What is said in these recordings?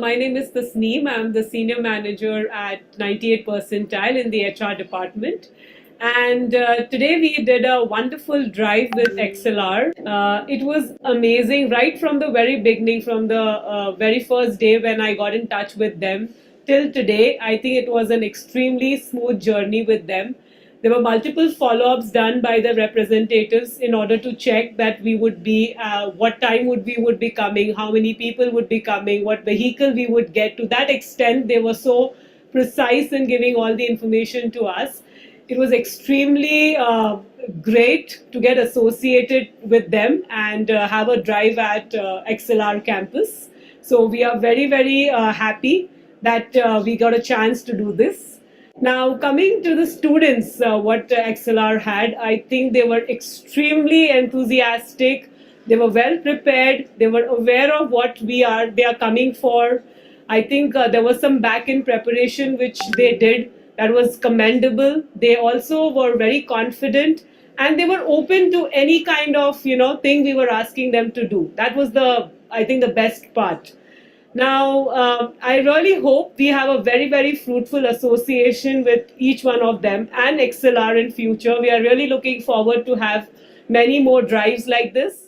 My name is Tasneem. I'm the senior manager at 98 Percentile in the HR department. And today we did a wonderful drive with XLR. It was amazing right from the very beginning, from the very first day when I got in touch with them till today. I think it was an extremely smooth journey with them. There were multiple follow-ups done by the representatives in order to check that we would be, what time would be coming, how many people would be coming, what vehicle we would get. To that extent, they were so precise in giving all the information to us. It was extremely great to get associated with them and have a drive at XLR campus. So we are very, very happy that we got a chance to do this. Now, coming to the students, what XLR had, I think they were extremely enthusiastic. They were well prepared. They were aware of what they are coming for. I think there was some back-end preparation which they did that was commendable. They also were very confident and they were open to any kind of thing we were asking them to do. That was I think the best part. Now, I really hope we have a very, very fruitful association with each one of them and XLR in future. We are really looking forward to have many more drives like this.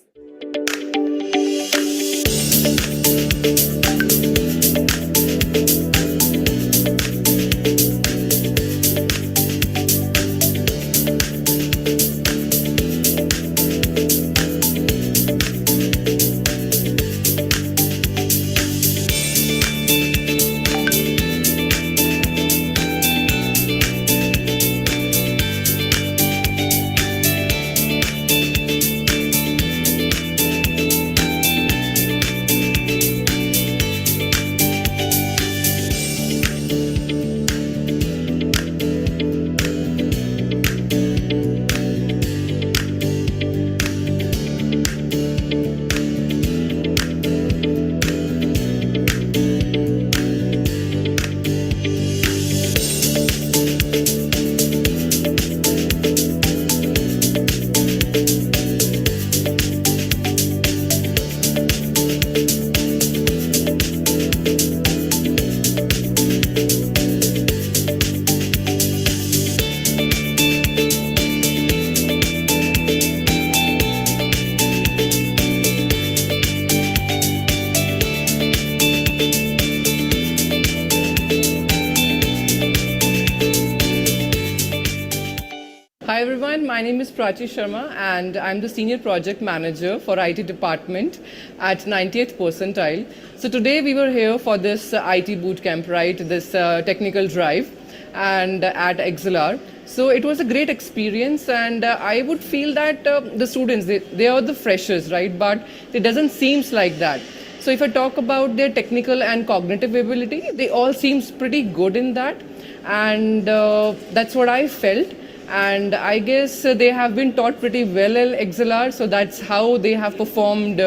Hi everyone, my name is Prachi Sharma and I'm the Senior Project Manager for IT Department at 90th Percentile. So today we were here for this IT Bootcamp, right, this technical drive and at XLR. So it was a great experience and I would feel that the students, they are the freshers, right, but it doesn't seem like that. So if I talk about their technical and cognitive ability, they all seems pretty good in that and that's what I felt. And I guess they have been taught pretty well at XLR, so that's how they have performed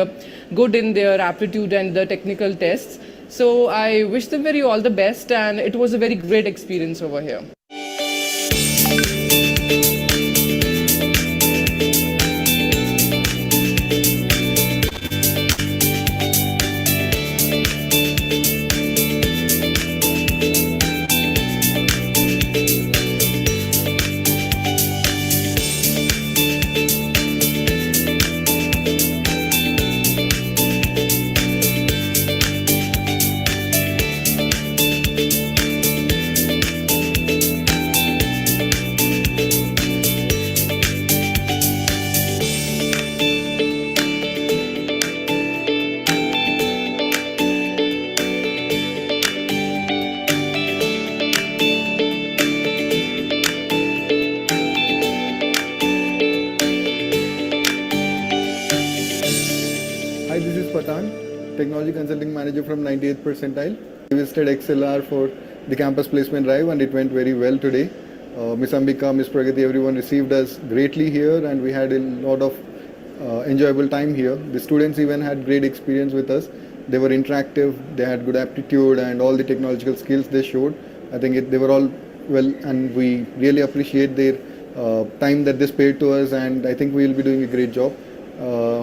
good in their aptitude and the technical tests. So I wish them all the best and it was a very great experience over here. Technology Consulting Manager from 98th Percentile. We visited XLR for the campus placement drive and it went very well today. Ms. Ambika, Ms. Pragati, everyone received us greatly here and we had a lot of enjoyable time here. The students even had great experience with us. They were interactive, they had good aptitude and all the technological skills they showed. I think they were all well and we really appreciate their time that they spared to us and I think we will be doing a great job.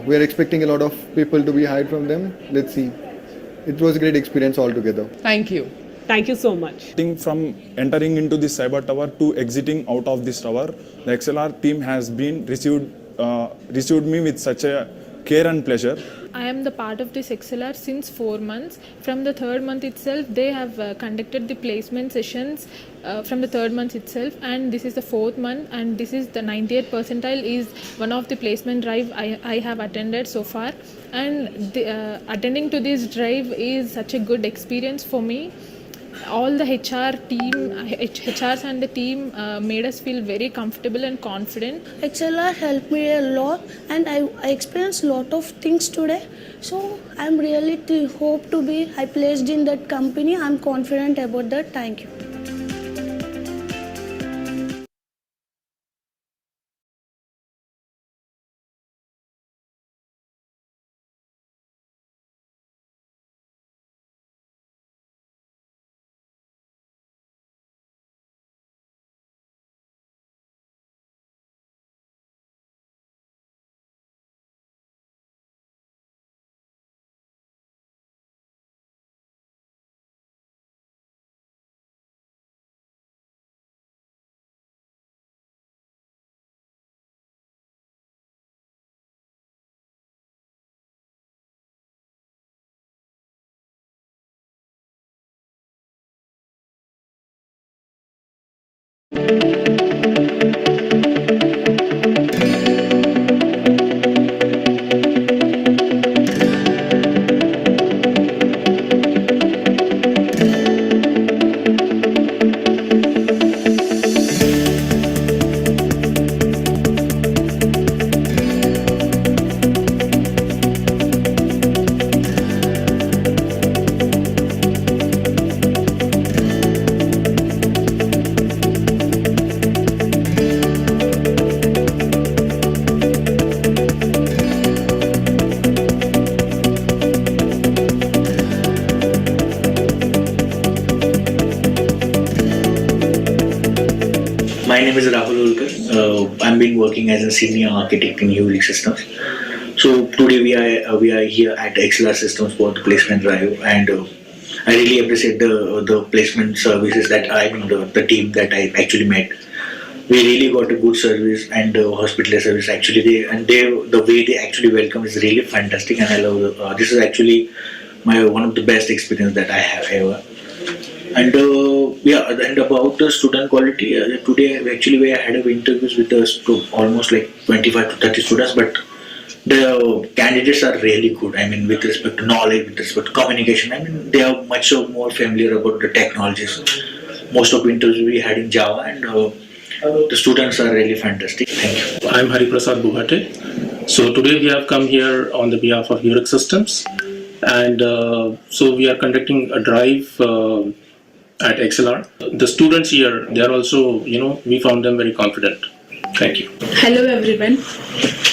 We are expecting a lot of people to be hired from them. Let's see. it was a great experience altogether. Thank you. Thank you so much. From entering into this cyber tower to exiting out of this tower, the XLR team has been received me with such a care and pleasure. I am the part of this XLR since 4 months. From the third month itself, they have conducted the placement sessions from the third month itself, and this is the fourth month, and this is the 98th percentile is one of the placement drive I have attended so far, and attending to this drive is such a good experience for me. All the HRs and the team made us feel very comfortable and confident. XLR helped me a lot, and I experienced a lot of things today. So I'm really hope to be I placed in that company. I'm confident about that. Thank you. My name is Rahul Ulkar. I've been working as a senior architect in ULIC Systems. So today we are here at XLR Systems for the placement drive, and I really appreciate the placement services that the team that I actually met. We really got a good service and hospital service. Actually, the way they actually welcome is really fantastic, and I love. This is actually one of the best experience that I have ever. And and about the student quality, today we had interviews with almost like 25 to 30 students, but the candidates are really good. I mean, with respect to knowledge, with respect to communication, I mean, they are much more familiar about the technologies. Most of the interviews we had in Java, and the students are really fantastic. Thank you. I'm Hariprasad Bhughate. So today we have come here on the behalf of ULIC Systems, and so we are conducting a drive at XLR. The students here, they are also, we found them very confident. Thank you. Hello everyone,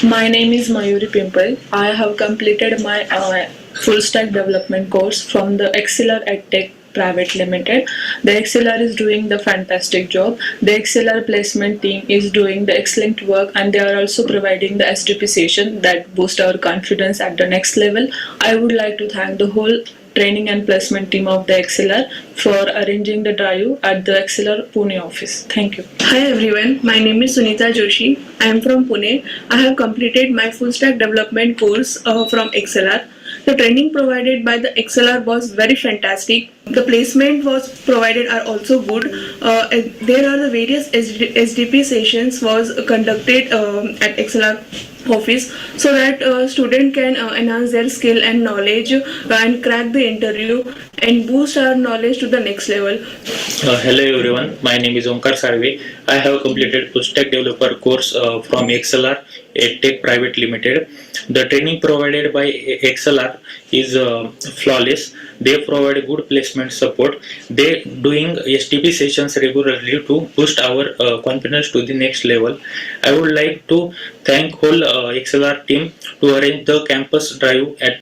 my name is Mayuri Pimple. I have completed my full stack development course from the XLR EdTech Private Limited. The XLR is doing the fantastic job. The XLR placement team is doing the excellent work, and they are also providing the SDP session that boost our confidence at the next level. I would like to thank the whole training and placement team of the XLR for arranging the drive at the XLR Pune office. Thank you. Hi everyone, my name is Sunita Joshi. I am from Pune. I have completed my full stack development course from XLR. The training provided by the XLR was very fantastic. The placement was provided are also good. There are the various SDP sessions was conducted at XLR office, so that student can enhance their skill and knowledge and crack the interview and boost our knowledge to the next level. Hello everyone, my name is Omkar Sarve. I have completed full stack developer course from XLR EdTech Private Limited. The training provided by XLR is flawless. They provide good placement support. They doing STP sessions regularly to boost our confidence to the next level. I would like to thank whole XLR team to arrange the campus drive at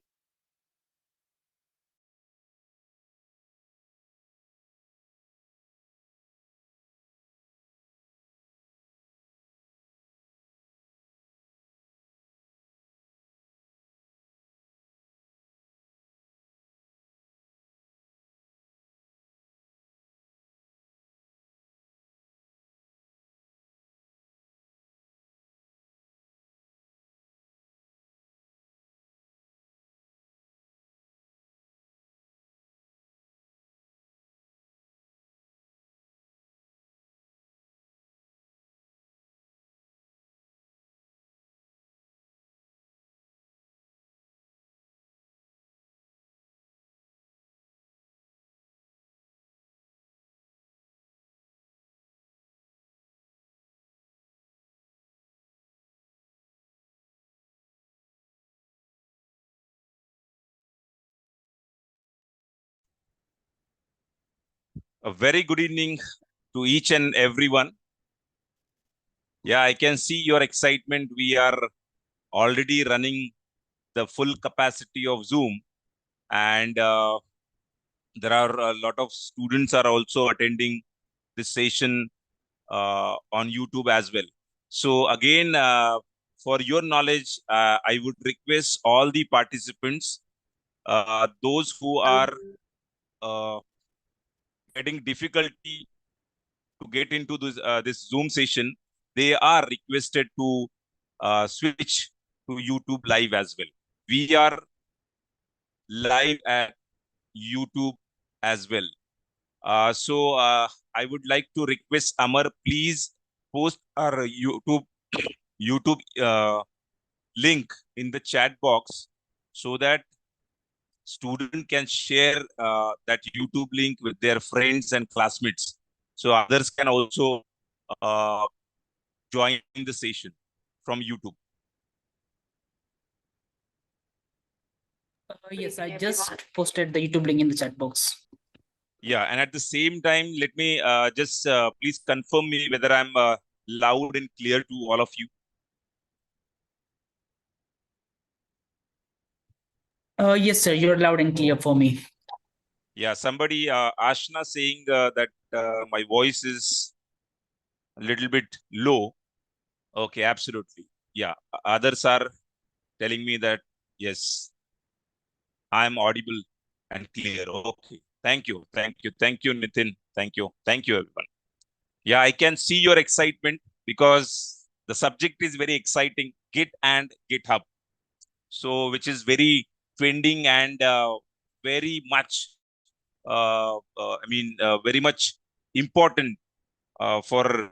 A very good evening to each and everyone. Yeah, I can see your excitement. We are already running the full capacity of Zoom, and there are a lot of students are also attending this session on YouTube as well. So again, for your knowledge, I would request all the participants, those who are uh, getting difficulty to get into this Zoom session, they are requested to switch to YouTube live as well. We are live at YouTube as well. So I would like to request Amar, please post our YouTube link in the chat box so that student can share that YouTube link with their friends and classmates. So others can also uh, join the session from YouTube. Yes, I just posted the YouTube link in the chat box. Yeah, and at the same time, let me just please confirm me whether I'm loud and clear to all of you. Yes, sir, you're loud and clear for me. Yeah, somebody, Ashna, saying that my voice is a little bit low. Okay, absolutely. Yeah, others are telling me that, yes, I'm audible and clear. Okay, thank you, Nitin. Thank you, everyone. Yeah, I can see your excitement because the subject is very exciting, Git and GitHub. So, which is very trending and very much, very much important for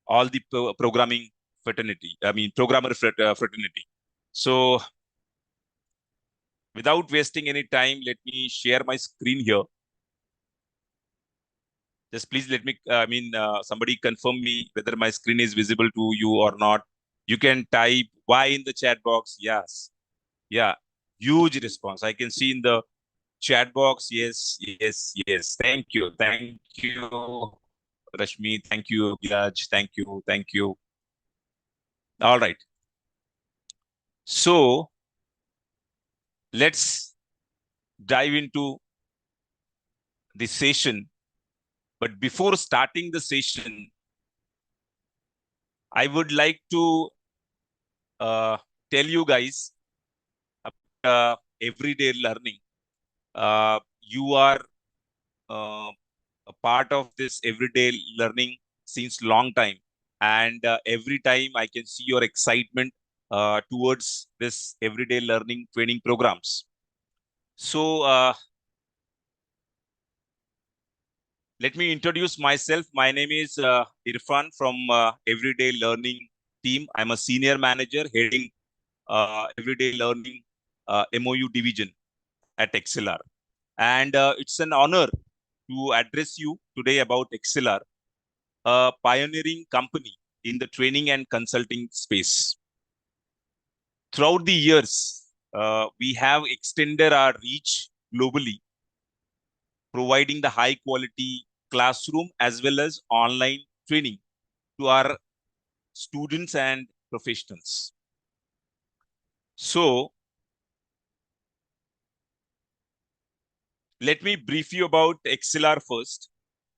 all the programming fraternity. Programmer fraternity. So, without wasting any time, let me share my screen here. Just please let me, somebody confirm me whether my screen is visible to you or not. You can type Y in the chat box. Yes. Yeah. Huge response. I can see in the chat box. Yes. Thank you. Rashmi. Thank you. Gilaj. Thank you. All right. So let's dive into the session. But before starting the session, I would like to tell you guys everyday learning. You are a part of this everyday learning since long time, and every time I can see your excitement towards this everyday learning training programs. So let me introduce myself. My name is Irfan from Everyday Learning team. I'm a senior manager heading Everyday Learning MOU division at XLR. And it's an honor to address you today about XLR, a pioneering company in the training and consulting space. Throughout the years, we have extended our reach globally, providing the high quality classroom as well as online training to our students and professionals. So, let me brief you about XLR first.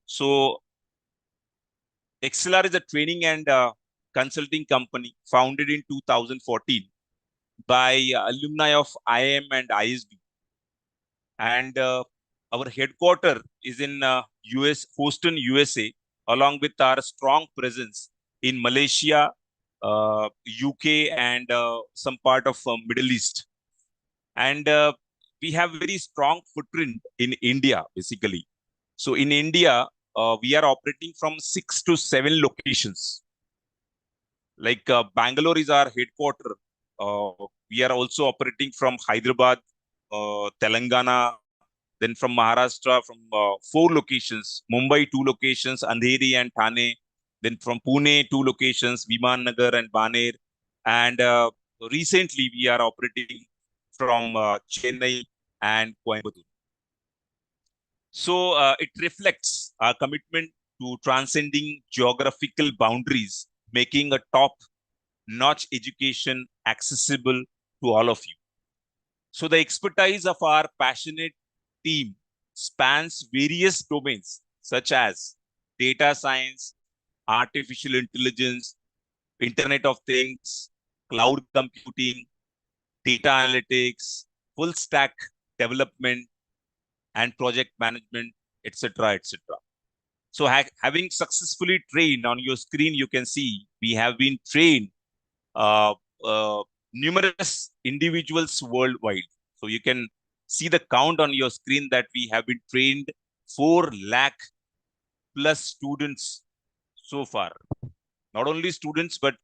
So, XLR is a training and consulting company founded in 2014 by alumni of IIM and ISB. And our headquarter is in Houston, USA, along with our strong presence in Malaysia, UK, and some part of Middle East. And we have very strong footprint in India, basically. So in India, we are operating from 6 to 7 locations. Like Bangalore is our headquarter. We are also operating from Hyderabad, Telangana, then from Maharashtra, from 4 locations, Mumbai 2 locations, Andheri and Thane, then from Pune 2 locations, Viman Nagar and Baner, and recently we are operating from Chennai and Coimbatore. So it reflects our commitment to transcending geographical boundaries, making a top-notch education accessible to all of you. So the expertise of our passionate team spans various domains such as data science, artificial intelligence, Internet of Things, cloud computing, data analytics, full stack development, and project management, etc., etc. So having successfully trained on your screen, you can see we have been trained uh, uh, numerous individuals worldwide. So you can see the count on your screen that we have been trained 4 lakh plus students so far. Not only students, but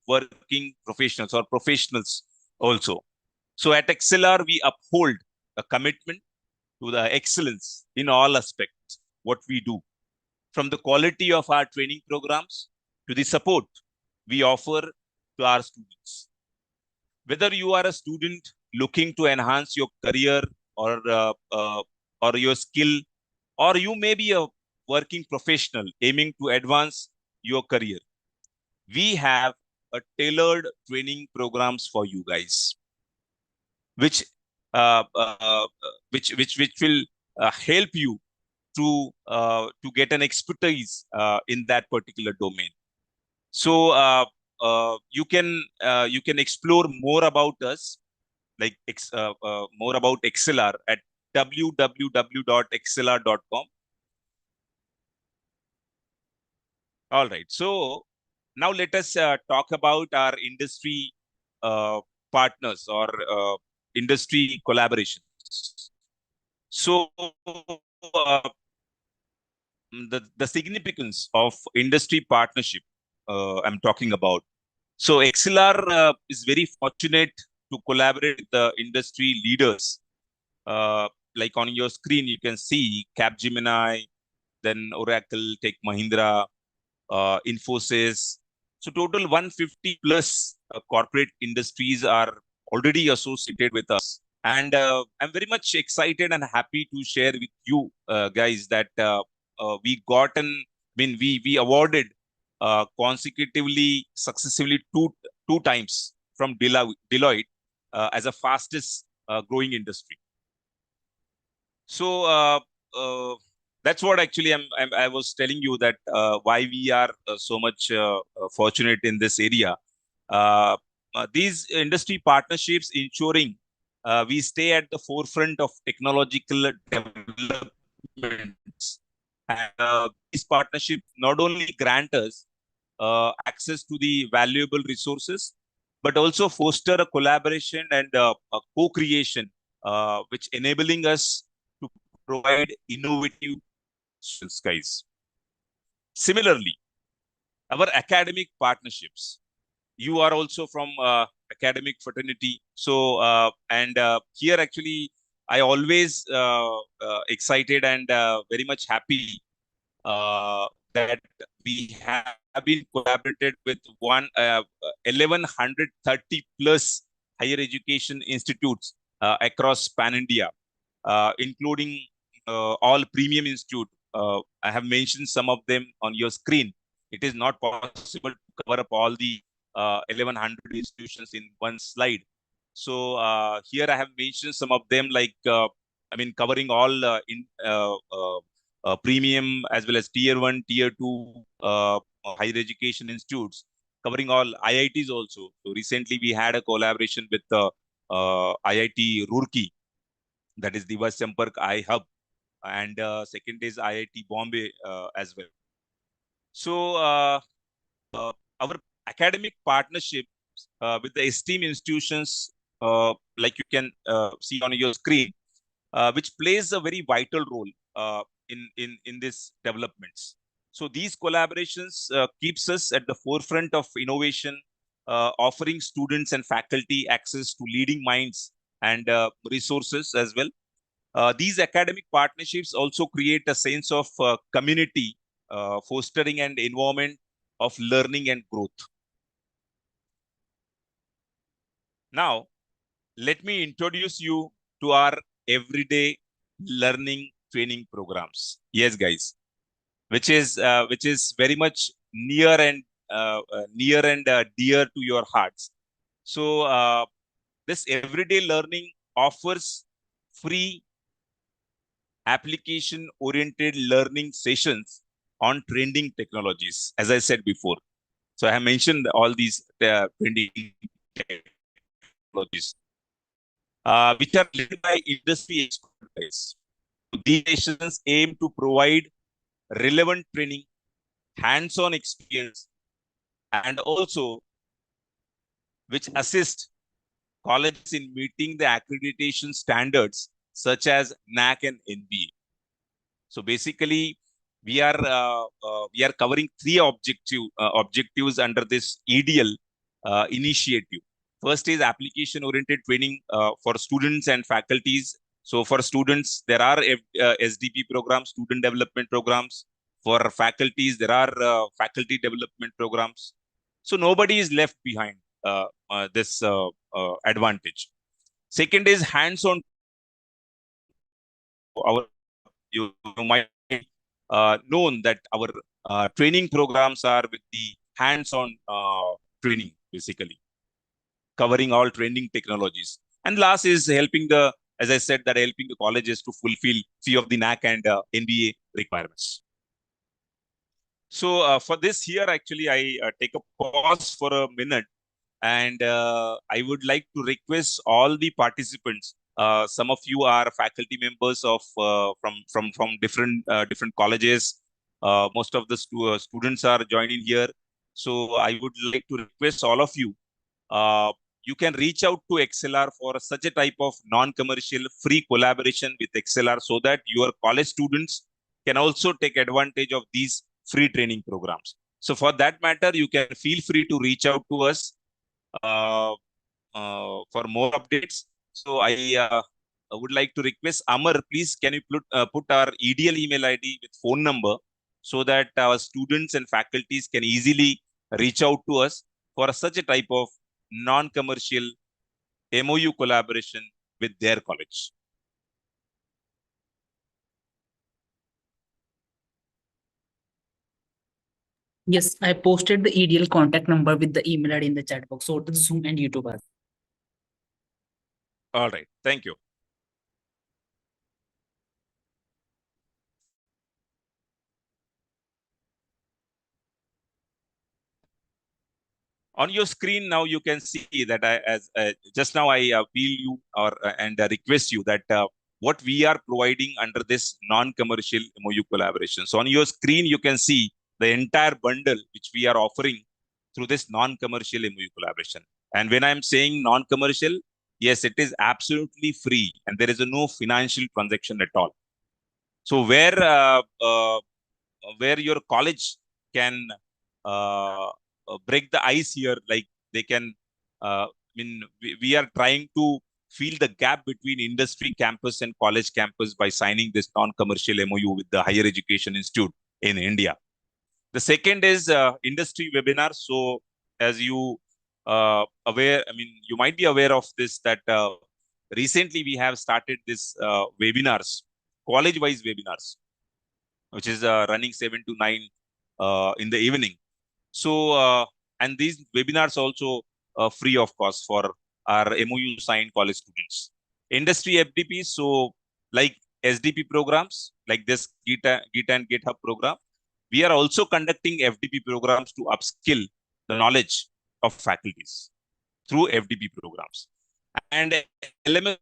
working professionals or professionals also. So at XLR, we uphold a commitment to the excellence in all aspects, what we do, from the quality of our training programs to the support we offer to our students. Whether you are a student looking to enhance your career or your skill, or you may be a working professional aiming to advance your career, we have a tailored training programs for you guys, which which will help you to get an expertise in that particular domain. So you can explore more about us, like more about XLR at www.xlr.com. All right. So now let us talk about our industry partners or industry collaborations. So the significance of industry partnership I'm talking about. So XLR is very fortunate to collaborate with the industry leaders. Like on your screen, you can see Capgemini, then Oracle, Tech Mahindra, Infosys. So total 150 plus corporate industries are already associated with us. And I'm very much excited and happy to share with you guys that we we awarded consecutively, successively two times from Deloitte as a fastest growing industry. So that's what actually I was telling you that why we are so much fortunate in this area. These industry partnerships ensuring we stay at the forefront of technological developments. And these partnerships not only grant us access to the valuable resources, but also foster a collaboration and a co-creation, which enabling us to provide innovative solutions, guys. Similarly, our academic partnerships. You are also from academic fraternity, so and here actually I always excited and very much happy that we have been collaborated with 1130 plus higher education institutes across pan India, including all premium institute. I have mentioned some of them on your screen. It is not possible to cover up all the 1100 institutions in one slide. So here I have mentioned some of them, like covering all premium as well as tier 1, tier 2 higher education institutes, covering all IITs also. So recently we had a collaboration with IIT Roorkee, that is Diva Sampark iHub, and second is IIT Bombay as well. So our academic partnership with the esteemed institutions, like you can see on your screen, which plays a very vital role in these developments. So these collaborations keeps us at the forefront of innovation, offering students and faculty access to leading minds and resources as well. These academic partnerships also create a sense of community, fostering an environment of learning and growth. Now, let me introduce you to our everyday learning training programs. Yes, guys, which is very much near and dear to your hearts. So this everyday learning offers free application-oriented learning sessions on trending technologies, as I said before. So I have mentioned all these trending technologies, which are led by industry experts. These sessions aim to provide relevant training, hands-on experience, and also which assist colleges in meeting the accreditation standards such as NAC and NBA. So basically, we are covering three objectives under this EDL initiative. First is application-oriented training for students and faculties. So for students, there are SDP programs, student development programs. For faculties, there are faculty development programs. So nobody is left behind this advantage. Second is hands-on. You might known that our training programs are with the hands-on training, basically covering all training technologies. And last is helping as I said, that helping the colleges to fulfill few of the NAC and NBA requirements. So for this here, actually, I take a pause for a minute, and I would like to request all the participants. Some of you are faculty members of from different colleges. Most of the students are joining here. So I would like to request all of you. You can reach out to XLR for such a type of non-commercial free collaboration with XLR, so that your college students can also take advantage of these free training programs. So for that matter, you can feel free to reach out to us for more updates. So I would like to request Amar, please, can you put our EDL email ID with phone number, so that our students and faculties can easily reach out to us for such a type of non-commercial MOU collaboration with their college. Yes, I posted the EDL contact number with the email ID in the chat box. So to the Zoom and YouTube as. All right, thank you. On your screen now, you can see that just now I appeal you and request you that what we are providing under this non-commercial MOU collaboration. So on your screen, you can see the entire bundle which we are offering through this non-commercial MOU collaboration. And when I'm saying non-commercial, yes, it is absolutely free, and there is no financial transaction at all. So where your college can break the ice here, like they can, we are trying to fill the gap between industry campus and college campus by signing this non-commercial MOU with the Higher Education Institute in India. The second is industry webinars. So as you you might be aware of this, that recently we have started this webinars, college-wise webinars, which is running 7 to 9 in the evening. So, and these webinars also free of cost for our MOU signed college students. Industry FDPs, so like SDP programs, like this Git and GitHub program, we are also conducting FDP programs to upskill the knowledge of faculties through FDP programs. And LMS,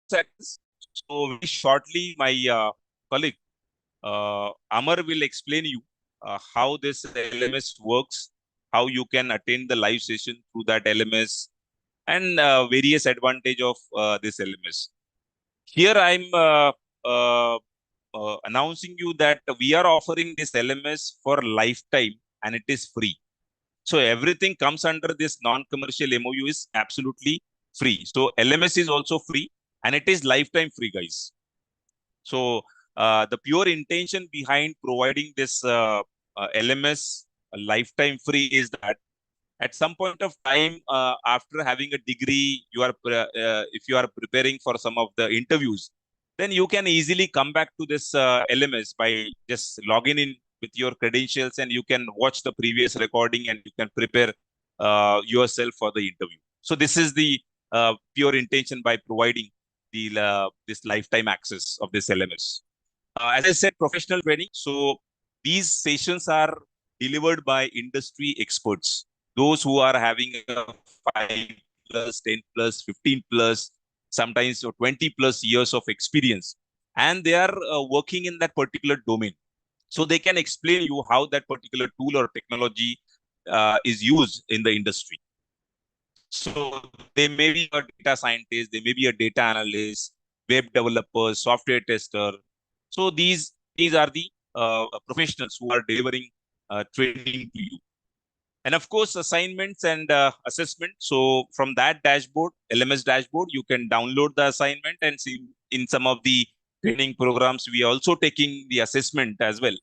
so very shortly, my colleague Amar will explain you how this LMS works, how you can attend the live session through that LMS, and various advantage of this LMS. Here I'm announcing you that we are offering this LMS for lifetime, and it is free. So everything comes under this non-commercial MOU is absolutely free. So LMS is also free, and it is lifetime free, guys. So the pure intention behind providing this LMS lifetime free is that at some point of time, after having a degree, if you are preparing for some of the interviews, then you can easily come back to this LMS by just logging in with your credentials, and you can watch the previous recording and you can prepare yourself for the interview. So this is the pure intention by providing the this lifetime access of this LMS. As I said, professional training. So these sessions are delivered by industry experts, those who are having a 5 plus, 10 plus, 15 plus, sometimes 20 plus years of experience, and they are working in that particular domain. So they can explain you how that particular tool or technology is used in the industry. So they may be a data scientist, they may be a data analyst, web developer, software tester. So these are the professionals who are delivering training to you. And of course, assignments and assessment. So from that dashboard, LMS dashboard, you can download the assignment and see in some of the training programs, we are also taking the assessment as well.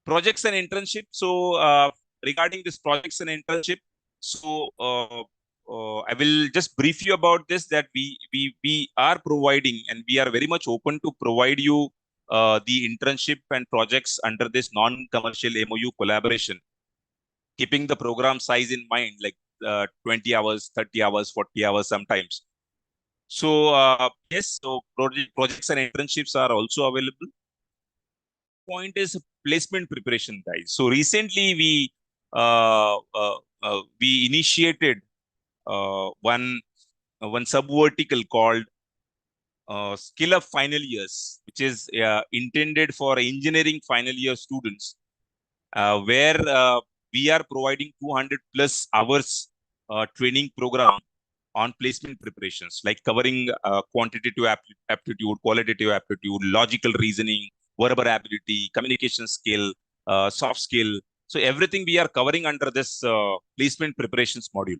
Projects and internship. So regarding this projects and internship, so I will just brief you about this, that we are providing and we are very much open to provide you the internship and projects under this non-commercial MOU collaboration, keeping the program size in mind, like 20 hours, 30 hours, 40 hours sometimes. So yes, so projects and internships are also available. Point is placement preparation, guys. So recently we initiated one sub vertical called skill of final years, which is intended for engineering final year students, where we are providing 200 plus hours training program on placement preparations, like covering quantitative aptitude, qualitative aptitude, logical reasoning, verbal ability, communication skill, soft skill. So everything we are covering under this placement preparations module.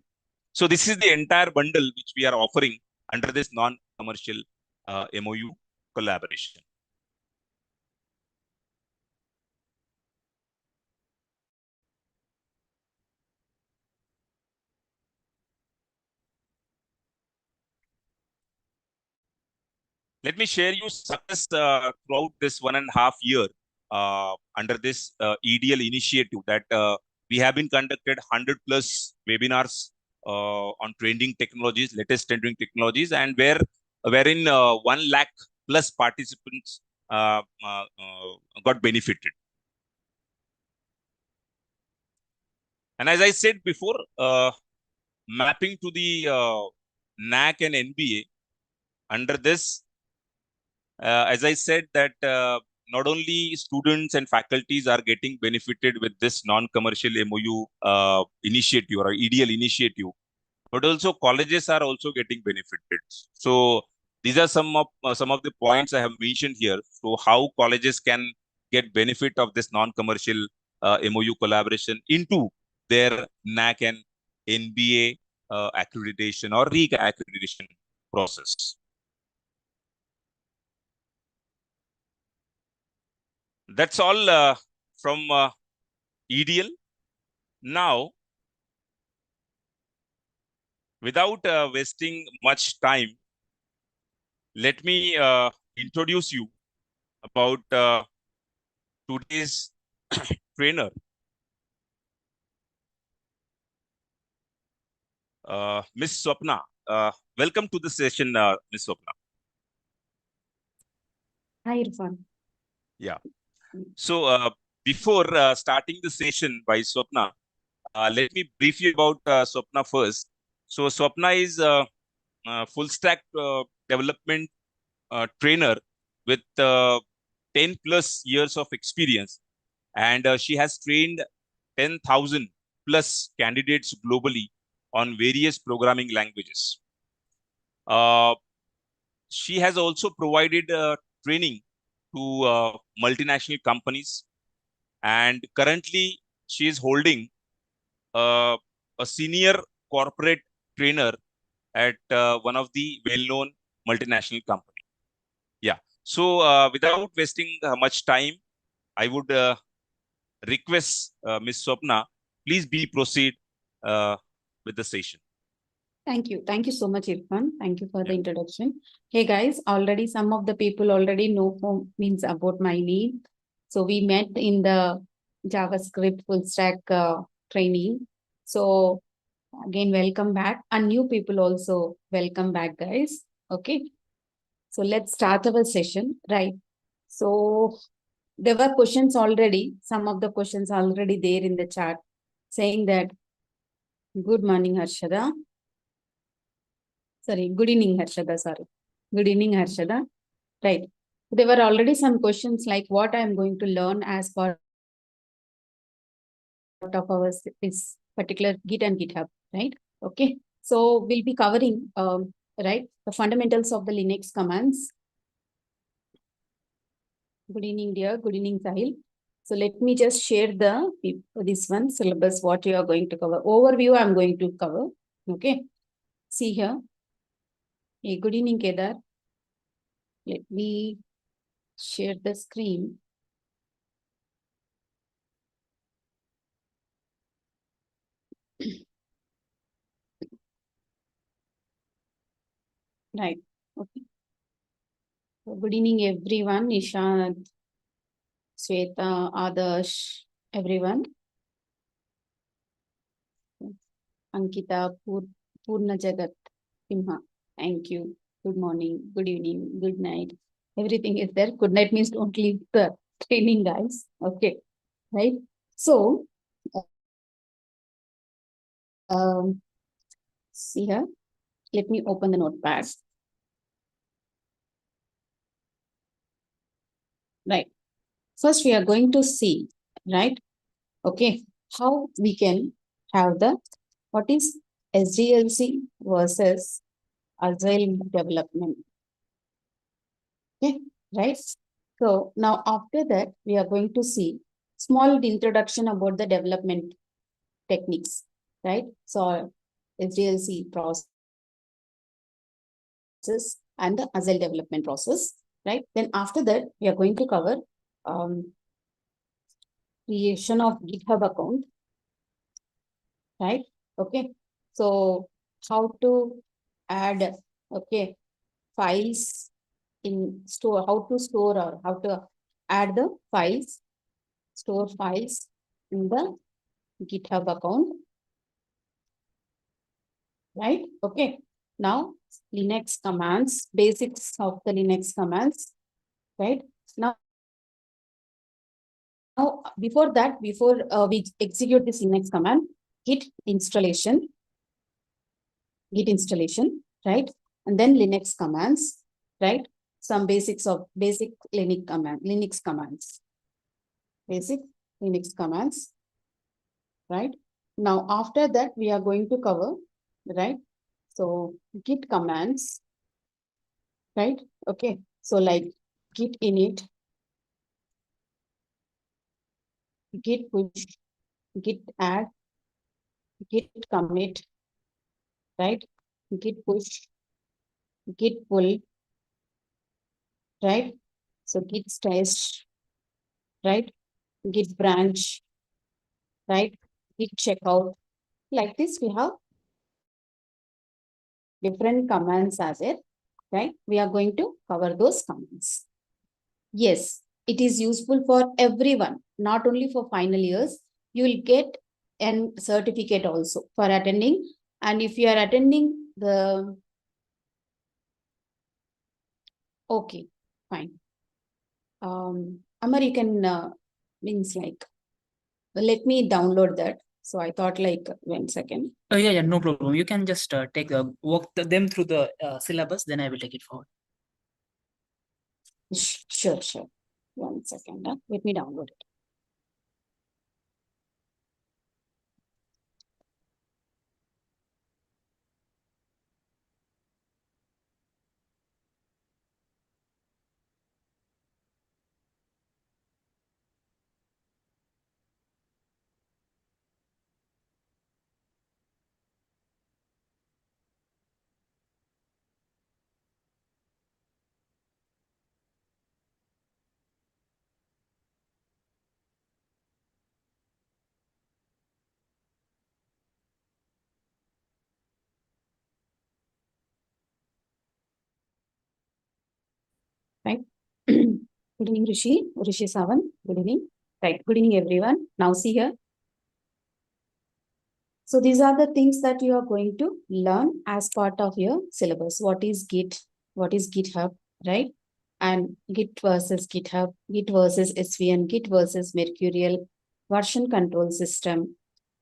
So this is the entire bundle which we are offering under this non-commercial MOU collaboration. Let me share you success throughout this 1.5 year under this EDL initiative, that we have been conducted 100 plus webinars on trending technologies, latest trending technologies, and wherein 1 lakh plus participants got benefited. And as I said before, mapping to the NAC and NBA under this, as I said, that not only students and faculties are getting benefited with this non-commercial MOU initiative or EDL initiative, but also colleges are also getting benefited. So these are some of the points I have mentioned here. So how colleges can get benefit of this non-commercial MOU collaboration into their NAC and NBA accreditation or re-accreditation process. That's all from EDL. Now, without wasting much time, let me introduce you about today's trainer. Miss Swapna. Welcome to the session, Miss Swapna. Hi, Irfan. Yeah. So before starting the session by Swapna, let me brief you about Swapna first. So Swapna is a full stack development trainer with 10 plus years of experience, and she has trained 10,000 plus candidates globally on various programming languages. She has also provided training to multinational companies, and currently she is holding a senior corporate trainer at one of the well-known multinational company. Yeah. So without wasting much time, I would request Ms. Swapna, please be proceed with the session. Thank you. Thank you so much, Irfan. Thank you for the introduction. Hey guys, already some of the people already know means about my name. So we met in the JavaScript full stack training. So again, welcome back. And new people also welcome back, guys. Okay. So let's start our session. Right. So there were questions already. Some of the questions already there in the chat saying that good morning, Harshada. Sorry, good evening, Harshada. Sorry. Good evening, Harshada. Right. There were already some questions like what I'm going to learn as part of our this particular Git and GitHub, right? Okay. So we'll be covering, right, the fundamentals of the Linux commands. Good evening, dear. Good evening, Sahil. So let me just share this one syllabus, what you are going to cover. Overview I'm going to cover. Okay. See here. Hey, good evening, Kedar. Let me share the screen. Right. Okay. So good evening, everyone. Nishant, Sweta, Adarsh, everyone. Ankita, Purna Jagat, Simha. Thank you. Good morning, good evening, good night. Everything is there. Good night means don't leave the training, guys. Okay. Right. So, see here. Let me open the notepad. Right. First, we are going to see, right? Okay, how we can have what is SDLC versus agile development. Okay, right? So now after that, we are going to see small introduction about the development techniques, right? So SDLC process and the agile development process, right? Then after that, we are going to cover creation of GitHub account, right? Okay, so how to add, okay, files in store, how to store or how to add the files, store files in the GitHub account, right? Okay, now Linux commands, basics of the Linux commands, right? Now before that, before we execute this Linux command, git installation, right? And then Linux commands, right? Some basics of basic Linux commands, basic Linux commands, right? Now, after that, we are going to cover, right? So git commands, right? Okay. So like git init, git push, git add, git commit, right? Git push, git pull, right? So git stash, right? Git branch, right? Git checkout. Like this, we have different commands as it, right? We are going to cover those commands. Yes, it is useful for everyone, not only for final years. You will get a certificate also for attending. And if you are attending the, okay, fine. Amar, you can, means like, let me download that. So I thought like, 1 second. Oh yeah, no problem. You can just walk them through the syllabus, then I will take it forward. Sure. 1 second. Let me download it. Good evening, Rishi Savan. Good evening. Right. Good evening, everyone. Now see here. So these are the things that you are going to learn as part of your syllabus. What is Git? What is GitHub? Right? And Git versus GitHub, Git versus SVN, Git versus Mercurial, version control system,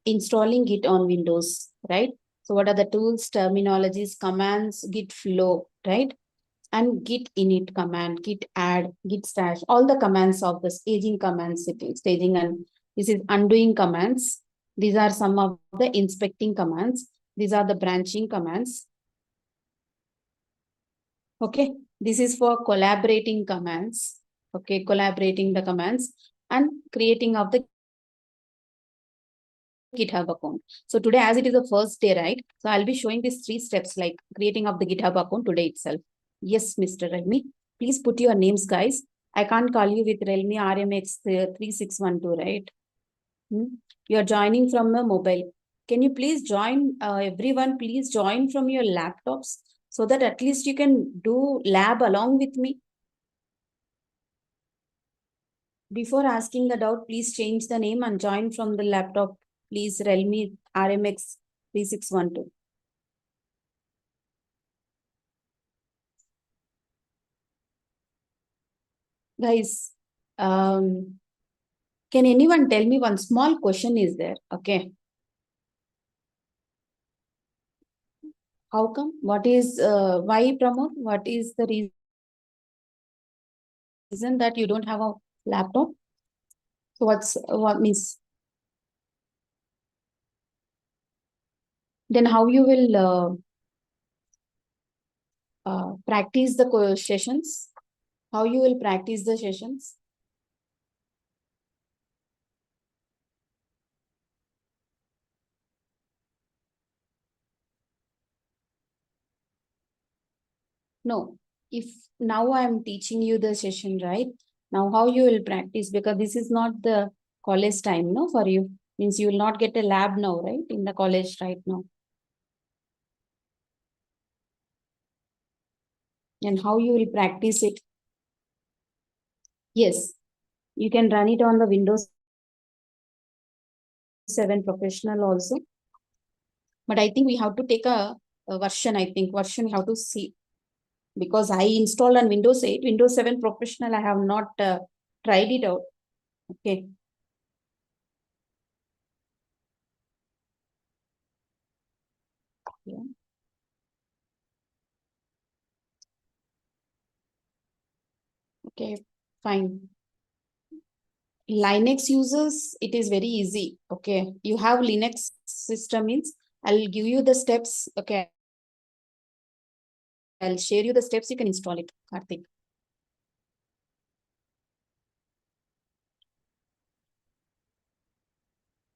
installing Git on Windows, right? So what are the tools, terminologies, commands, Git flow, right? And Git init command, Git add, Git stash, all the commands of the staging commands, staging, and this is undoing commands. These are some of the inspecting commands. These are the branching commands. Okay, this is for collaborating commands. Okay, collaborating the commands and creating of the GitHub account. So today, as it is the first day, right? So I'll be showing these 3 steps like creating of the GitHub account today itself. Yes, Mr. Relmi, please put your names, guys. I can't call you with Relmi RMX 3612, right? You're joining from a mobile. Can you please join, everyone, please join from your laptops so that at least you can do lab along with me. Before asking the doubt, please change the name and join from the laptop. Please, Realme RMX 3612. Guys, can anyone tell me one small question is there? Okay. How come? What is, why Pramod? What is the reason that you don't have a laptop? So what means? Then how you will practice the sessions? How you will practice the sessions? No, if now I'm teaching you the session, right? Now how you will practice, because this is not the college time, no, for you. Means you will not get a lab now, right? In the college right now. And how you will practice it? Yes, you can run it on the Windows 7 Professional also. But I think we have to take a version, I think version we have to see. Because I installed on Windows 8, Windows 7 Professional, I have not tried it out. Okay. Yeah. Okay, fine. Linux users, it is very easy. Okay, you have Linux system means I'll give you the steps. Okay, I'll share you the steps. You can install it, Karthik.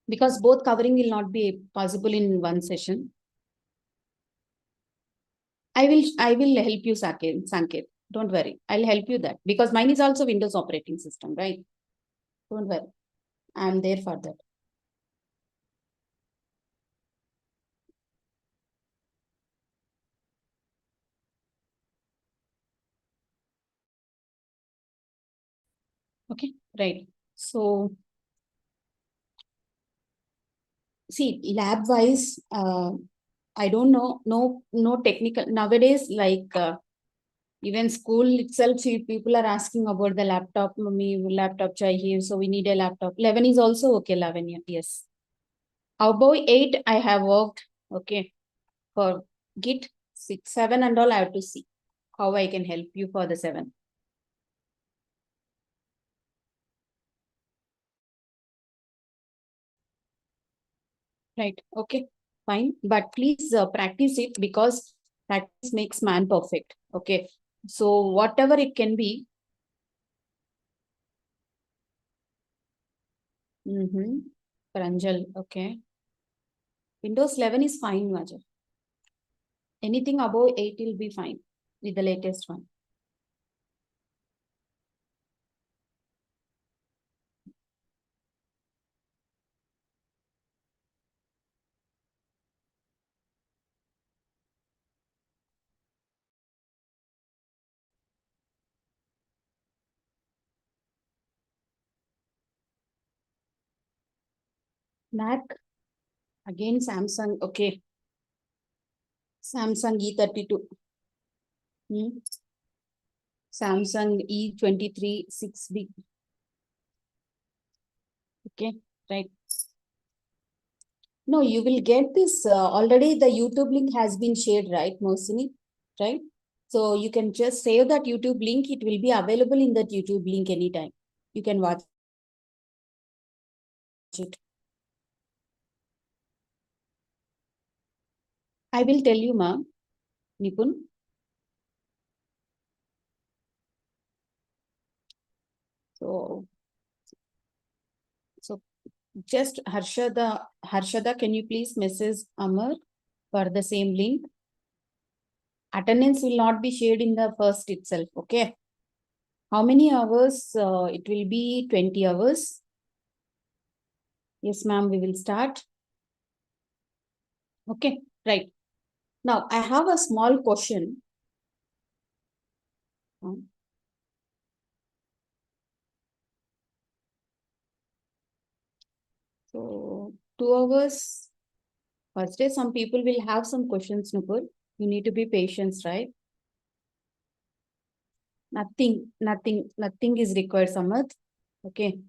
Because both covering will not be possible in one session. I will help you, Sanket. Don't worry. I'll help you that because mine is also Windows operating system, right? Don't worry. I'm there for that. Okay, right. So see, lab wise, I don't know, no technical nowadays, like even school itself, see, people are asking about the laptop, mommy, laptop chahiye, so we need a laptop. 11 is also okay, 11, yes. Above 8, I have worked, okay, for Git, 6, 7 and all, I have to see how I can help you for the 7. Right, okay, fine. But please practice it because practice makes man perfect, okay. So whatever it can be. Pranjal, okay. Windows 11 is fine, Major. Anything above 8 will be fine with the latest one. Mac. Again, Samsung. Okay. Samsung E32. Samsung E23 6B. Okay, right. No, you will get this already. The YouTube link has been shared, right, Mohsini? Right? So you can just save that YouTube link. It will be available in that YouTube link anytime. You can watch it. I will tell you, ma'am, Nipun. So just Harshada, can you please message Amar for the same link? Attendance will not be shared in the first itself, okay? How many hours? It will be 20 hours. Yes, ma'am, we will start. Okay, right. Now, I have a small question. So, 2 hours. First day, some people will have some questions, Nupur. You need to be patient, right? Nothing is required, Samath. Okay.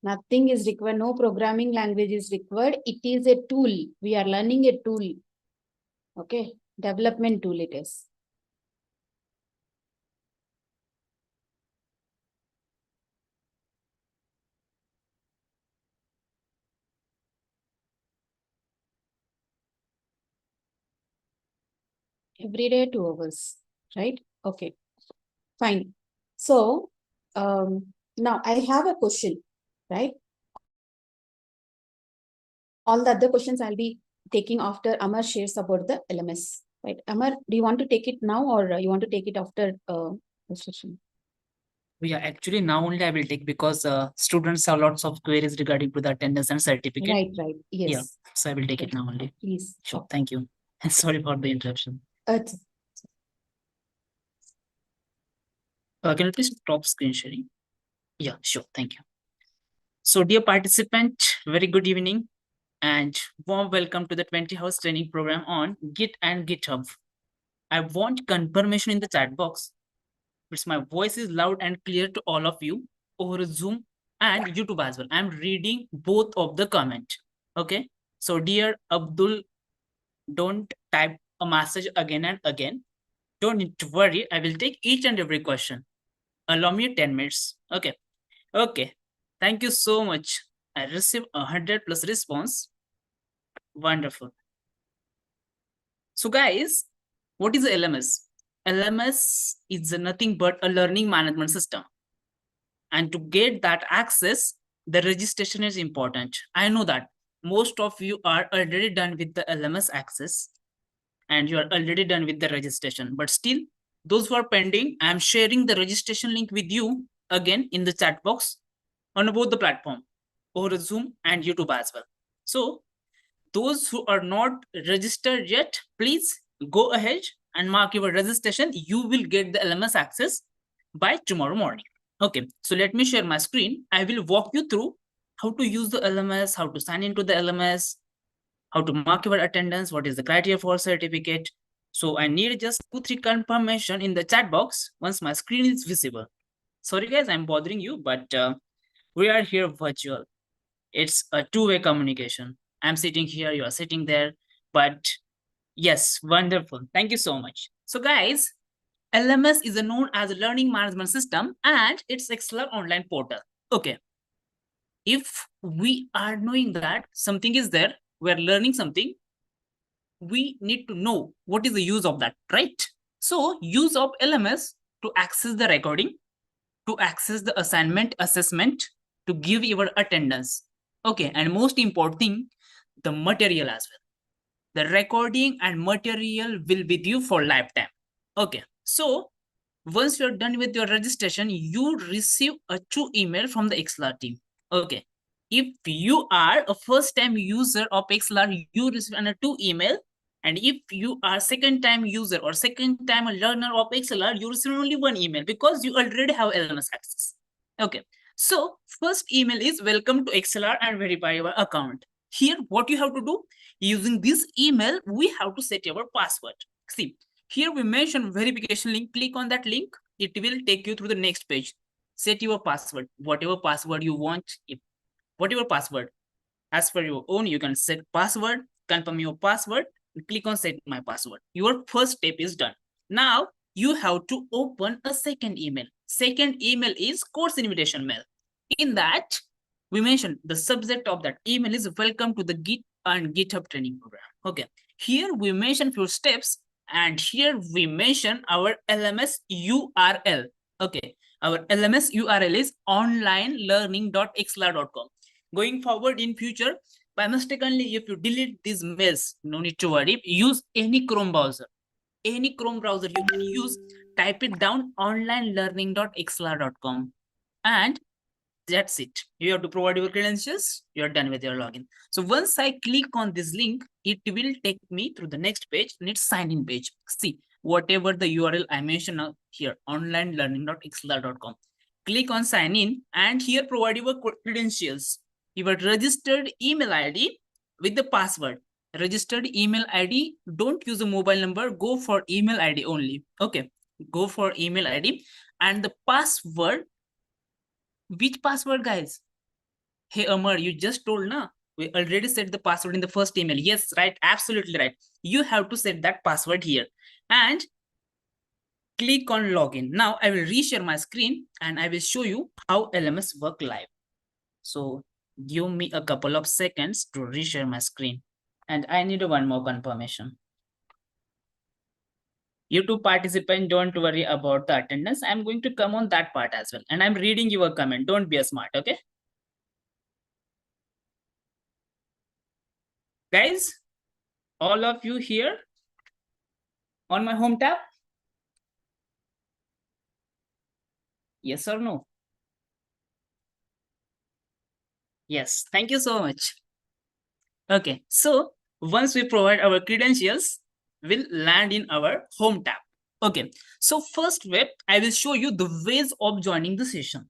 Nothing is required. No programming language is required. It is a tool. We are learning a tool. Okay. Development tool it is. Every day, 2 hours, right? Okay, fine. So, now I have a question, right? All the other questions I'll be taking after Amar shares about the LMS, right? Amar, do you want to take it now or you want to take it after the session? Yeah, actually now only I will take because students have lots of queries regarding to the attendance and certificate. Right, yes. Yeah, so I will take it now only. Please. Sure, thank you. Sorry for the interruption. Can you please stop screen sharing? Yeah, sure, thank you. So dear participant, very good evening and warm welcome to the 20 hours training program on Git and GitHub. I want confirmation in the chat box. But my voice is loud and clear to all of you over Zoom and YouTube as well. I'm reading both of the comment. Okay. So dear Abdul, don't type a message again and again. Don't need to worry. I will take each and every question. Allow me 10 minutes. Okay. Okay. Thank you so much. I received 100+ response. Wonderful. So guys, what is LMS? LMS is nothing but a learning management system. And to get that access, the registration is important. I know that most of you are already done with the LMS access and you are already done with the registration. But still, those who are pending, I am sharing the registration link with you again in the chat box on both the platform, over Zoom and YouTube as well. So those who are not registered yet, please go ahead and mark your registration. You will get the LMS access by tomorrow morning. Okay, so let me share my screen. I will walk you through how to use the LMS, how to sign into the LMS, how to mark your attendance, what is the criteria for certificate. So I need just 2-3 confirmation in the chat box once my screen is visible. Sorry guys, I'm bothering you, but we are here virtual. It's a two-way communication. I'm sitting here, you are sitting there, but yes, wonderful. Thank you so much. So guys, LMS is known as a learning management system and it's XLR online portal. Okay. If we are knowing that something is there, we're learning something, we need to know what is the use of that, right? So use of LMS to access the recording, to access the assignment assessment, to give your attendance. Okay, and most important thing, the material as well. The recording and material will be with you for lifetime. Okay, so once you're done with your registration, you receive a 2 email from the XLR team. Okay, if you are a first-time user of XLR, you receive a 2 email. And if you are second-time user or second-time learner of XLR, you receive only 1 email because you already have LMS access. Okay, So first email is welcome to XLR and verify your account. Here, what you have to do, using this email, we have to set your password. See, here we mention verification link. Click on that link. It will take you through the next page. Set your password, whatever password you want, whatever password. As per your own, you can set password, confirm your password, and click on set my password. Your first step is done. Now, you have to open a second email. Second email is course invitation mail. In that, we mentioned the subject of that email is welcome to the Git and GitHub training program. Okay, here we mention few steps, and here we mention our LMS URL. Okay, our LMS URL is onlinelearning.xlr.com. Going forward in future, by mistakenly, if you delete these mails, no need to worry. Use any Chrome browser. Any Chrome browser you can use. Type it down onlinelearning.xlr.com, and that's it. You have to provide your credentials. You're done with your login. So once I click on this link, it will take me through the next page, and it's sign in page. See, whatever the URL I mentioned here, onlinelearning.xlr.com. Click on sign in, and here provide your credentials. Your registered email ID with the password. Registered email ID, don't use a mobile number, go for email ID only. Okay, go for email ID, and the password. Which password, guys? Hey, Amar, you just told, na? We already set the password in the first email. Yes, right, absolutely right. You have to set that password here. And click on login. Now, I will reshare my screen, and I will show you how LMS work live. So, give me a couple of seconds to reshare my screen. And I need one more confirmation. You two participants, don't worry about the attendance. I'm going to come on that part as well. And I'm reading your comment. Don't be a smart, okay? Guys, all of you here on my home tab? Yes or no? Yes, thank you so much. Okay, so once we provide our credentials, we'll land in our home tab. Okay, so first way, I will show you the ways of joining the session.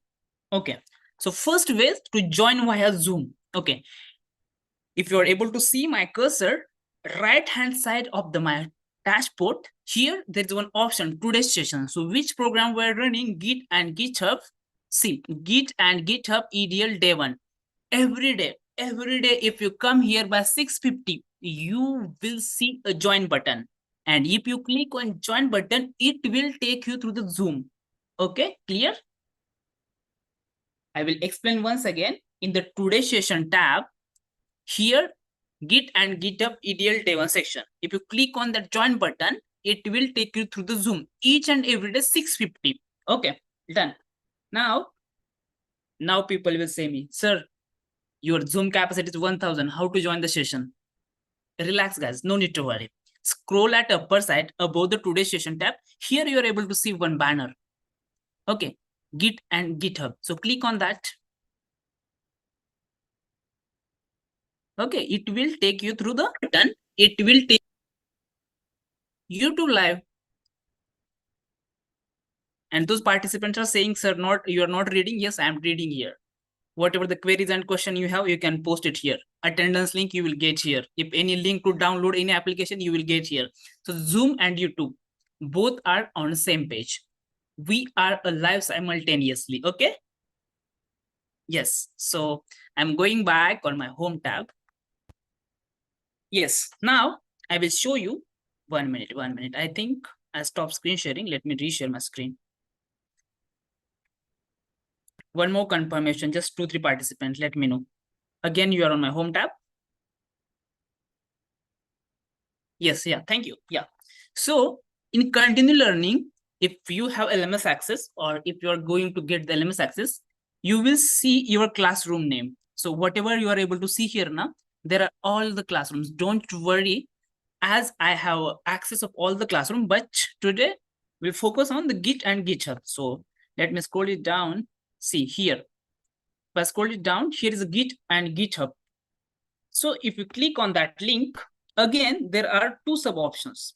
Okay, so first way to join via Zoom. Okay, if you are able to see my cursor, right hand side of my dashboard, here there is one option, today's session. So which program we're running, Git and GitHub. See, Git and GitHub EDL day 1. Every day, if you come here by 6:50, you will see a join button. And if you click on join button, it will take you through the Zoom. Okay, clear? I will explain once again. In the today session tab, here, Git and GitHub EDL day 1 section. If you click on that join button, it will take you through the Zoom each and every day 6:50. Okay, done. Now people will say me, sir, your Zoom capacity is 1000. How to join the session? Relax, guys. No need to worry. Scroll at upper side above the today session tab. Here you are able to see one banner. Okay, Git and GitHub. So click on that. Okay, it will take you through the button. It will take you to live. And those participants are saying, sir, you are not reading. Yes, I am reading here. Whatever the queries and question you have, you can post it here. Attendance link you will get here. If any link to download any application, you will get here. So Zoom and YouTube, both are on the same page. We are alive simultaneously, okay? Yes, so I'm going back on my home tab. Yes, now I will show you, 1 minute. I think I stopped screen sharing. Let me reshare my screen. One more confirmation, just 2-3 participants, let me know. Again, you are on my home tab. Yes, yeah, thank you. Yeah. So in continue learning, if you have LMS access or if you are going to get the LMS access, you will see your classroom name. So whatever you are able to see here now, there are all the classrooms. Don't worry, as I have access of all the classroom, but today we'll focus on the Git and GitHub. So let me scroll it down. See here, if I scroll it down, here is a Git and GitHub. So if you click on that link, again, there are 2 sub options.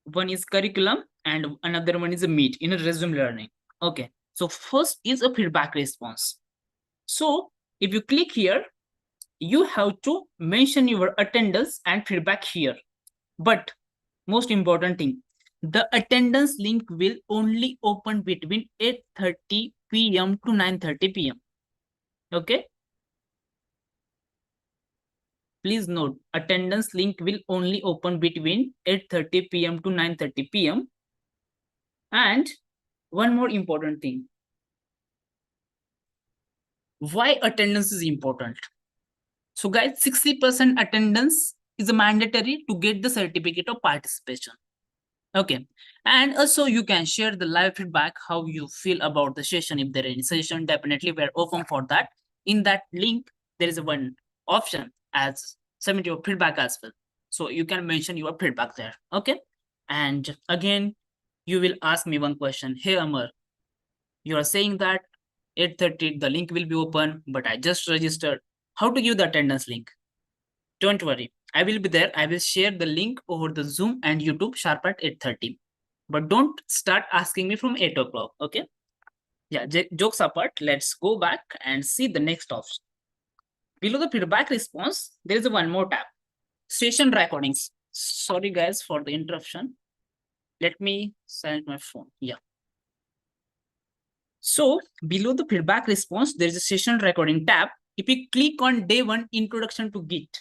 One is curriculum and another one is a meet in a resume learning. Okay, so first is a feedback response. So if you click here, you have to mention your attendance and feedback here. But most important thing, the attendance link will only open between 8:30 p.m. to 9:30 p.m. Okay. Please note, attendance link will only open between 8:30 p.m. to 9:30 p.m. And one more important thing. Why attendance is important? So guys, 60% attendance is mandatory to get the certificate of participation. Okay. And also you can share the live feedback, how you feel about the session. If there is any session, definitely we're open for that. In that link, there is one option as submit your feedback as well. So you can mention your feedback there. Okay. And again, you will ask me one question. Hey, Amar, you are saying that 8:30, the link will be open, but I just registered. How to give the attendance link? Don't worry. I will be there. I will share the link over the Zoom and YouTube sharp at 8:30. But don't start asking me from 8 o'clock. Okay. Yeah, jokes apart, let's go back and see the next option. Below the feedback response, there is one more tab. Session recordings. Sorry guys for the interruption. Let me silence my phone. Yeah. So below the feedback response, there is a session recording tab. If you click on day 1 introduction to Git,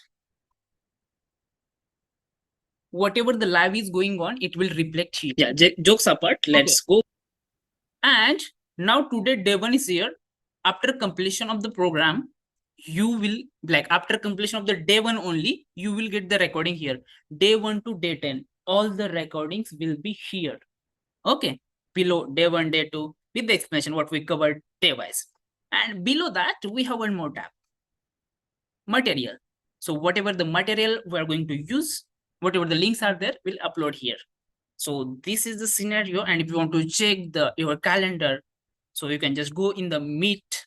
whatever the live is going on, it will reflect here. Yeah, jokes apart, let's go. And now today day 1 is here. After completion of the program, you will, like after completion of the day 1 only, you will get the recording here. Day 1 to day 10, all the recordings will be here. Okay, below day 1, day 2, with the explanation what we covered day wise. And below that, we have one more tab, material. So whatever the material we are going to use, whatever the links are there, we'll upload here. So this is the scenario. And if you want to check your calendar, so you can just go in the Meet.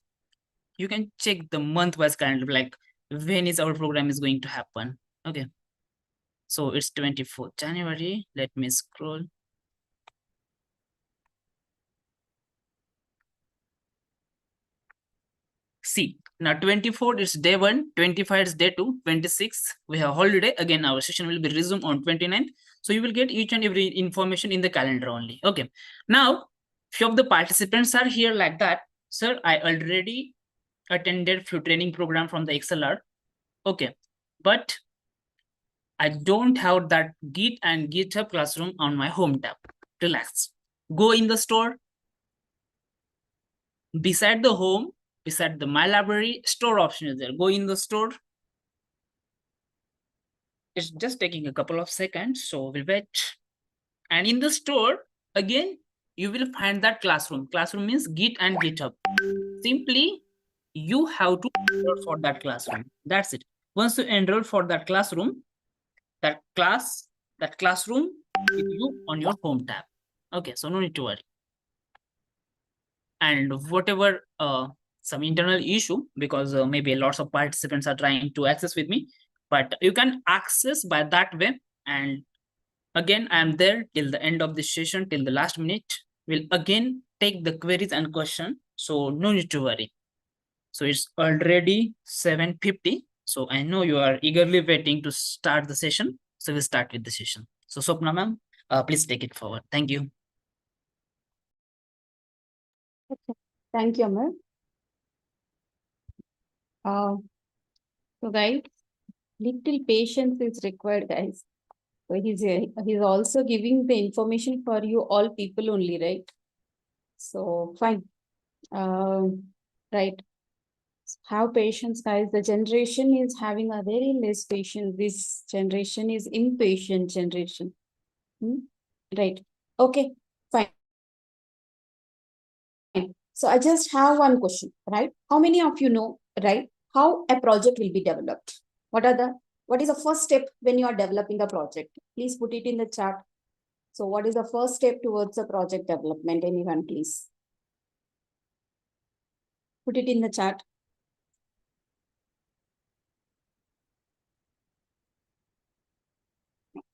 You can check the month-wise calendar, like when is our program is going to happen. Okay. So it's 24th January. Let me scroll. See, now 24 is day 1, 25 is day 2, 26 we have holiday. Again, our session will be resumed on 29th. So you will get each and every information in the calendar only. Okay. Now, few of the participants are here like that. Sir, I already attended few training program from the XLR. Okay. But I don't have that Git and GitHub classroom on my home tab. Relax. Go in the store. Beside the home, beside the My Library, store option is there. Go in the store. It's just taking a couple of seconds, so we'll wait. And in the store, again, you will find that classroom. Classroom means Git and GitHub. Simply, you have to enroll for that classroom. That's it. Once you enroll for that classroom, that classroom with you on your home tab. Okay, so no need to worry. And whatever some internal issue, because maybe lots of participants are trying to access with me, but you can access by that way. And again, I am there till the end of the session, till the last minute. We'll again take the queries and question. So no need to worry. So it's already 7:50. So I know you are eagerly waiting to start the session. So we'll start with the session. So Swapna ma'am, please take it forward. Thank you. Okay. Thank you, Amar. So guys, little patience is required, guys. So he's also giving the information for you all people only, right? So fine. Right. Have patience, guys. The generation is having a very less patience. This generation is impatient generation. Right. Okay, fine. So I just have one question, right? How many of you know, right, how a project will be developed? What is the first step when you are developing a project? Please put it in the chat. So what is the first step towards the project development? Anyone, please? Put it in the chat.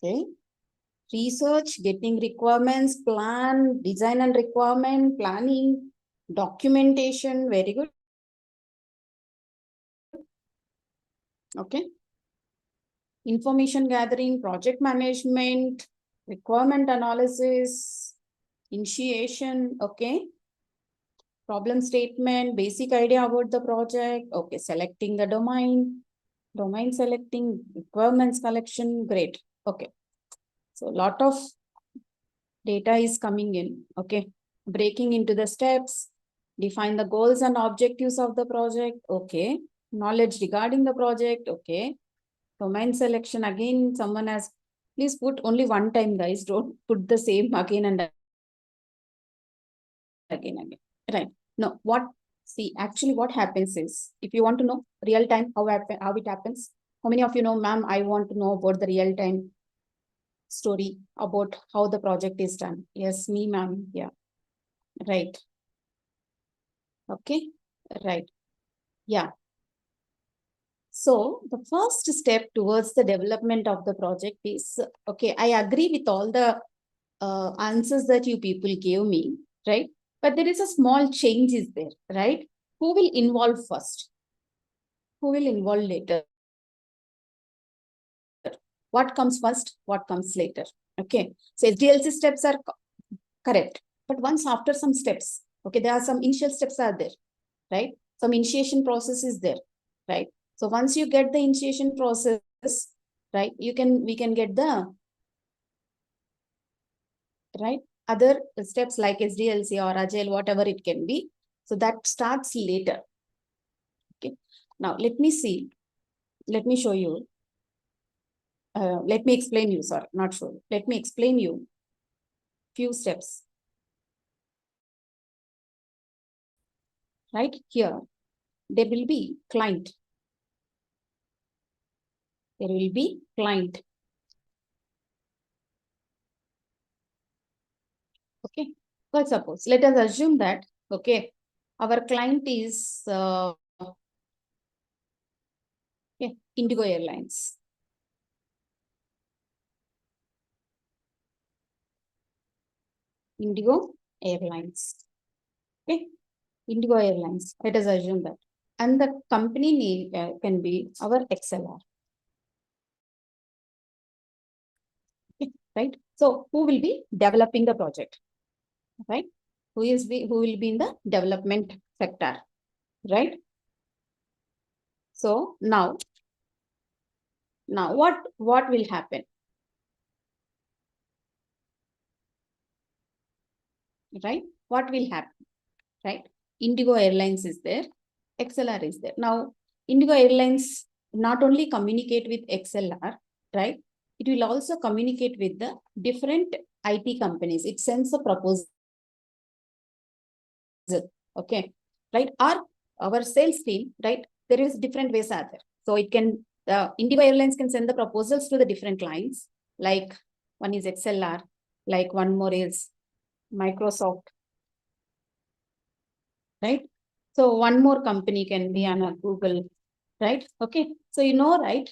Okay. Research, getting requirements, plan, design and requirement, planning, documentation. Very good. Okay. Information gathering, project management, requirement analysis, initiation, okay. Problem statement, basic idea about the project, okay. Selecting the domain selecting, requirements collection, great, okay. So lot of data is coming in, okay. Breaking into the steps, define the goals and objectives of the project, okay. Knowledge regarding the project, okay. Domain selection, again, someone has, please put only one time, guys. Don't put the same again and again. Right. No, actually what happens is, if you want to know real time, how it happens, how many of you know, ma'am, I want to know about the real time story about how the project is done. Yes, me, ma'am. Yeah. Right. Okay. Right. Yeah. So the first step towards the development of the project is, okay, I agree with all the answers that you people gave me, right? But there is a small change is there, right? Who will involve first? Who will involve later? What comes first? What comes later? Okay. So SDLC steps are correct. But once after some steps, okay, there are some initial steps are there, right? Some initiation process is there, right? So once you get the initiation process, right, we can get the right other steps like SDLC or Agile, whatever it can be. So that starts later. Okay. Now let me see. Let me show you. Let me explain you. Sorry, not show you. Let me explain you few steps. Right here, there will be client. There will be client. Okay. For suppose, let us assume that, okay, our client is Indigo Airlines. Indigo Airlines. Okay. Indigo Airlines. Let us assume that. And the company name can be our XLR. Okay. Right. So who will be developing the project? Right. Who will be in the development sector? Right. So now what will happen? Right. What will happen? Right. Indigo Airlines is there. XLR is there. Now, Indigo Airlines not only communicate with XLR, right? It will also communicate with the different IT companies. It sends a proposal. Okay. Right. Our sales team, right? There is different ways out there. So it can, Indigo Airlines can send the proposals to the different clients. Like one is XLR, like one more is Microsoft. Right. So one more company can be on a Google, right? Okay. So right,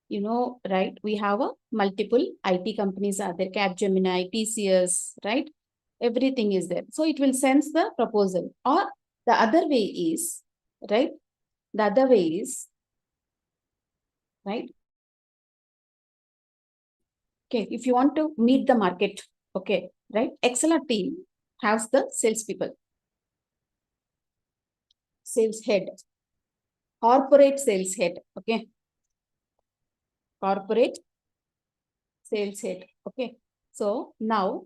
right, we have a multiple IT companies are there, Capgemini, TCS, right? Everything is there. So it will sense the proposal. Or the other way is, right? The other way is, right? Okay, if you want to meet the market, okay, right? XLR team has the salespeople. Sales head, corporate sales head, okay. Corporate sales head, okay. So now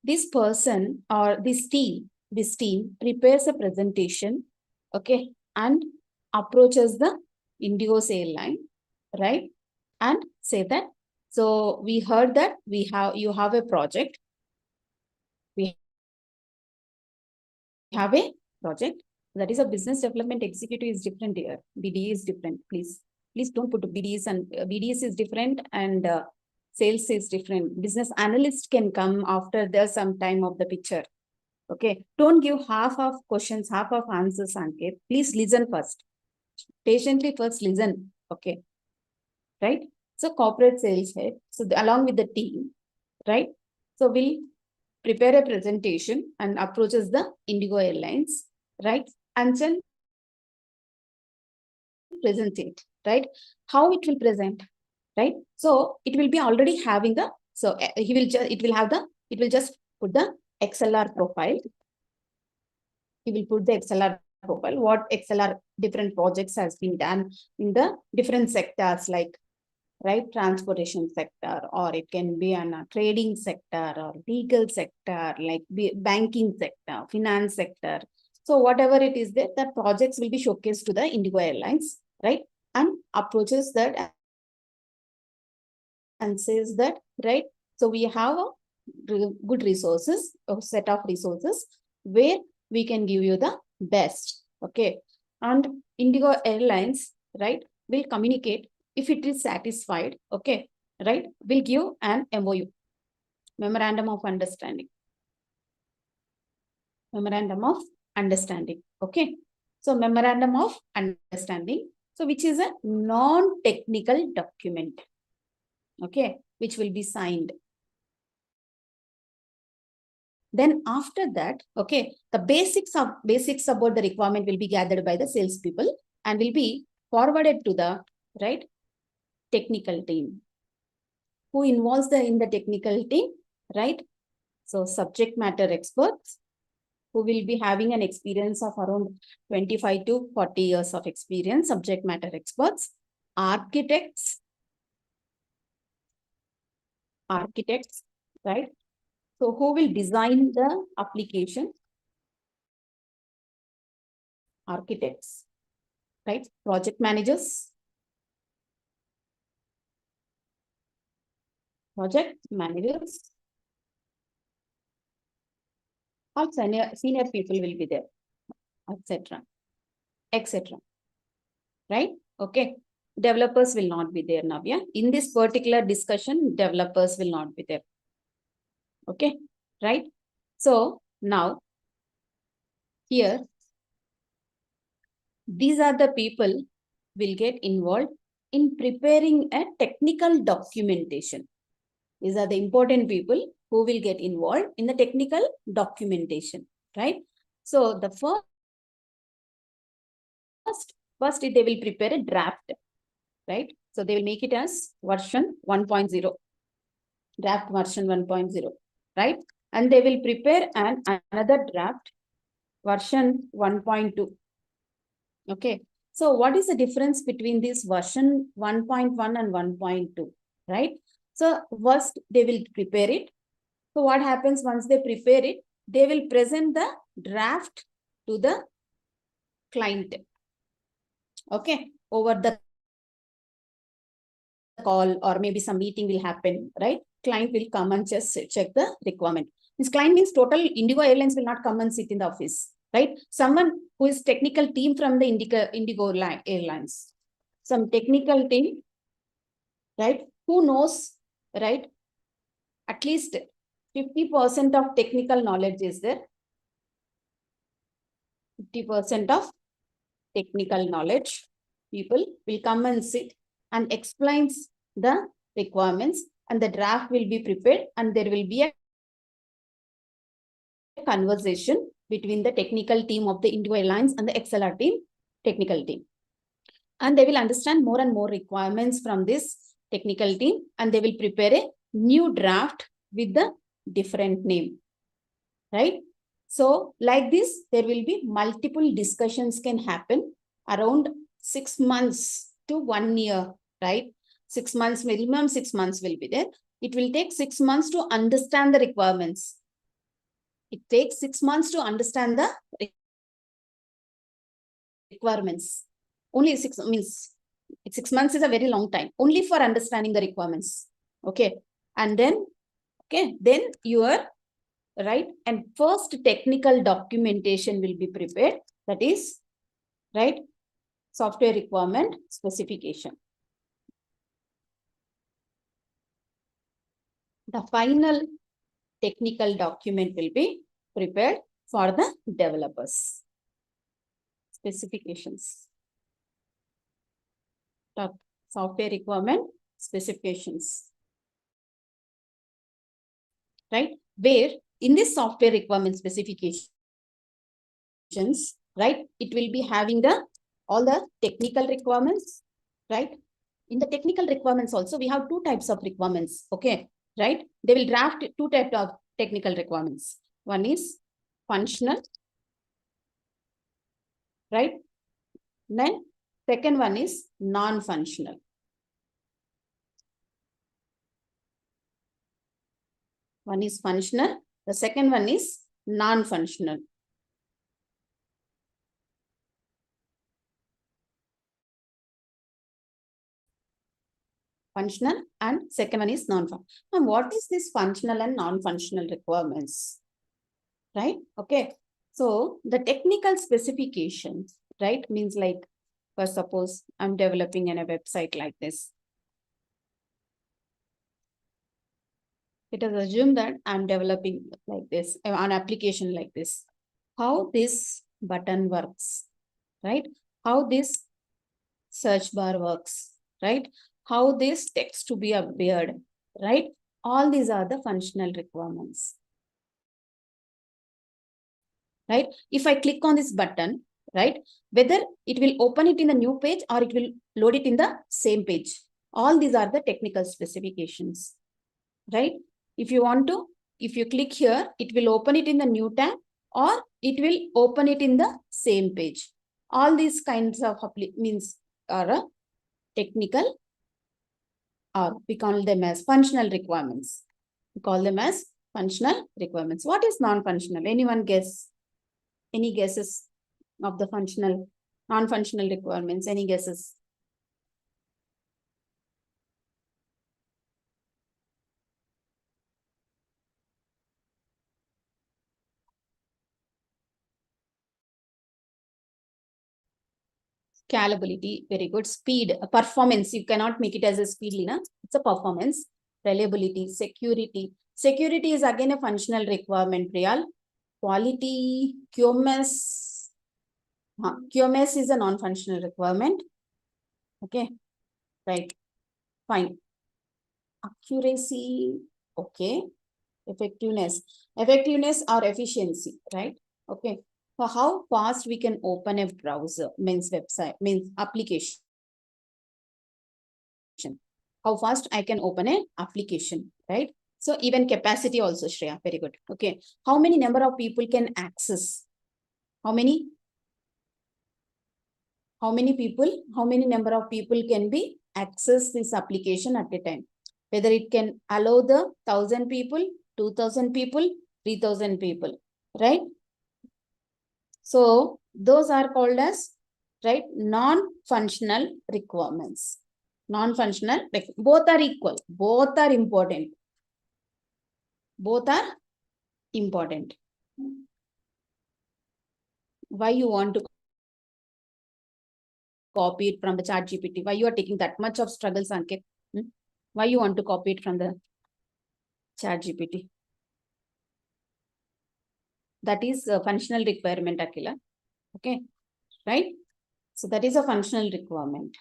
this person or this team prepares a presentation, okay, and approaches the Indigo airline, right? And say that, so we heard that you have a project. We have a project that is a business development executive is different here. BDE is different. Please don't put BDS, and BDS is different and sales is different. Business analyst can come after the some time of the picture. Okay. Don't give half of questions, half of answers, Ankit. Please listen first. Patiently first listen. Okay. Right. So corporate sales head. So along with the team, right? So we'll prepare a presentation and approaches the Indigo Airlines, right? And then present it, right? How it will present, right? So it will be already having the, so he will just, it will just put the XLR profile. He will put the XLR profile, what XLR different projects has been done in the different sectors, like, right, transportation sector, or it can be an trading sector or legal sector, like banking sector, finance sector. So whatever it is that the projects will be showcased to the Indigo Airlines, right? And approaches that and says that, right, so we have a good resources, a set of resources where we can give you the best, okay? And Indigo Airlines, right, will communicate if it is satisfied, okay, right, will give an MOU, Memorandum of Understanding. Memorandum of Understanding, okay? So Memorandum of Understanding, so which is a non-technical document, okay, which will be signed. Then after that, okay, the basics about the requirement will be gathered by the salespeople and will be forwarded to the, right, technical team. Who involves in the technical team, right? So subject matter experts who will be having an experience of around 25 to 40 years of experience, subject matter experts, architects, right? So who will design the application? Architects, right? Project managers, all senior people will be there, etc., etc., right? Okay. Developers will not be there, Navya. In this particular discussion, developers will not be there. Okay, right? So now here, these are the people will get involved in preparing a technical documentation. These are the important people who will get involved in the technical documentation, right? So the first they will prepare a draft, right? So they will make it as version 1.0, draft version 1.0, right? And they will prepare another draft version 1.2. Okay. So what is the difference between this version 1.1 and 1.2, right? So first they will prepare it. So what happens once they prepare it, they will present the draft to the client. Okay. Over the call or maybe some meeting will happen, right? Client will come and just check the requirement. This client means total Indigo Airlines will not come and sit in the office, right? Someone who is technical team from the Indigo Airlines, some technical team, right? Who knows, right? At least 50% of technical knowledge is there. 50% of technical knowledge people will come and sit and explains the requirements, and the draft will be prepared, and there will be a conversation between the technical team of the Indigo Airlines and the XLR team, technical team. And they will understand more and more requirements from this technical team, and they will prepare a new draft with the different name, right? So like this, there will be multiple discussions can happen around 6 months to 1 year, right? 6 months, minimum 6 months will be there. It will take 6 months to understand the requirements. It takes 6 months to understand the requirements. Only 6 means 6 months is a very long time, only for understanding the requirements. Okay. And then, okay, then your, right, and first technical documentation will be prepared. That is, right, software requirement specification. The final technical document will be prepared for the developers. Specifications. Software requirement specifications. Right? Where in this software requirement specifications, right, it will be having the all the technical requirements, right? In the technical requirements also, we have two types of requirements, okay, right? They will draft two types of technical requirements. One is functional, right? Then second one is non-functional. One is functional, the second one is non-functional. Functional and second one is non-functional. And what is this functional and non-functional requirements? Right? Okay. So the technical specifications, right, means like, for suppose I'm developing in a website like this. It is assumed that I'm developing like this, an application like this. How this button works, right? How this search bar works, right? How this text to be appeared, right? All these are the functional requirements, right? If I click on this button, right, whether it will open it in the new page or it will load it in the same page. All these are the technical specifications, right? If you want to, if you click here, it will open it in the new tab or it will open it in the same page. All these kinds of means are a technical, or we call them as functional requirements. We call them as functional requirements. What is non-functional? Anyone guess? Any guesses of the functional, non-functional requirements? Any guesses? Scalability, very good. Speed, performance, you cannot make it as a speed, Lina. It's a performance. Reliability, security. Security is again a functional requirement, Priyal. Quality, QMS. QMS is a non-functional requirement. Okay, right, fine. Accuracy, okay. Effectiveness or efficiency, right? Okay. So how fast we can open a browser, means website, means application. How fast I can open an application, right? So even capacity also, Shreya, very good. Okay. How many number of people can access? How many people, how many number of people can be access this application at a time? Whether it can allow the 1,000 people, 2,000 people, 3,000 people, right? So those are called as, right, non-functional requirements. Non-functional, both are equal, both are important. Both are important. Why you want to copy it from the chat GPT? Why you are taking that much of struggle, Sanket? Why you want to copy it from the chat GPT? That is a functional requirement, Akila. Okay, right? So that is a functional requirement.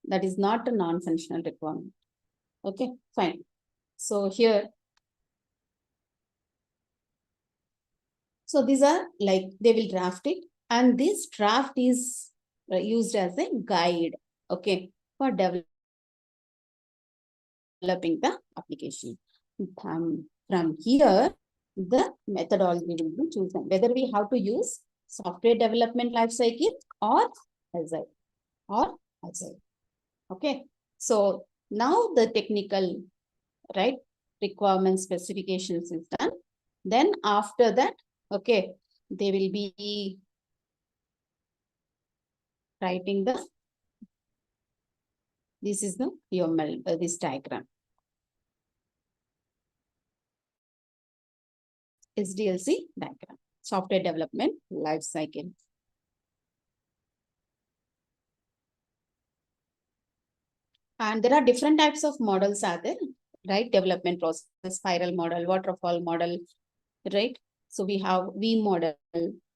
That is not a non-functional requirement. Okay, fine. So here, so these are like, they will draft it, and this draft is used as a guide, okay, for developing the application. From here, the methodology will be chosen, whether we have to use software development lifecycle or Agile. Okay, so now the technical, right, requirement specifications is done. Then after that, okay, they will be writing the, this is the UML, this diagram. SDLC diagram, software development life cycle. And there are different types of models are there, right? Development process, spiral model, waterfall model, right? So we have V model,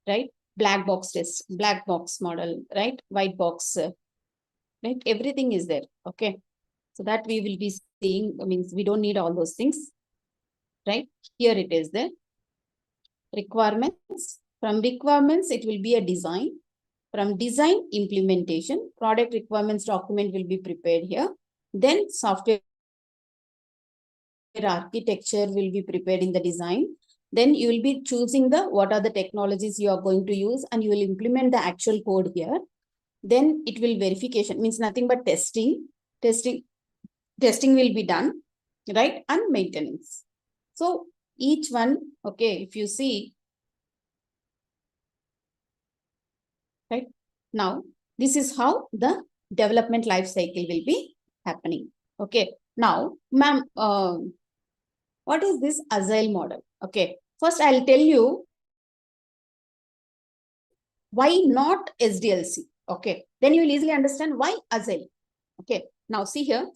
right? Black box test, black box model, right? White box, right? Everything is there, okay? So that we will be seeing, means we don't need all those things, right? Here it is there. Requirements. From requirements, it will be a design, From design implementation, product requirements document will be prepared here. Then software architecture will be prepared in the design. Then you will be choosing what are the technologies you are going to use, and you will implement the actual code here. Then it will verification, means nothing but testing will be done, right? And maintenance. So each one, okay, if you see, right now, this is how the development life cycle will be happening. Okay, now, ma'am, what is this agile model? Okay, first I'll tell you why not SDLC. Okay, then you will easily understand why agile. Okay, now see here.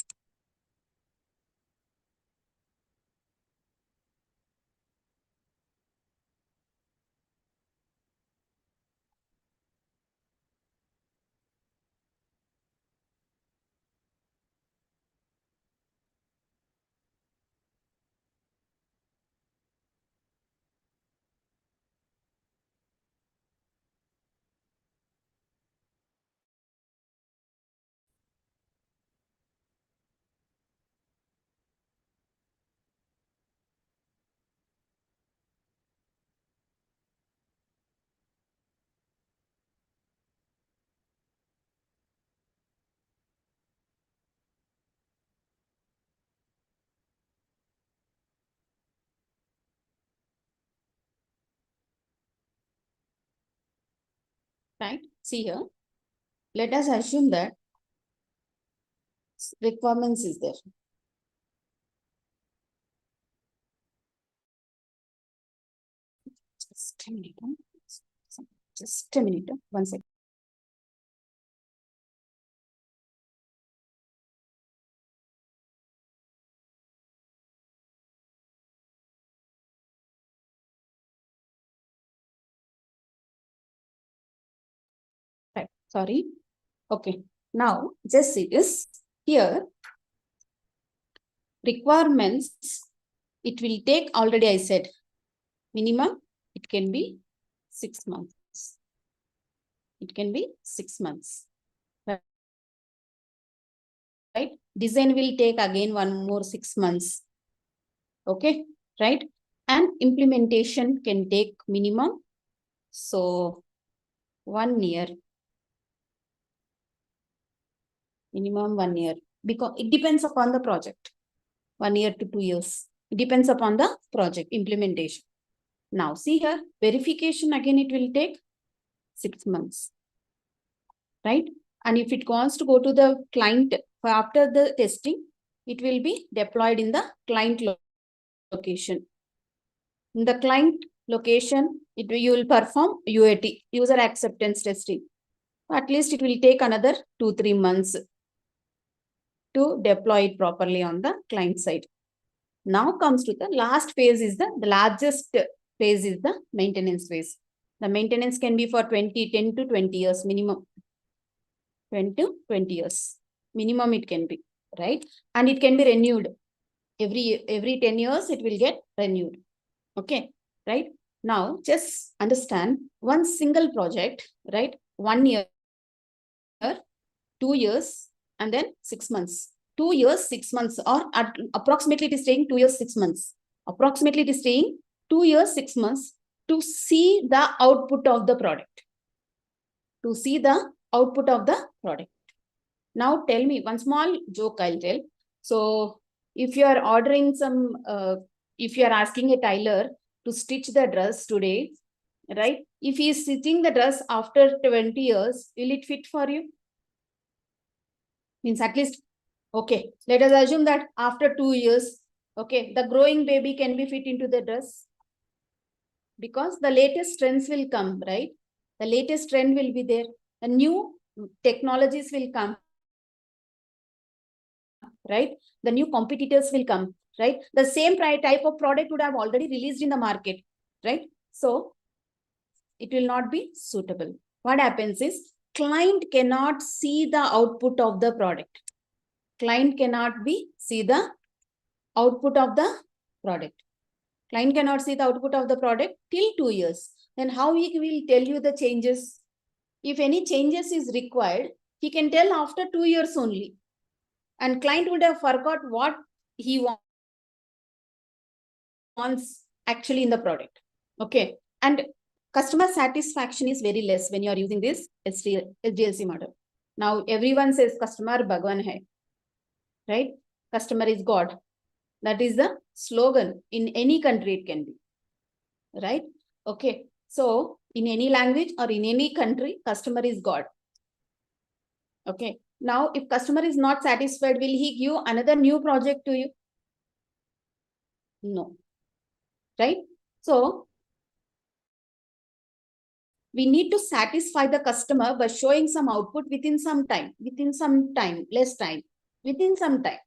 Right, see here. Let us assume that requirements is there. Just a minute, 1 second. Right, sorry. Okay, now just see this here. Requirements, it will take, already I said, minimum, it can be 6 months. It can be 6 months. Right? Design will take again 1 more 6 months. Okay, right? And implementation can take minimum, so 1 year. Minimum 1 year, because it depends upon the project. 1 year to 2 years. It depends upon the project implementation. Now see here, verification again it will take 6 months. Right? And if it wants to go to the client after the testing, it will be deployed in the client location. In the client location, you will perform UAT, user acceptance testing. At least it will take another 2-3 months to deploy it properly on the client side. Now comes to the last phase, is the largest phase is the maintenance phase. The maintenance can be for 10 to 20 years minimum. 10 to 20 years minimum it can be, right? And it can be renewed every 10 years it will get renewed. Okay, right? Now just understand one single project, right? 1 year, 2 years, and then 6 months. 2 years, 6 months, or approximately it is staying 2 years, 6 months. Approximately it is staying 2 years, 6 months to see the output of the product. To see the output of the product. Now tell me one small joke I'll tell. So if you are ordering some, if you are asking a tailor to stitch the dress today, right? If he is stitching the dress after 20 years, will it fit for you? Means at least, okay, let us assume that after 2 years, okay, the growing baby can be fit into the dress. Because the latest trends will come, right? The latest trend will be there. The new technologies will come, right? The new competitors will come, right? The same type of product would have already released in the market, right? So it will not be suitable. What happens is client cannot see the output of the product. Client cannot see the output of the product. Client cannot see the output of the product till 2 years. Then how he will tell you the changes? If any changes is required, he can tell after 2 years only. And client would have forgot what he wants actually in the product. Okay. And customer satisfaction is very less when you are using this SDLC model. Now everyone says customer Bhagwan hai, right? Customer is God. That is the slogan. In any country it can be, right? Okay. So in any language or in any country, customer is God. Okay. Now, if customer is not satisfied, will he give another new project to you? No. Right? So, we need to satisfy the customer by showing some output within some time, less time, within some time.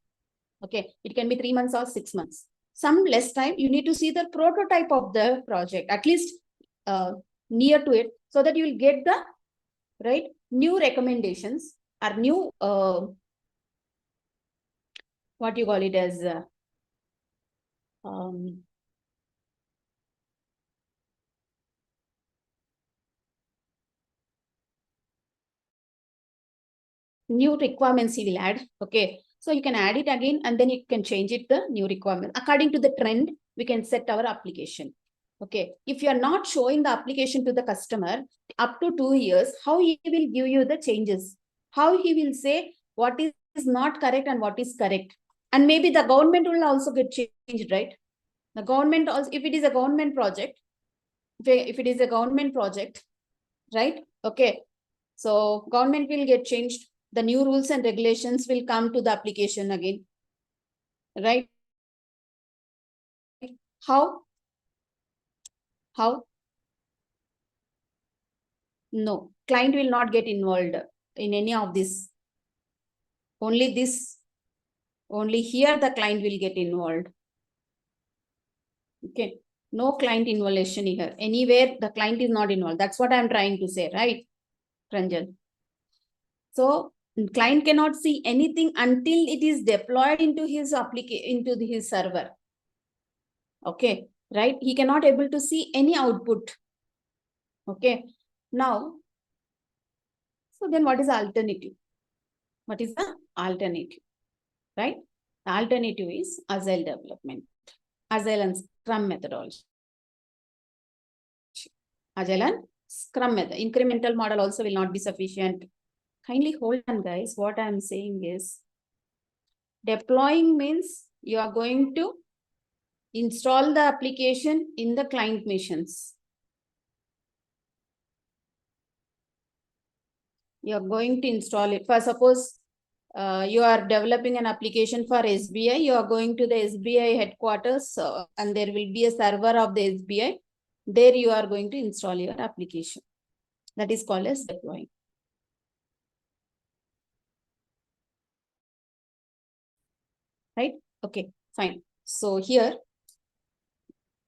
Okay. It can be 3 months or 6 months. Some less time, you need to see the prototype of the project, at least near to it, so that you will get the right new recommendations or new what you call it as new requirements he will add. Okay, so you can add it again and then you can change it the new requirement according to the trend. We can set our application. Okay, if you are not showing the application to the customer up to 2 years, how he will give you the changes? How he will say what is not correct and what is correct? And maybe the government will also get changed, right? The government also, if it is a government project, if it is a government project, right? Okay, so government will get changed. The new rules and regulations will come to the application again, right? How? No, client will not get involved in any of this. Only this, only here the client will get involved. Okay, no client involvement here. Anywhere the client is not involved. That's what I'm trying to say, right, Ranjan? So client cannot see anything until it is deployed into his application, into his server. Okay, right? He cannot able to see any output. Okay, now, so then what is the alternative? What is the alternative, right? The alternative is Agile development, Agile and Scrum methodology. Agile and Scrum method. Incremental model also will not be sufficient. Kindly hold on, guys. What I'm saying is, deploying means you are going to install the application in the client machines. You are going to install it. For suppose you are developing an application for SBI, you are going to the SBI headquarters and there will be a server of the SBI. There you are going to install your application. That is called as deploying. Right? Okay, fine. So here,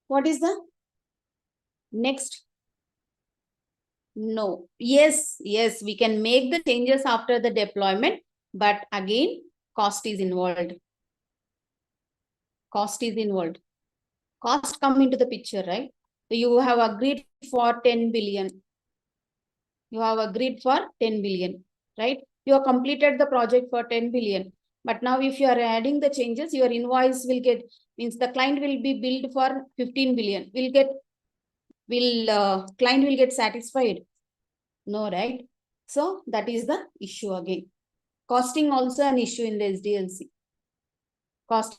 what is the next? No. Yes, we can make the changes after the deployment, but again, cost is involved. Cost is involved. Cost come into the picture, right? So you have agreed for 10 billion. You have agreed for 10 billion, right? You have completed the project for 10 billion. But now if you are adding the changes, your invoice will get, means the client will be billed for 15 billion. Client will get satisfied? No, right? So that is the issue again. Costing also an issue in the SDLC. Costing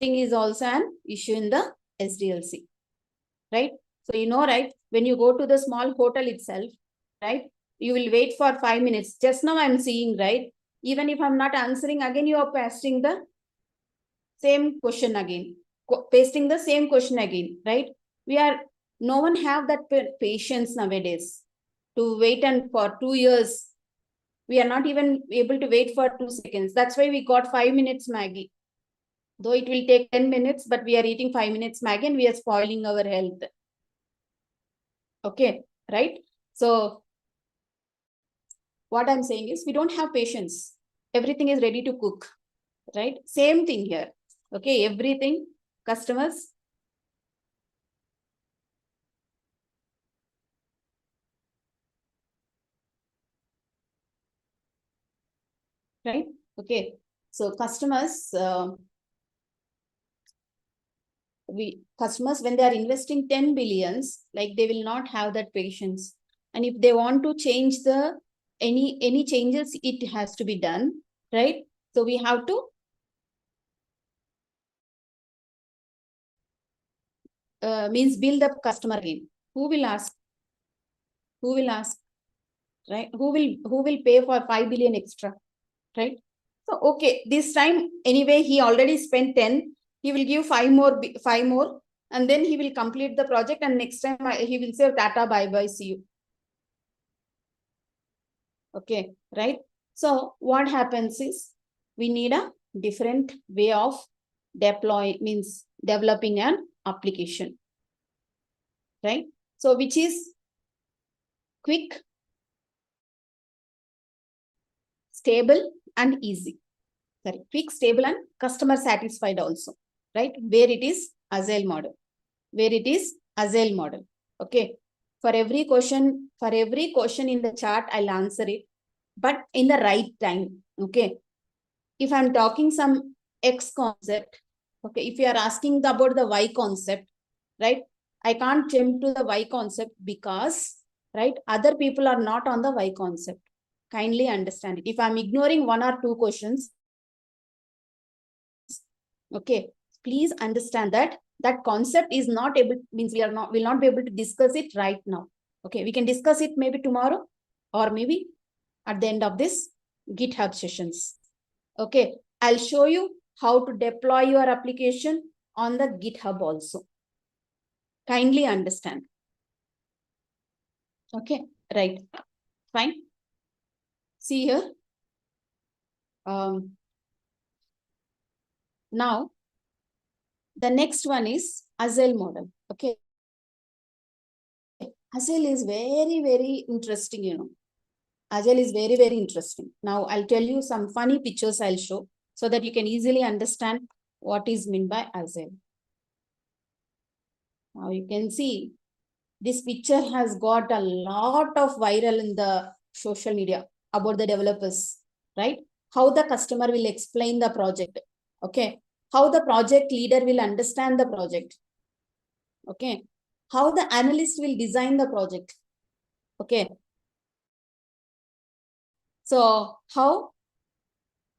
is also an issue in the SDLC, right? So you know, right, when you go to the small hotel itself, right, you will wait for 5 minutes. Just now I'm seeing, right, even if I'm not answering, again you are pasting the same question again, pasting the same question again, right? No one have that patience nowadays to wait and for 2 years. We are not even able to wait for 2 seconds. That's why we got 5 minutes Maggie. Though it will take 10 minutes, but we are eating 5 minutes Maggie and we are spoiling our health. Okay, right? So what I'm saying is we don't have patience. Everything is ready to cook, right? Same thing here. Okay, everything, customers. right? Okay, so customers, customers when they are investing 10 billions, like they will not have that patience, and if they want to change the any changes, it has to be done, right? So we have to means build up customer again. Who will ask, right? Who will pay for 5 billion extra, right? So okay, this time anyway he already spent 10, he will give 5 more, and then he will complete the project, and next time he will say tata, bye bye, see you. Okay, right? So what happens is we need a different way of means developing an application, right? So which is quick, stable and easy. Sorry, quick, stable and customer satisfied also, right? Where it is agile model, okay? For every question in the chat, I'll answer it, but in the right time, okay? If I'm talking some X concept, okay, if you are asking about the Y concept, right? I can't jump to the Y concept because, right, other people are not on the Y concept. Kindly understand it. If I'm ignoring 1 or 2 questions, okay, please understand that that concept is not able, means will not be able to discuss it right now. Okay, we can discuss it maybe tomorrow or maybe at the end of this GitHub sessions. Okay, I'll show you how to deploy your application on the GitHub also. Kindly understand. Okay, right, fine. See here. Now, the next one is agile model. Okay, agile is very, very interesting, you know. Agile is very, very interesting. Now, I'll tell you some funny pictures I'll show so that you can easily understand what is meant by agile. Now, you can see this picture has got a lot of viral in the social media about the developers, right? How the customer will explain the project, okay? How the project leader will understand the project, okay? How the analyst will design the project, okay? So how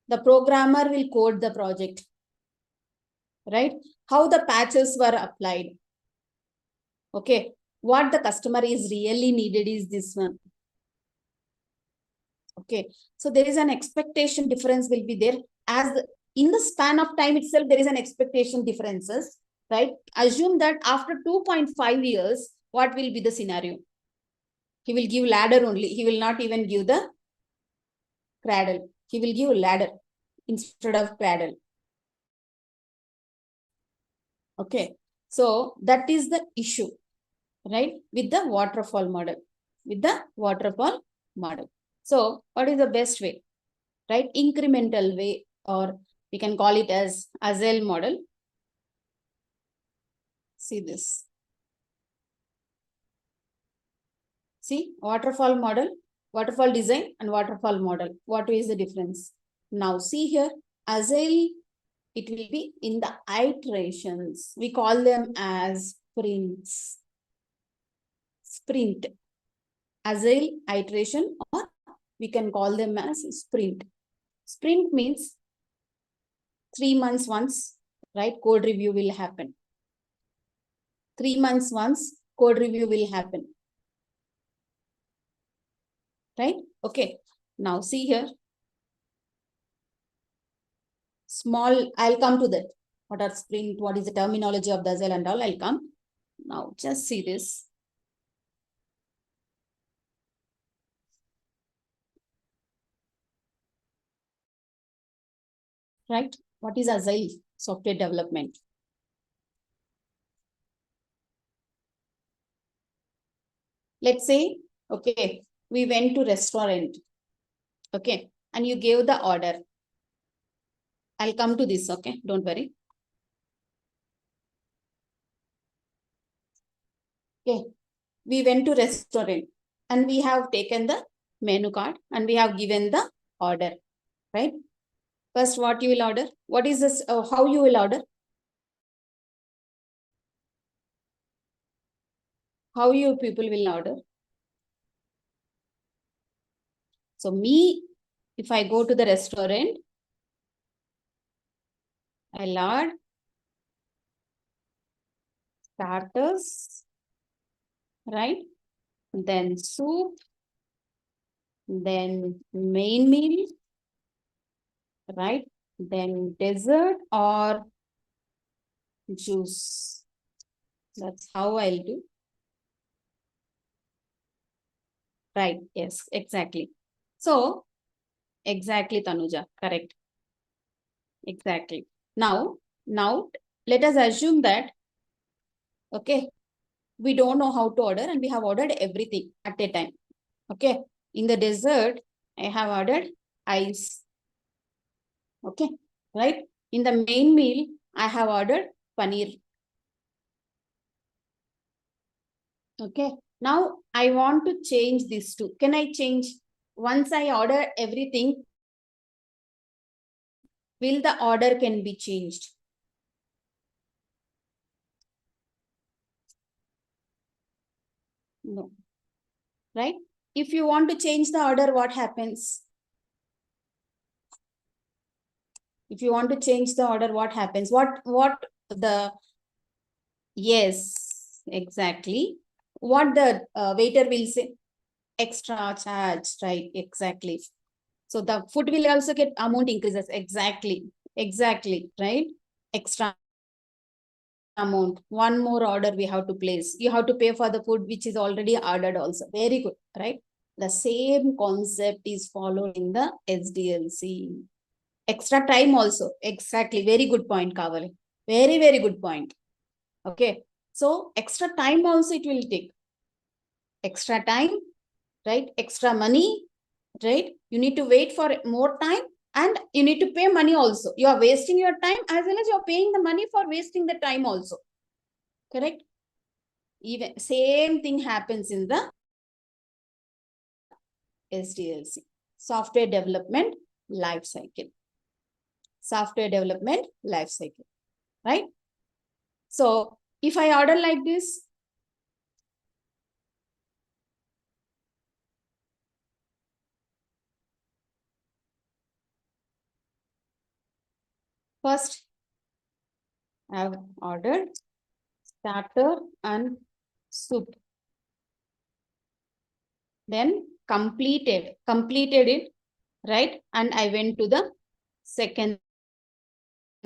the programmer will code the project, right? How the patches were applied, okay? What the customer is really needed is this one. Okay, so there is an expectation difference will be there in the span of time itself, there is an expectation differences, right? Assume that after 2.5 years, what will be the scenario? He will give ladder only. He will not even give the cradle. He will give ladder instead of cradle. Okay, so that is the issue, right? With the waterfall model, So what is the best way, right? Incremental way, or we can call it as agile model. See this. See, waterfall model, waterfall design and waterfall model. What is the difference? Now see here, agile, it will be in the iterations. We call them as sprints. Sprint. Agile iteration, or we can call them as sprint. Sprint means 3 months once, right? Code review will happen. 3 months once, code review will happen. Right? Okay. Now see here. Small, I'll come to that. What are sprint? What is the terminology of the agile and all? I'll come. Now just see this. Right? What is agile software development? Let's say, okay, we went to restaurant, okay, and you gave the order. I'll come to this, okay, don't worry. Okay, we went to restaurant and we have taken the menu card and we have given the order. right? First, what you will order? What is this? How you will order? How you people will order? So me, if I go to the restaurant, I'll order starters, right? Then soup, then main meal, right? Then dessert or juice. That's how I'll do. Right, yes, exactly. So, exactly, Tanuja, correct. Exactly. Now, let us assume that, okay, we don't know how to order and we have ordered everything at a time. Okay, in the dessert, I have ordered ice. Okay, right? In the main meal, I have ordered paneer. Okay, now I want to change these two. Can I change? Once I order everything, will the order can be changed? No. Right? If you want to change the order, what happens? If you want to change the order, what happens? Yes, exactly. What the waiter will say? Extra charge, right? Exactly. So the food will also get amount increases. Exactly. Exactly, right? Extra amount. One more order we have to place. You have to pay for the food which is already ordered also. Very good, right? The same concept is followed in the SDLC. Extra time also. Exactly. Very good point, Kavali. Very, very good point. Okay. So extra time also it will take. Extra time, right? Extra money, right? You need to wait for more time and you need to pay money also. You are wasting your time as well as you are paying the money for wasting the time also. Correct? Even same thing happens in the SDLC, software development life cycle. Software development life cycle, right? So if I order like this, first I have ordered starter and soup. Then completed it, right? And I went to the second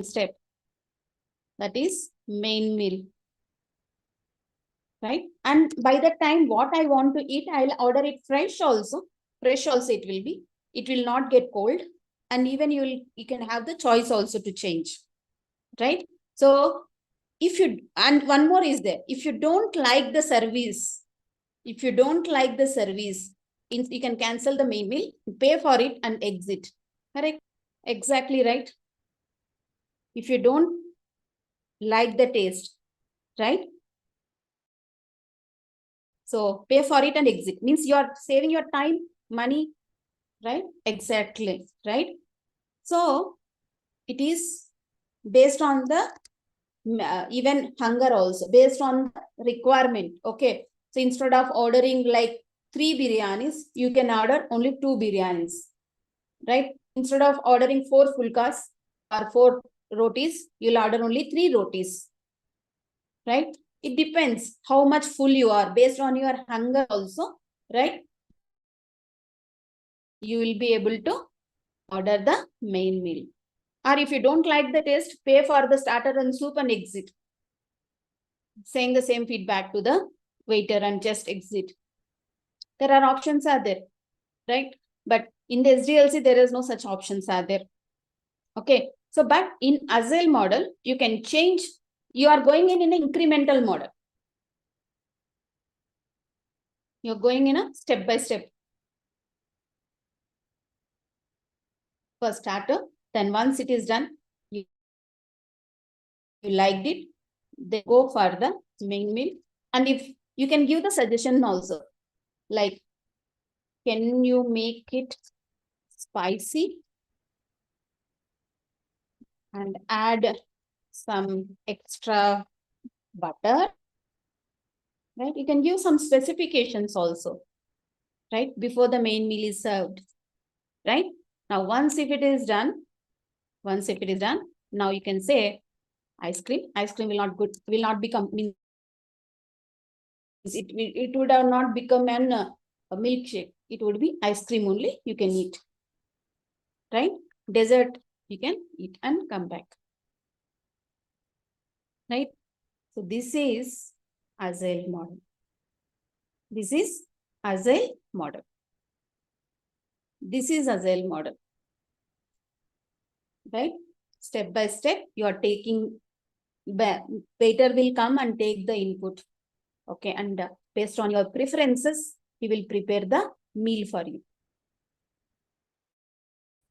step, that is main meal, right? And by the time what I want to eat, I'll order it fresh also. Fresh also it will be. It will not get cold. And even you can have the choice also to change, right? So if you, and one more is there, if you don't like the service, you can cancel the main meal, pay for it and exit. Correct? Exactly right. If you don't like the taste, right? So pay for it and exit. Means you are saving your time, money, right? Exactly, right? So it is based on the even hunger also, based on requirement. Okay. So instead of ordering like 3 biryanis, you can order only 2 biryanis, right? Instead of ordering 4 fulkas or 4 rotis, you'll order only 3 rotis, right? It depends how much full you are based on your hunger also, right? You will be able to order the main meal. Or if you don't like the taste, pay for the starter and soup and exit. Saying the same feedback to the waiter and just exit. There are options are there, right? But in the SDLC, there is no such options are there. Okay. So, but in Agile model, you can change. You are going in an incremental model. You're going in a step by step. First starter, then once it is done, you liked it, then go for the main meal. And if you can give the suggestion also, like, can you make it spicy? and add some extra butter, right? You can give some specifications also, right? Before the main meal is served, right? Now, once if it is done, now you can say ice cream. Ice cream will not become, means it would have not become a milkshake. It would be ice cream only. You can eat, right? Dessert you can eat and come back, right? So this is Agile model. This is Agile model. This is Agile model, right? Step by step, you are taking, waiter will come and take the input. Okay, and based on your preferences, he will prepare the meal for you.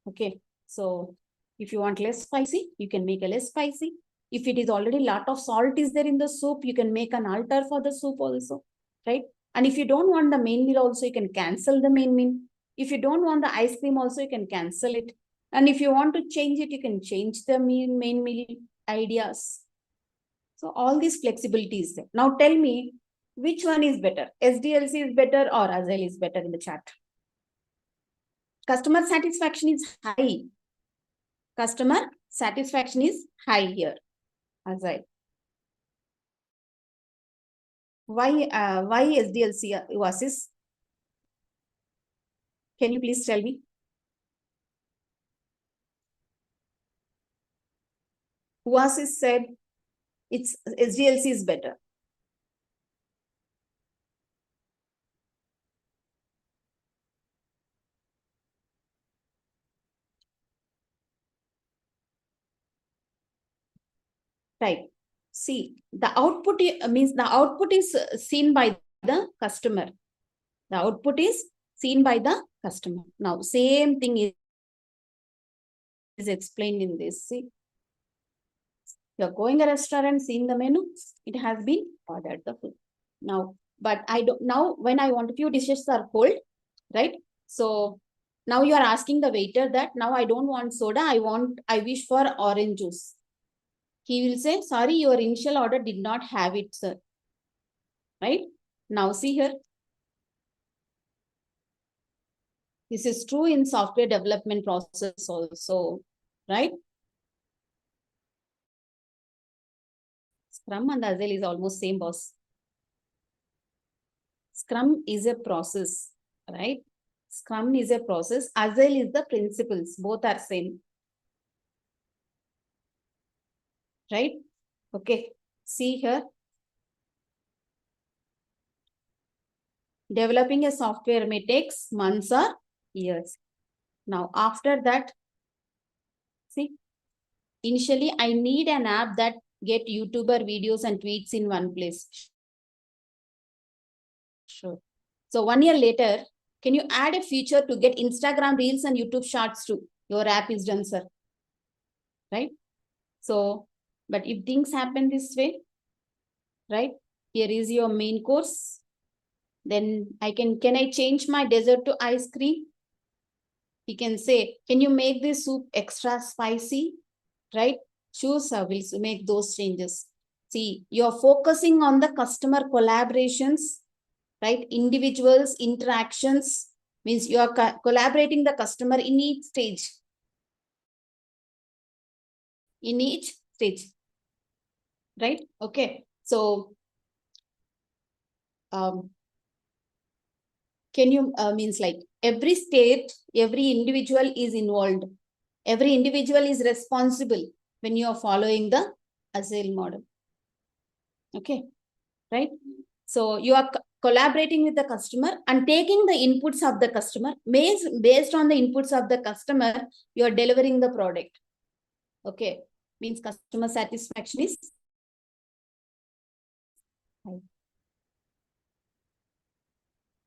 Okay, so if you want less spicy, you can make a less spicy. If it is already lot of salt is there in the soup, you can make an alter for the soup also, right? And if you don't want the main meal also, you can cancel the main meal. If you don't want the ice cream also, you can cancel it. And if you want to change it, you can change the main meal ideas. So all these flexibility is there. Now tell me, which one is better? SDLC is better or Agile is better in the chat? Customer satisfaction is high. Customer satisfaction is high here. Agile. Why SDLC, Oasis? Can you please tell me? Oasis said it's SDLC is better. Right. See, the output means the output is seen by the customer. The output is seen by the customer. Now, same thing is explained in this. See, you're going to a restaurant, seeing the menu, it has been ordered the food. Now, but I don't, now when I want, a few dishes are cold, right? So now you are asking the waiter that now I don't want soda, I wish for orange juice. He will say, sorry, your initial order did not have it, sir. Right? Now see here. This is true in software development process also, right? Scrum and Agile is almost same, boss. Scrum is a process, right? Scrum is a process. Agile is the principles. Both are same. Right? Okay. See here. Developing a software may take months or years. Now, after that, see, initially I need an app that get YouTuber videos and tweets in one place. Sure. So 1 year later, can you add a feature to get Instagram Reels and YouTube Shorts too? Your app is done, sir. Right? So, but if things happen this way, right? Here is your main course. Then can I change my dessert to ice cream? He can say, can you make this soup extra spicy? Right? Sure, sir, we'll make those changes. See, you're focusing on the customer collaborations, right? Individuals, interactions, means you are collaborating the customer in each stage. In each stage, right? Okay. So, can you, means like every state, every individual is involved. Every individual is responsible when you are following the Agile model. Okay, right? So you are collaborating with the customer and taking the inputs of the customer. Based on the inputs of the customer, you are delivering the product. Okay, means customer satisfaction is high.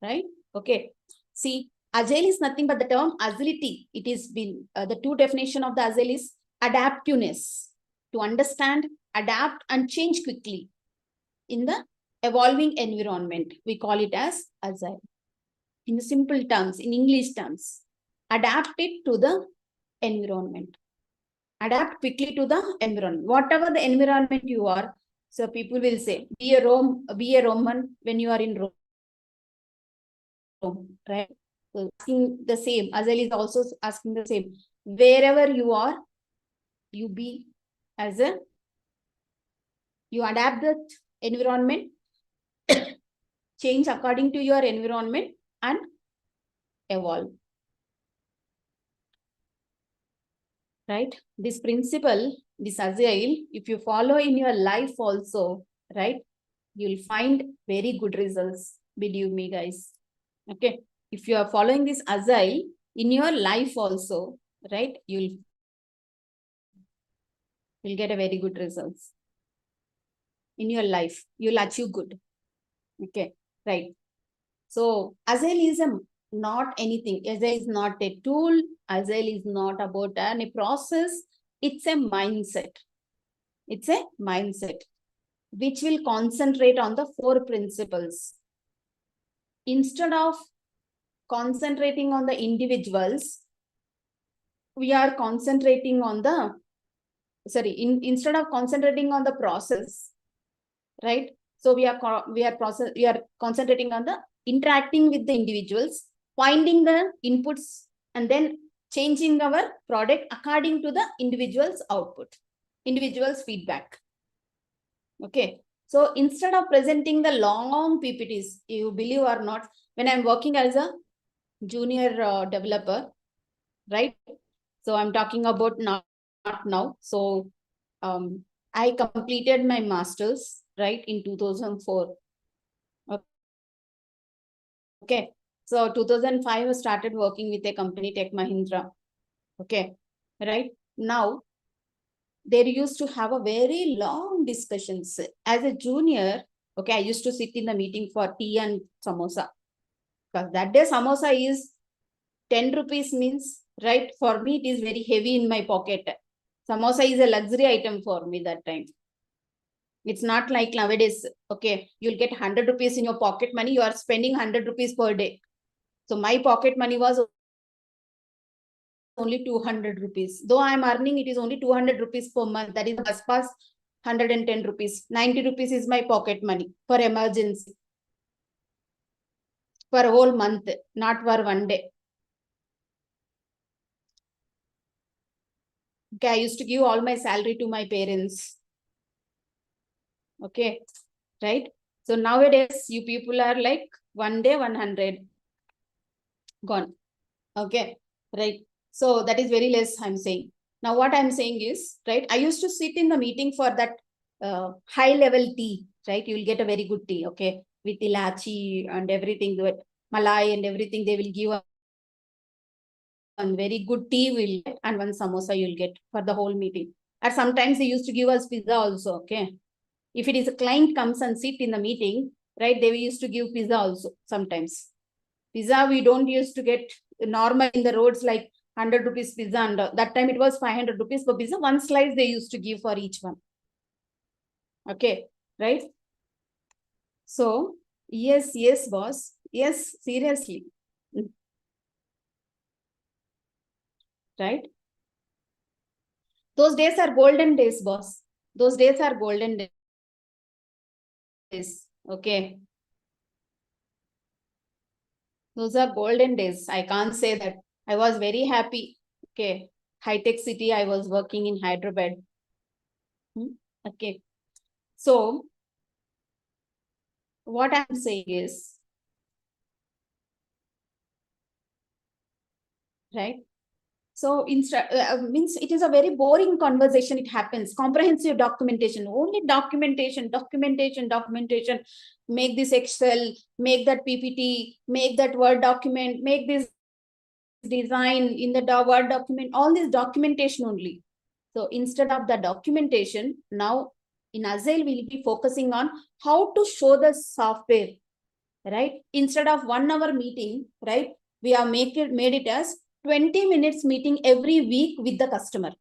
Right? Okay. See, Agile is nothing but the term agility. It is been the two definition of the Agile is adaptiveness, to understand, adapt, and change quickly in the evolving environment. We call it as Agile. In simple terms, in English terms, adapt it to the environment. adapt quickly to the environment. Whatever the environment you are, so people will say, be a Roman when you are in Rome, right? So asking the same, Agile is also asking the same. Wherever you are, you be as a, you adapt the environment, change according to your environment and evolve. Right? This principle, this Agile, if you follow in your life also, right, you'll find very good results. Believe me, guys. Okay. If you are following this Agile in your life also, right, you'll get a very good results. In your life, you'll achieve good. Okay. Right. So Agile is not anything. Agile is not a tool. Agile is not about a process. It's a mindset. It's a mindset which will concentrate on the 4 principles. Instead of concentrating on the individuals, we are concentrating on the, instead of concentrating on the process, right? So we are concentrating on the interacting with the individuals, finding the inputs, and then changing our product according to the individual's output, individual's feedback. Okay. So instead of presenting the long PPTs, you believe or not, when I'm working as a junior developer, right? So I'm talking about not now. So I completed my master's, right, in 2004. Okay. So 2005, I started working with a company, Tech Mahindra. Okay. Right. Now, they used to have a very long discussions. As a junior, okay, I used to sit in the meeting for tea and samosa. Because that day samosa is 10 rupees means, right, for me it is very heavy in my pocket. Samosa is a luxury item for me that time. It's not like nowadays, okay, you'll get 100 rupees in your pocket money, you are spending 100 rupees per day. So my pocket money was only 200 rupees. Though I am earning, it is only 200 rupees per month. That is bus pass, 110 rupees. 90 rupees is my pocket money for emergency. For a whole month, not for one day. Okay, I used to give all my salary to my parents. Okay, right? So nowadays, you people are like one day 100 gone. Okay, right? So that is very less, I'm saying. Now what I'm saying is, right, I used to sit in the meeting for that high level tea, right? You'll get a very good tea, okay, with ilachi and everything, with malai and everything, they will give one very good tea will get, and one samosa you'll get for the whole meeting. And sometimes they used to give us pizza also, okay? If it is a client comes and sit in the meeting, right, they used to give pizza also sometimes. Pizza we don't used to get normal in the roads like 100 rupees pizza, and that time it was 500 rupees for pizza. One slice they used to give for each one. Okay, right? So, yes, boss. Yes, seriously. Right? Those days are golden days, boss. Those days are golden days. Okay. Those are golden days. I can't say that. I was very happy. Okay. High-tech city, I was working in Hyderabad. Okay. So, what I'm saying is, right? So means it is a very boring conversation. It happens. Comprehensive documentation, only documentation. Make this Excel, make that PPT, make that Word document, make this design in the Word document, all this documentation only. So instead of the documentation, now in Agile, we'll be focusing on how to show the software, right? Instead of 1 hour meeting, right? We have made it as 20 minutes meeting every week with the customer.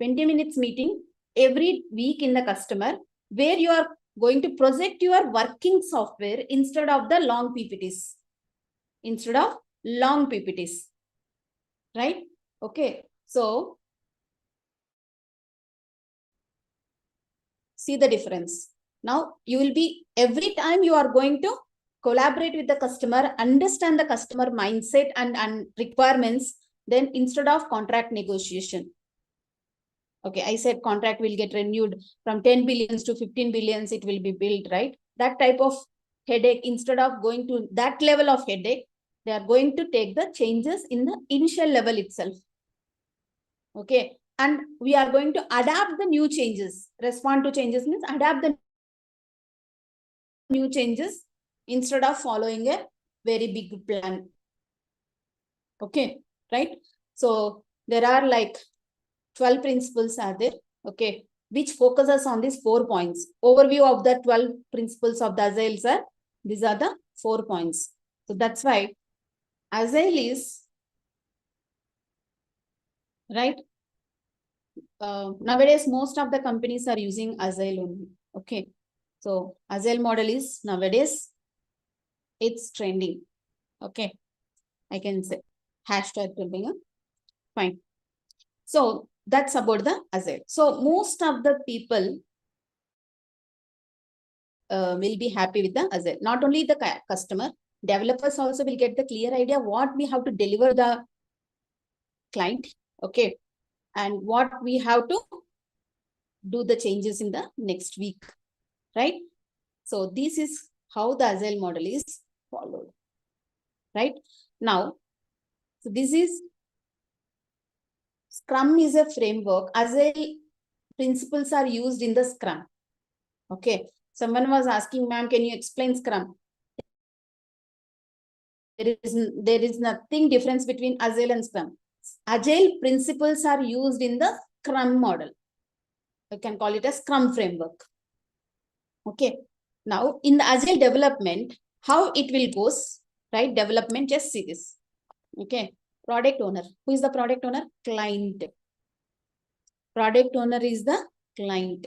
20 minutes meeting every week in the customer, where you are going to project your working software instead of the long PPTs. Right? Okay. So See the difference. Now you will be, every time you are going to collaborate with the customer, understand the customer mindset and requirements, then instead of contract negotiation. Okay, I said contract will get renewed from 10 billions to 15 billions, it will be built, right? That type of headache, instead of going to that level of headache, they are going to take the changes in the initial level itself. Okay, and we are going to adapt the new changes. Respond to changes means adapt the new changes instead of following a very big plan. Okay, right? So there are like 12 principles are there, okay, which focuses on these 4 points. Overview of the 12 principles of the Agile, sir. These are the 4 points. So that's why Agile is, right? Nowadays, most of the companies are using Agile only. Okay. So Agile model is nowadays, it's trending. Okay. I can say hashtag will be fine. So that's about the Agile. So most of the people will be happy with the Agile. Not only the customer, developers also will get the clear idea what we have to deliver the client. Okay. And what we have to do the changes in the next week, right? So this is how the Agile model is followed, right? Now, so this is Scrum is a framework. Agile principles are used in the Scrum. Okay. Someone was asking, ma'am, can you explain Scrum? There is nothing difference between Agile and Scrum. Agile principles are used in the Scrum model. You can call it a Scrum framework. Okay. Now, in the Agile development, how it will goes, right? Development, just see this. Okay. Product owner. Who is the product owner? Client. Product owner is the client.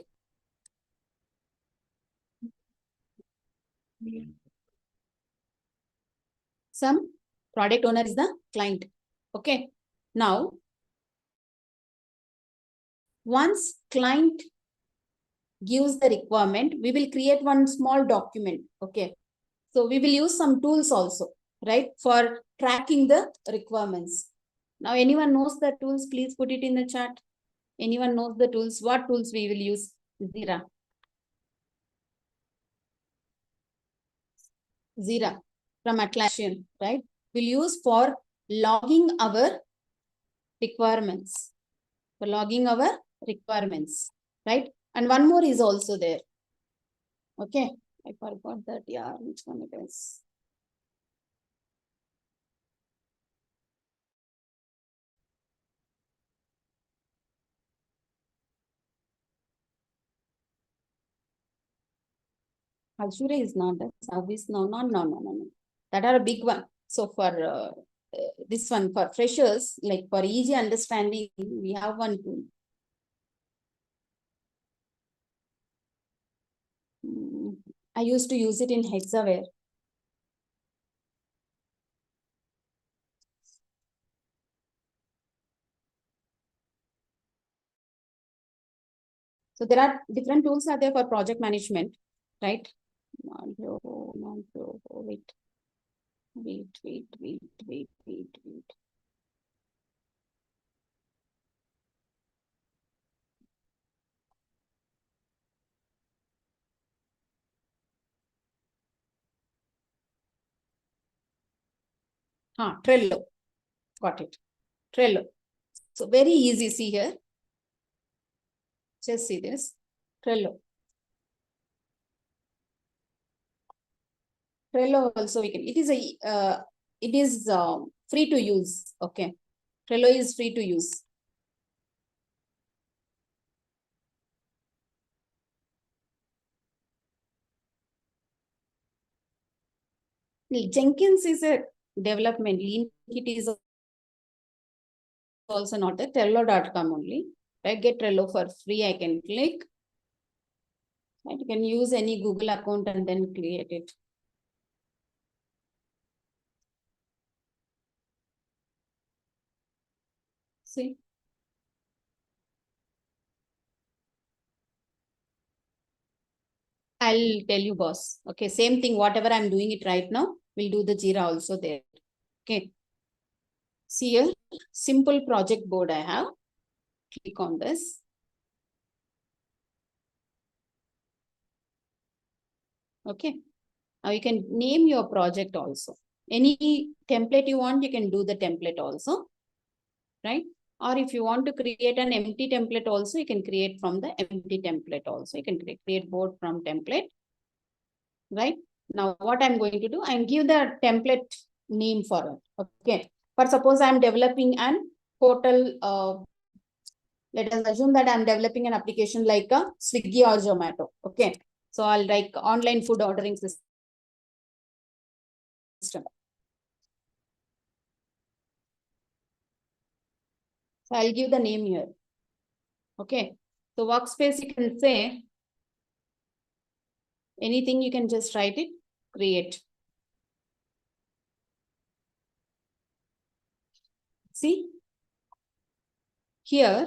Some product owner is the client. Okay. Now, once client gives the requirement, we will create one small document. Okay. So we will use some tools also, right? For tracking the requirements. Now, anyone knows the tools, please put it in the chat. Anyone knows the tools? What tools we will use? Zira. Zira from Atlassian, right? We'll use for logging our requirements. For logging our requirements, right? And one more is also there. Okay. I forgot that. Yeah, which one it is? Azure is not a service. No. That are a big one. So for this one, for freshers, like for easy understanding, we have one tool. I used to use it in Hexaware. So there are different tools are there for project management, right? Wait. Trello. Got it. Trello. So very easy. See here. Just see this. Trello. Trello also we can. It is free to use. Okay. Trello is free to use. Jenkins is a development. It is also not a Trello.com only. Right? Get Trello for free. I can click. Right? You can use any Google account and then create it. See. I'll tell you, boss. Okay, same thing, whatever I'm doing it right now, we'll do the Jira also there. Okay. See here, simple project board I have. Click on this. Okay. Now you can name your project also. Any template you want, you can do the template also. Right? Or if you want to create an empty template also, you can create from the empty template also. You can create board from template. Right? Now what I'm going to do, I'm give the template name for it. Okay. For suppose I'm developing an portal, let us assume that I'm developing an application like a Swiggy or Zomato. Okay. So I'll like online food ordering system. So I'll give the name here. Okay. So workspace, you can say anything, you can just write it, create. See here.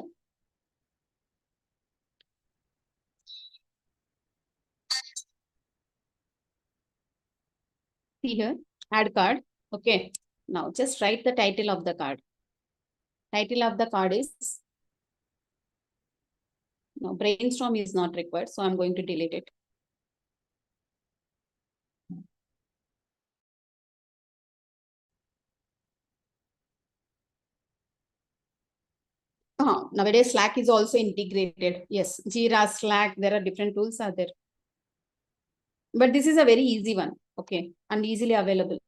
See here, add card. Okay. Now just write the title of the card. Title of the card is, no, brainstorm is not required. So I'm going to delete it. Nowadays, Slack is also integrated. Yes, Jira, Slack, there are different tools are there. But this is a very easy one. Okay. And easily available.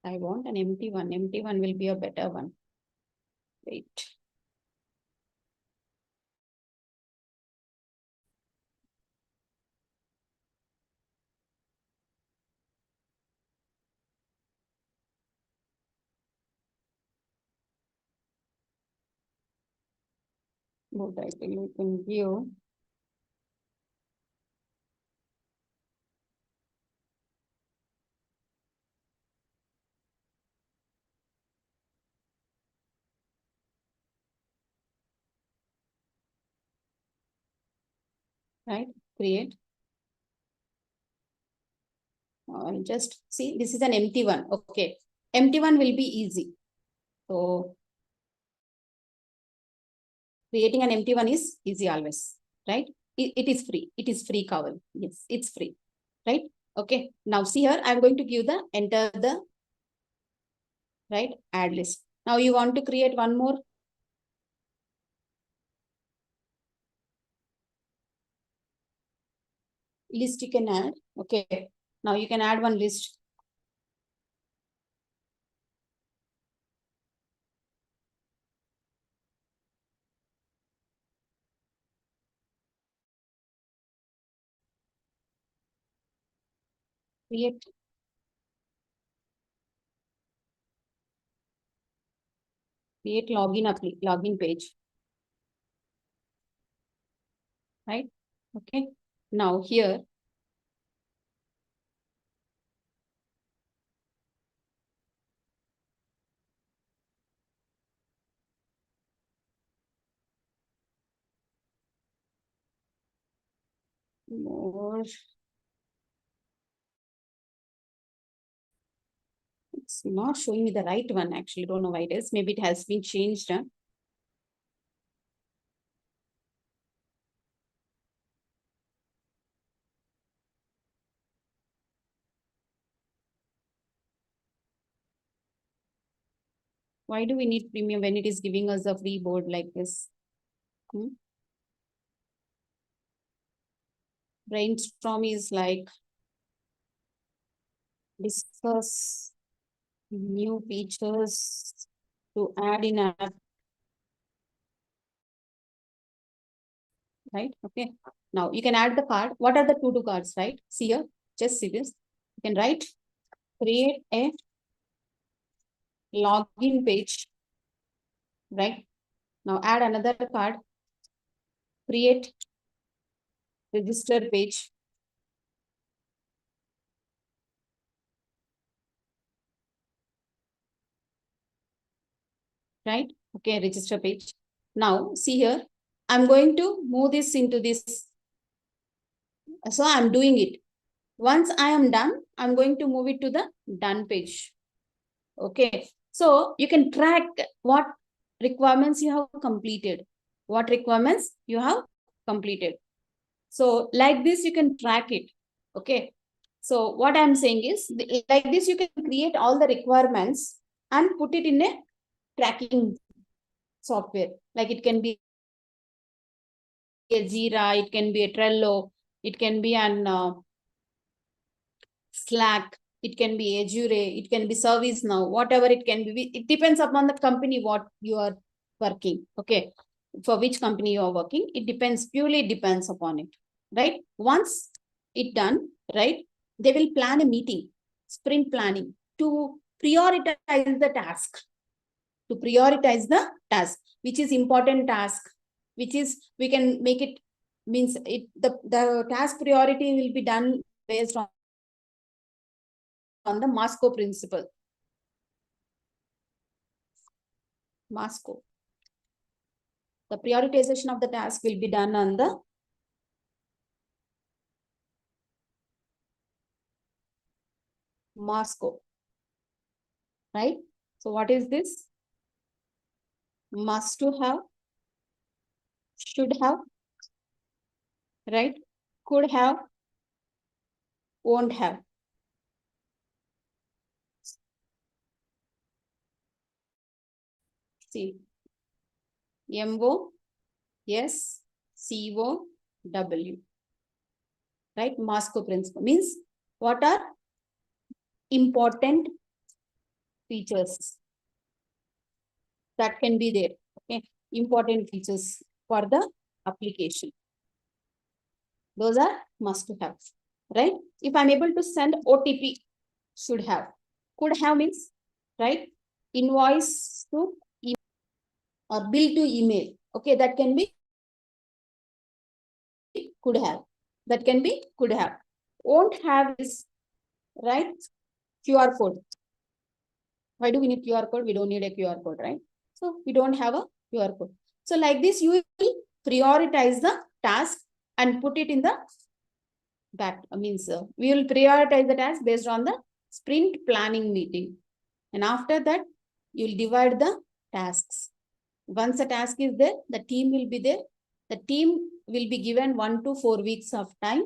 I want an empty one. Empty one will be a better one. Wait. Board title you can give. Right, create. Just see, this is an empty one. Okay, empty one will be easy. So creating an empty one is easy always, right? It is free. It is free, Kaval. Yes, it's free, right? Okay, now see here, I'm going to give the enter the right add list. Now you want to create one more. List you can add. Okay, now you can add one list. Create. Create login page. Right? Okay. Now here. More. It's not showing me the right one actually. Don't know why it is. Maybe it has been changed. Why do we need premium when it is giving us a free board like this? Brainstorm is like discuss new features to add in app. Right? Okay. Now you can add the card. What are the to-do cards, right? See here, just see this. You can write, create a login page. Right? Now add another card. create register page. Right? Okay, register page. Now see here, I'm going to move this into this. So I'm doing it. Once I am done, I'm going to move it to the done page. Okay, so you can track what requirements you have completed. What requirements you have completed. So like this, you can track it. Okay, so what I'm saying is, like this, you can create all the requirements and put it in a tracking software. Like it can be a Jira, it can be a Trello, it can be an Slack, it can be Azure, it can be ServiceNow, whatever it can be. It depends upon the company what you are working. Okay, for which company you are working, it depends, purely depends upon it. Right? Once it done, right, they will plan a meeting, sprint planning, to prioritize the task. To prioritize the task, which is important task, which is, we can make it, means it, the task priority will be done based on the Moscow principle. Moscow. The prioritization of the task will be done on the Moscow. Right? So what is this? Must to have, should have, right? Could have, won't have. See, MOSCOW, right? Moscow principle means what are important features that can be there. Okay, important features for the application. Those are must to have, right? If I'm able to send OTP, should have. Could have means, right? Invoice to email or bill to email. Okay, that can be could have. That can be could have. Won't have is, right? QR code. Why do we need QR code? We don't need a QR code, right? So we don't have a QR code. So like this, you will prioritize the task and put it in the back. Means we will prioritize the task based on the sprint planning meeting. And after that, you will divide the tasks. Once the task is there, the team will be there. The team will be given 1 to 4 weeks of time,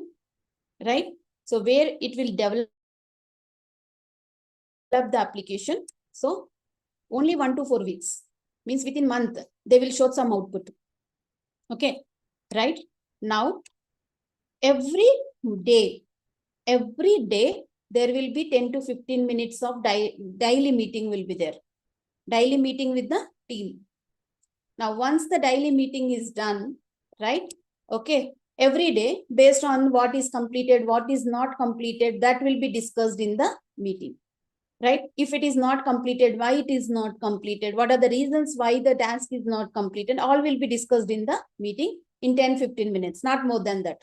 right? So where it will develop the application. So only 1 to 4 weeks, means within month, they will show some output. Okay, right? Now, every day, there will be 10 to 15 minutes of daily meeting will be there. Daily meeting with the team. Now, once the daily meeting is done, right? Okay, every day, based on what is completed, what is not completed, that will be discussed in the meeting. Right? If it is not completed, why it is not completed, what are the reasons why the task is not completed, all will be discussed in the meeting in 10-15 minutes, not more than that.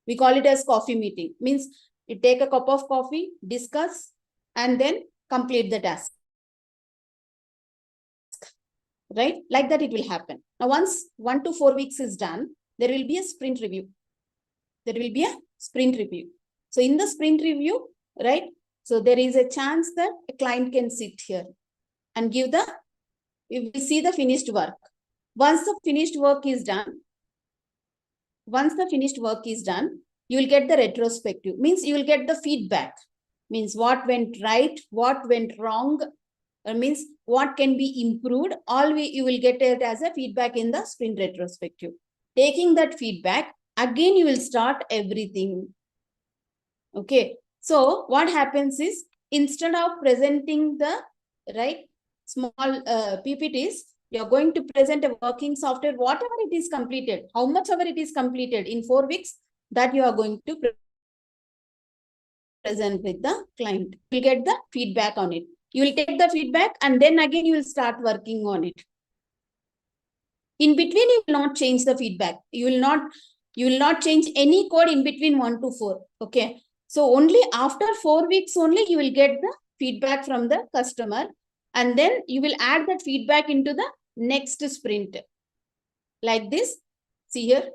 We call it as coffee meeting. Means you take a cup of coffee, discuss, and then complete the task. Right? Like that it will happen. Now, once 1 to 4 weeks is done, there will be a sprint review. There will be a sprint review. So in the sprint review, right? So there is a chance that a client can sit here and give the, if we see the finished work. Once the finished work is done, you will get the retrospective. Means you will get the feedback. Means what went right, what went wrong, means what can be improved. You will get it as a feedback in the sprint retrospective. Taking that feedback, again you will start everything. Okay. So what happens is, instead of presenting the small PPTs, you're going to present a working software, whatever it is completed, how much ever it is completed in 4 weeks, that you are going to present with the client. You'll get the feedback on it. You will take the feedback and then again you will start working on it. In between, you will not change the feedback. You will not change any code in between 1 to 4. Okay. So only after 4 weeks only you will get the feedback from the customer, and then you will add that feedback into the next sprint. Like this. See here.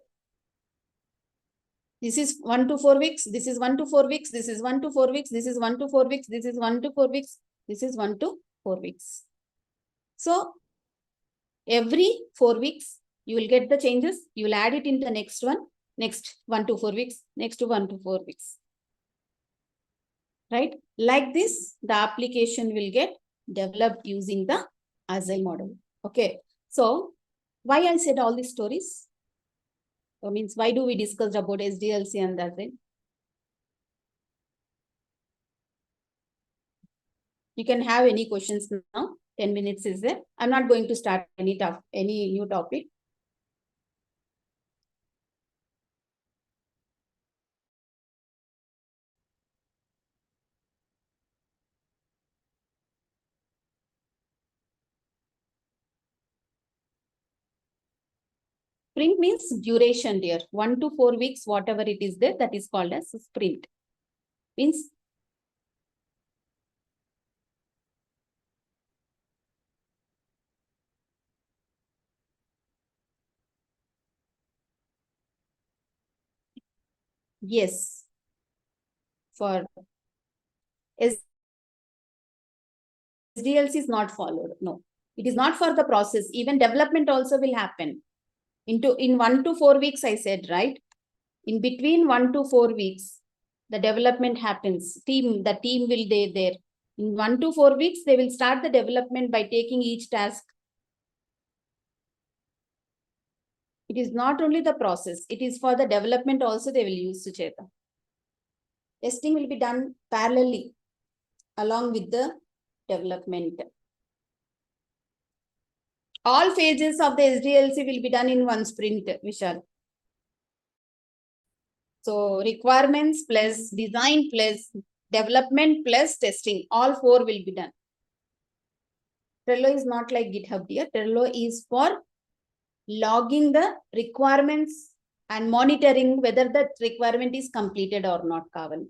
This is 1 to 4 weeks. This is 1 to 4 weeks. This is 1 to 4 weeks. This is 1 to 4 weeks. This is 1 to 4 weeks. This is 1 to 4 weeks. So every 4 weeks, you will get the changes. You will add it in the next one. Next 1 to 4 weeks. Next to 1 to 4 weeks. Right? Like this, the application will get developed using the Agile model. Okay. So why I said all these stories? So means why do we discuss about SDLC and Agile? You can have any questions now. 10 minutes is there. I'm not going to start any new topic. Sprint means duration, dear. 1 to 4 weeks, whatever it is there, that is called as sprint. Means yes. For SDLC is not followed. No, it is not for the process. Even development also will happen. In 1 to 4 weeks, I said, right? In between 1 to 4 weeks, the development happens. The team will be there. In 1 to 4 weeks, they will start the development by taking each task. It is not only the process, it is for the development also they will use Sucheta. Testing will be done parallelly along with the development. All phases of the SDLC will be done in one sprint, Vishal. So requirements plus design plus development plus testing, all 4 will be done. Trello is not like GitHub here. Trello is for logging the requirements and monitoring whether the requirement is completed or not, Kavan.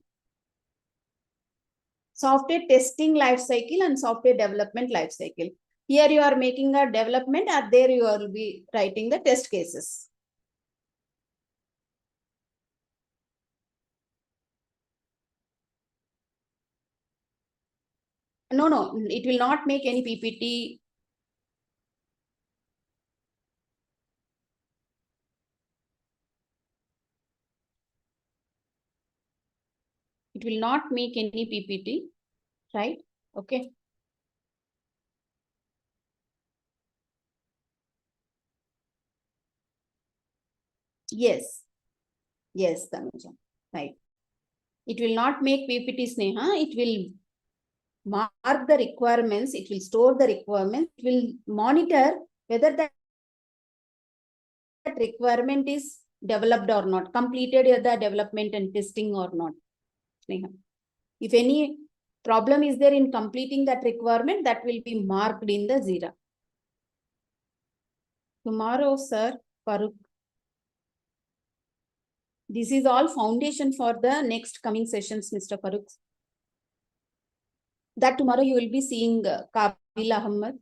Software testing life cycle and software development life cycle. Here you are making a development, or there you will be writing the test cases. No, it will not make any PPT. It will not make any PPT, right? Okay. Yes. Yes, Tanuja. Right. It will not make PPT, Sneha. It will mark the requirements. It will store the requirements. It will monitor whether that requirement is developed or not, completed the development and testing or not. Sneha. If any problem is there in completing that requirement, that will be marked in the Jira. Tomorrow, sir, Farooq. This is all foundation for the next coming sessions, Mr. Farooq. That tomorrow you will be seeing Kabil Ahmed.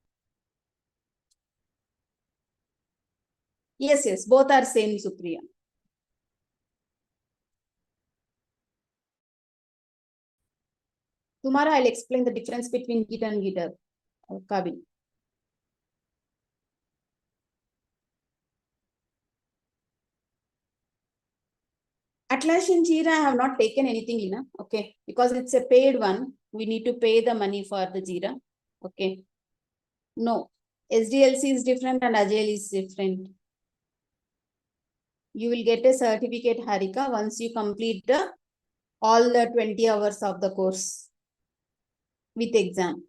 Yes, both are same, Supriya. Tomorrow I'll explain the difference between Git and GitHub, Kabil. Atlassian Jira, I have not taken anything, Lina. Okay, because it's a paid one. We need to pay the money for the Jira. Okay. No, SDLC is different and Agile is different. You will get a certificate, Harika, once you complete all the 20 hours of the course with exam.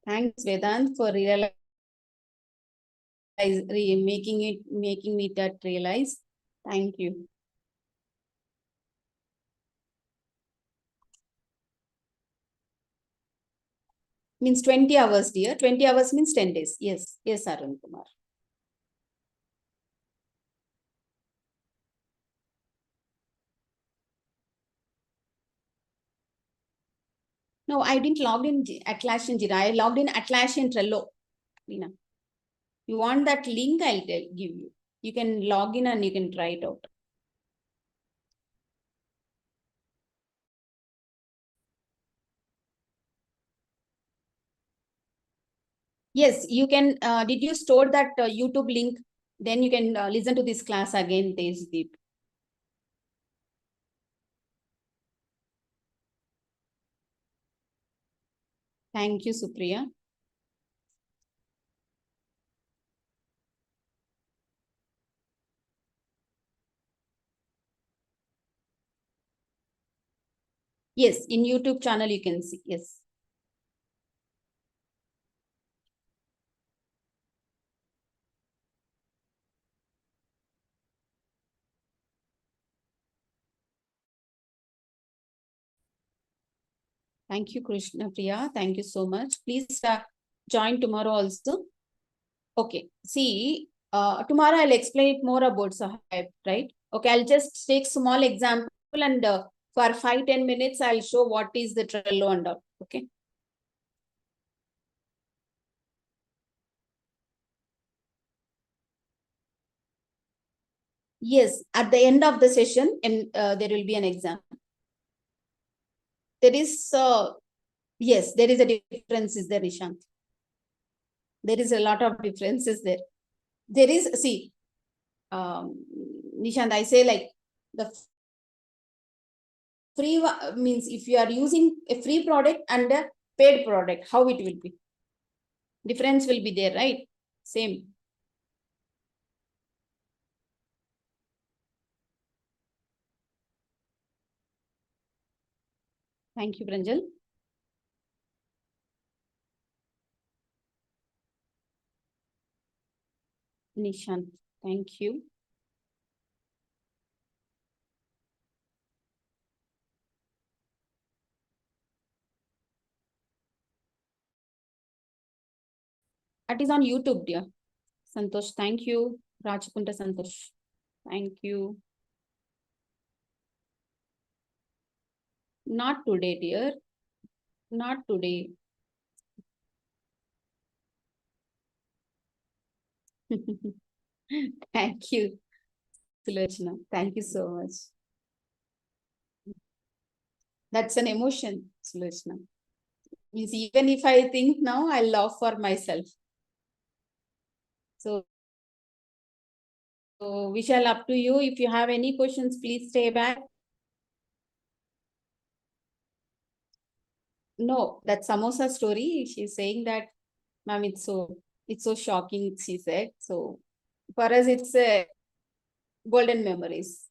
Thanks, Vedant, for making me that realize. Thank you. Means 20 hours, dear. 20 hours means 10 days. Yes, yes, Arun Kumar. No, I didn't log in Atlassian Jira. I logged in Atlassian Trello. Lina. You want that link? I'll give you. You can log in and you can try it out. Yes, you can. Did you store that YouTube link? Then you can listen to this class again, Tejdeep. Thank you, Supriya. Yes, in YouTube channel you can see. Yes. Thank you, Krishna Priya. Thank you so much. Please join tomorrow also. Okay. See, tomorrow I'll explain it more about Sahib, right? Okay, I'll just take small example and for 5-10 minutes I'll show what is the Trello and all. Okay. Yes, at the end of the session, and there will be an exam. There is, yes, there is a difference, is there, Nishant? There is a lot of differences there. There is, see, Nishant, I say like the free means if you are using a free product and a paid product, how it will be? Difference will be there, right? Same. Thank you, Pranjal. Nishant, thank you. That is on YouTube, dear. Santosh, thank you. Rajkunda Santosh, thank you. Not today, dear. Not today. Thank you, Sulochana. Thank you so much. That's an emotion, Sulochana. Means even if I think now, I love for myself. So we shall up to you. If you have any questions, please stay back. No, that samosa story, she's saying that, ma'am, it's so shocking, she said. So for us, it's a golden memories.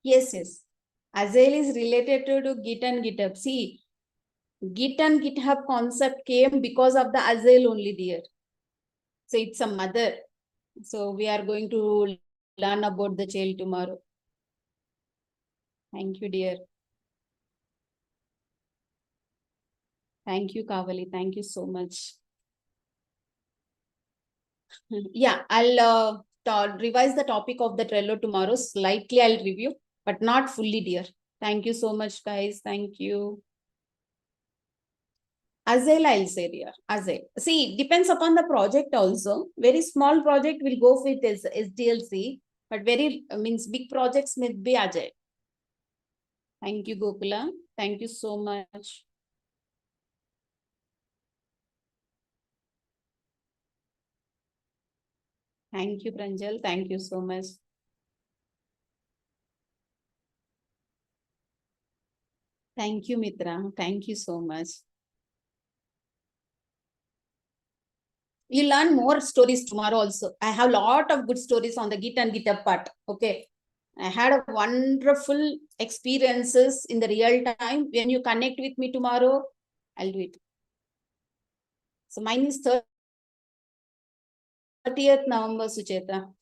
Yes, yes. Agile is related to Git and GitHub. See, Git and GitHub concept came because of the Agile only, dear. So it's a mother. So we are going to learn about the child tomorrow. Thank you, dear. Thank you, Kavali. Thank you so much. Yeah, I'll revise the topic of the Trello tomorrow. Slightly I'll review, but not fully, dear. Thank you so much, guys. Thank you. Agile, I'll say, dear. Agile. See, depends upon the project also. Very small project will go with SDLC, but very means big projects may be Agile. Thank you, Gokula. Thank you so much. Thank you, Pranjal. Thank you so much. Thank you, Mitra. Thank you so much. You learn more stories tomorrow also. I have a lot of good stories on the Git and GitHub part. Okay. I had a wonderful experiences in the real time. When you connect with me tomorrow, I'll do it. So mine is 30th November, Sucheta.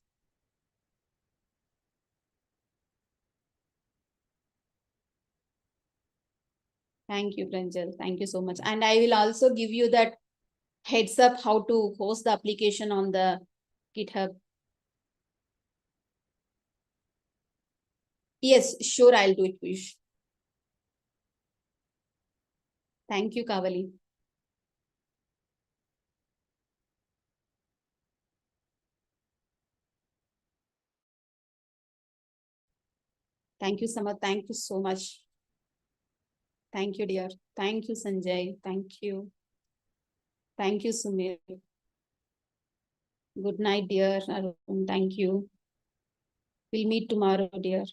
Thank you, Pranjal. Thank you so much. And I will also give you that heads up how to host the application on the GitHub. Yes, sure, I'll do it, Piyush. Thank you, Kavali. Thank you, Samar. Thank you so much. Thank you, dear. Thank you, Sanjay. Thank you. Thank you, Sumir. Good night, dear. Arun. Thank you. We'll meet tomorrow, dear.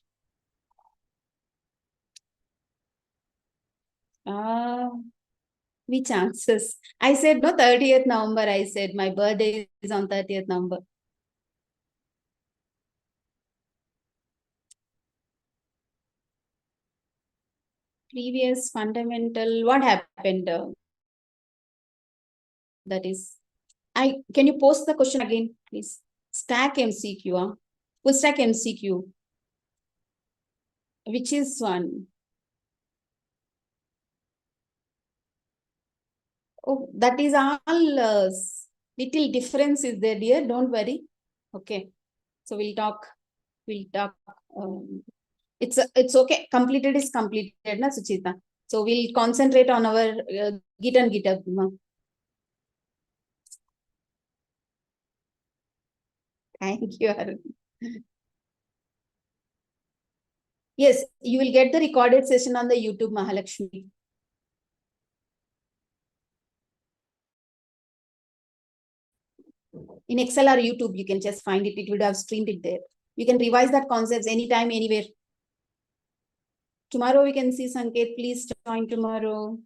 Which chances? I said no, 30th November. I said my birthday is on 30th November. Previous fundamental, what happened? That is, can you post the question again, please? Stack MCQ, full stack MCQ. Which is one? Oh, that is all little difference is there, dear. Don't worry. Okay. So we'll talk. We'll talk. It's okay. Completed is completed, na Suchita. So we'll concentrate on our Git and GitHub. Thank you, Arun. Yes, you will get the recorded session on the YouTube, Mahalakshmi. In Excel or YouTube, you can just find it. It would have streamed it there. You can revise that concepts anytime, anywhere. Tomorrow we can see Sanket. Please join tomorrow.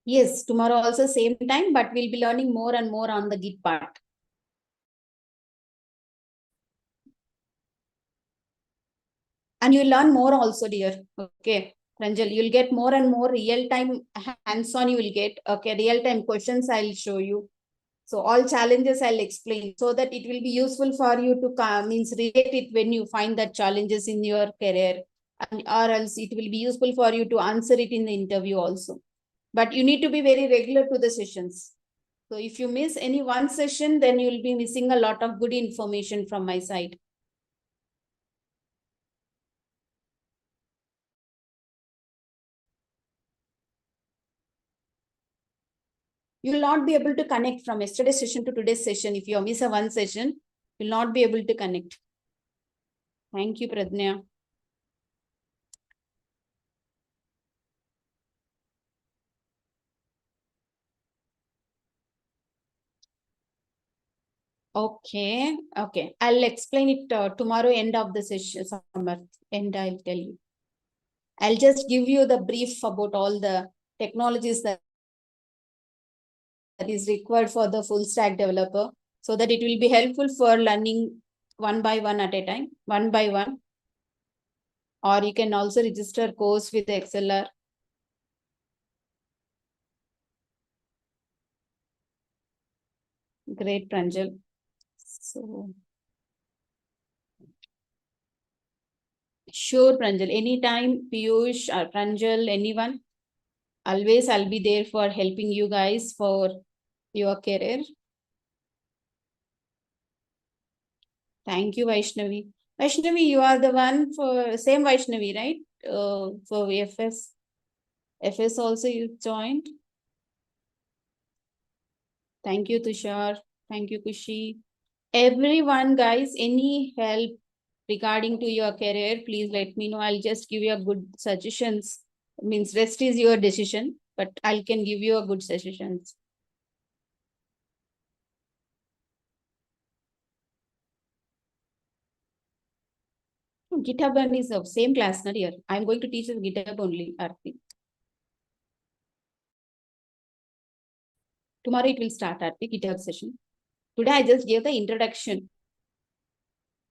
Yes, tomorrow also same time, but we'll be learning more and more on the Git part. And you'll learn more also, dear. Okay, Ranjal, you'll get more and more real-time hands-on you will get. Okay, real-time questions I'll show you. So all challenges I'll explain so that it will be useful for you to means relate it when you find that challenges in your career, and or else it will be useful for you to answer it in the interview also. But you need to be very regular to the sessions. So if you miss any one session, then you'll be missing a lot of good information from my side. You will not be able to connect from yesterday's session to today's session. If you miss a one session, you'll not be able to connect. Thank you, Pradnya. Okay, okay. I'll explain it tomorrow, end of the session, summer, and I'll tell you. I'll just give you the brief about all the technologies that is required for the full stack developer, so that it will be helpful for learning one by one at a time, one by one. Or you can also register course with XLR. Great, Pranjal. So, sure, Pranjal. Anytime, Piyush or Pranjal, anyone. Always, I'll be there for helping you guys for your career. Thank you, Vaishnavi. Vaishnavi, you are the one for same Vaishnavi, right? For FS. FS also you joined. Thank you, Tushar. Thank you, Kushi. Everyone, guys, any help regarding to your career, please let me know. I'll just give you a good suggestions. Means rest is your decision, but I can give you a good suggestions. GitHub and is the same class, not here. I'm going to teach you GitHub only, Arti. Tomorrow it will start, Arti, GitHub session. Today I just gave the introduction.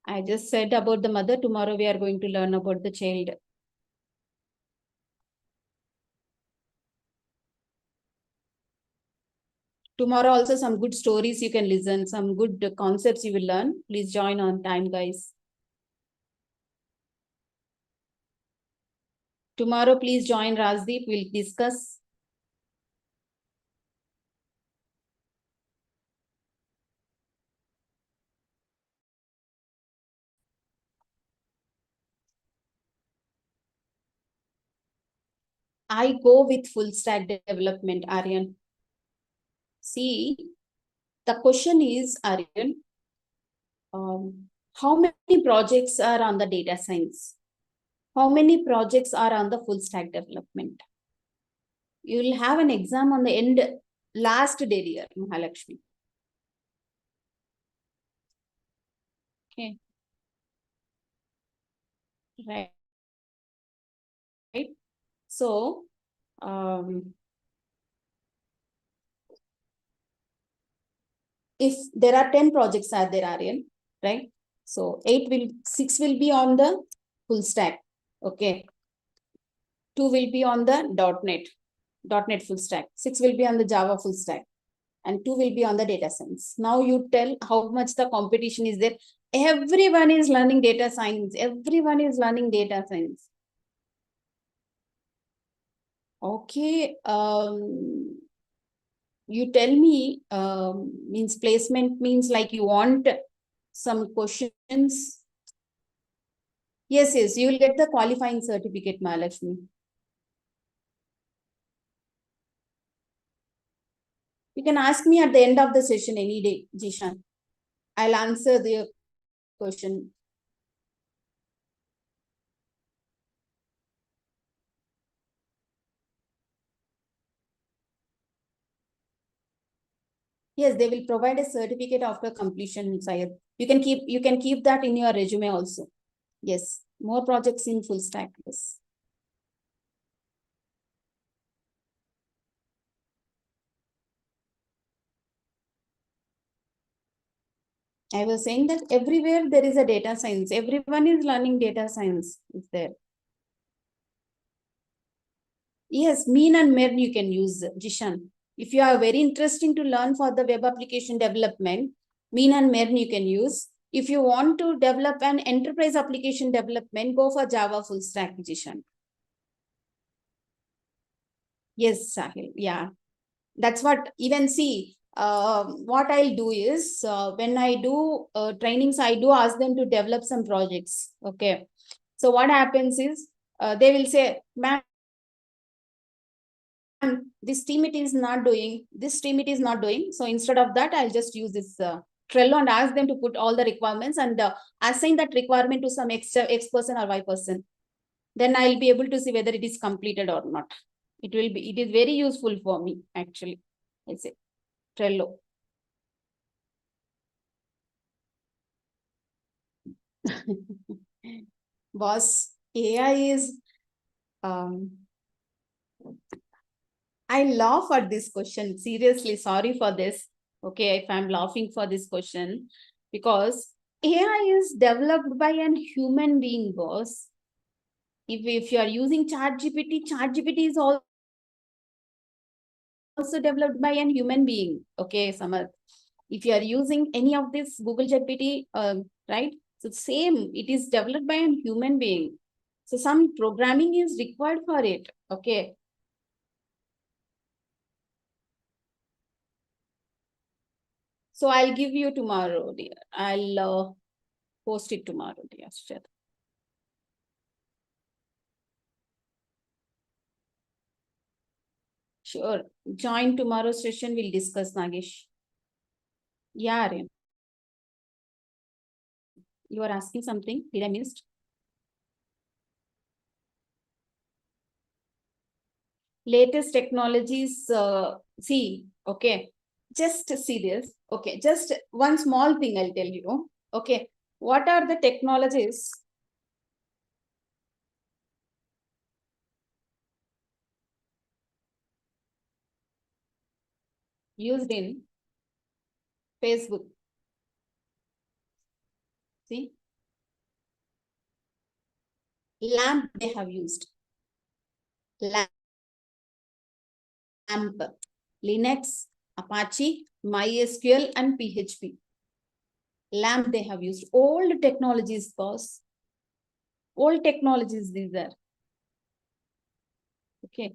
I just said about the mother. Tomorrow we are going to learn about the child. Tomorrow also some good stories you can listen, some good concepts you will learn. Please join on time, guys. Tomorrow, please join Rajdeep. We'll discuss. I go with full stack development, Aryan. See, the question is, Aryan, how many projects are on the data science? How many projects are on the full stack development? You will have an exam on the end, last day year, Mahalakshmi. Okay. Right. Right. So, if there are 10 projects are there, Aryan, right? So 6 will be on the full stack. Okay. 2 will be on the .NET full stack. 6 will be on the Java full stack. And 2 will be on the data science. Now you tell how much the competition is there. Everyone is learning data science. Everyone is learning data science. Okay. You tell me, means placement means like you want some questions. Yes, you will get the qualifying certificate, Mahalakshmi. You can ask me at the end of the session any day, Jishan. I'll answer the question. Yes, they will provide a certificate after completion, Syed. You can keep that in your resume also. Yes, more projects in full stack. Yes. I was saying that everywhere there is a data science. Everyone is learning data science. Is there? Yes, mean and mean you can use, Jishan. If you are very interesting to learn for the web application development, mean and mean you can use. If you want to develop an enterprise application development, go for Java full stack, Jishan. Yes, Sahil. Yeah, that's what even see. What I'll do is when I do trainings, I do ask them to develop some projects. Okay. So what happens is they will say, ma'am, this team it is not doing, this team it is not doing. So instead of that, I'll just use this Trello and ask them to put all the requirements and assign that requirement to some X person or Y person. Then I'll be able to see whether it is completed or not. It is very useful for me, actually. It's it. Trello. Boss, AI is, I laugh at this question. Seriously, sorry for this. Okay, if I'm laughing for this question, because AI is developed by an human being, boss. If you are using ChatGPT is also developed by an human being. Okay, Samar. If you are using any of this Google GPT, right? So same, it is developed by a human being. So some programming is required for it. Okay. So I'll give you tomorrow, dear. I'll post it tomorrow, dear. Sure. Join tomorrow's session. We'll discuss, Nagesh. Yeah, Aryan. You are asking something? Did I miss? Latest technologies. See, okay. Just see this. Okay, just one small thing I'll tell you. Okay, what are the technologies used in Facebook? See, LAMP they have used. LAMP, Linux, Apache, MySQL, and PHP. LAMP they have used. Old technologies, boss. Old technologies these are. Okay.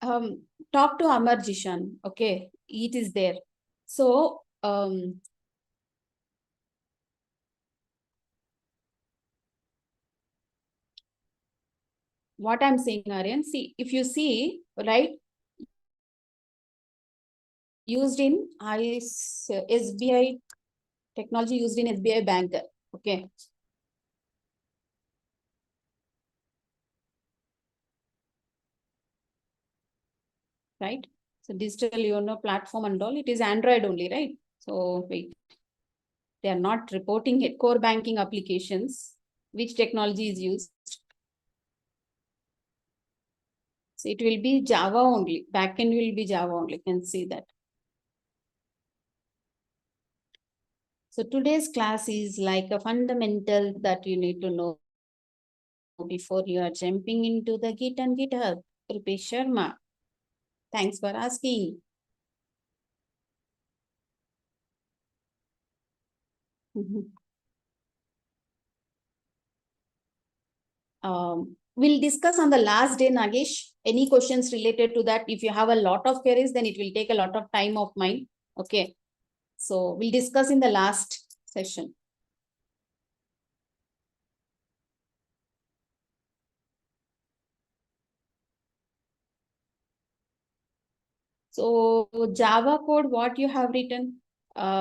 Talk to Amar Jishan. Okay, it is there. So what I'm saying, Aryan, see, if you see, right, used in SBI technology used in SBI Bank. Okay. Right. So digital platform and all, it is Android only, right? So wait, they are not reporting it. Core banking applications, which technology is used? So it will be Java only. Backend will be Java only. Can see that. So today's class is like a fundamental that you need to know before you are jumping into the Git and GitHub. Rupesh Sharma. Thanks for asking. We'll discuss on the last day, Nagesh. Any questions related to that? If you have a lot of queries, then it will take a lot of time of mine. Okay. So we'll discuss in the last session. So Java code, what you have written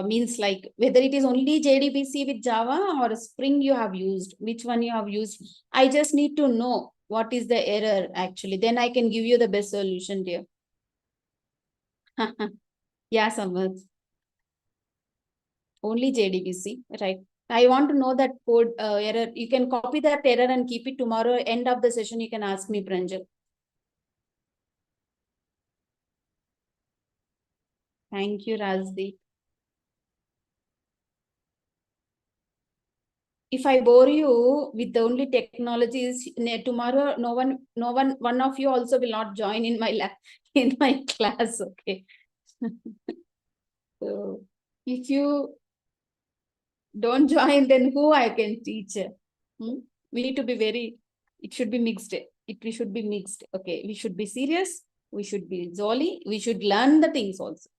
means like whether it is only JDBC with Java or Spring you have used, which one you have used. I just need to know what is the error actually. Then I can give you the best solution there. Yeah, Samarth. Only JDBC, right? I want to know that code error. You can copy that error and keep it tomorrow. End of the session, you can ask me, Pranjal. Thank you, Razdeep. If I bore you with the only technologies tomorrow, one of you also will not join in my lab, in my class. Okay. So if you don't join, then who I can teach? We need to be very. It should be mixed. We should be mixed. Okay. We should be serious. We should be jolly. We should learn the things also.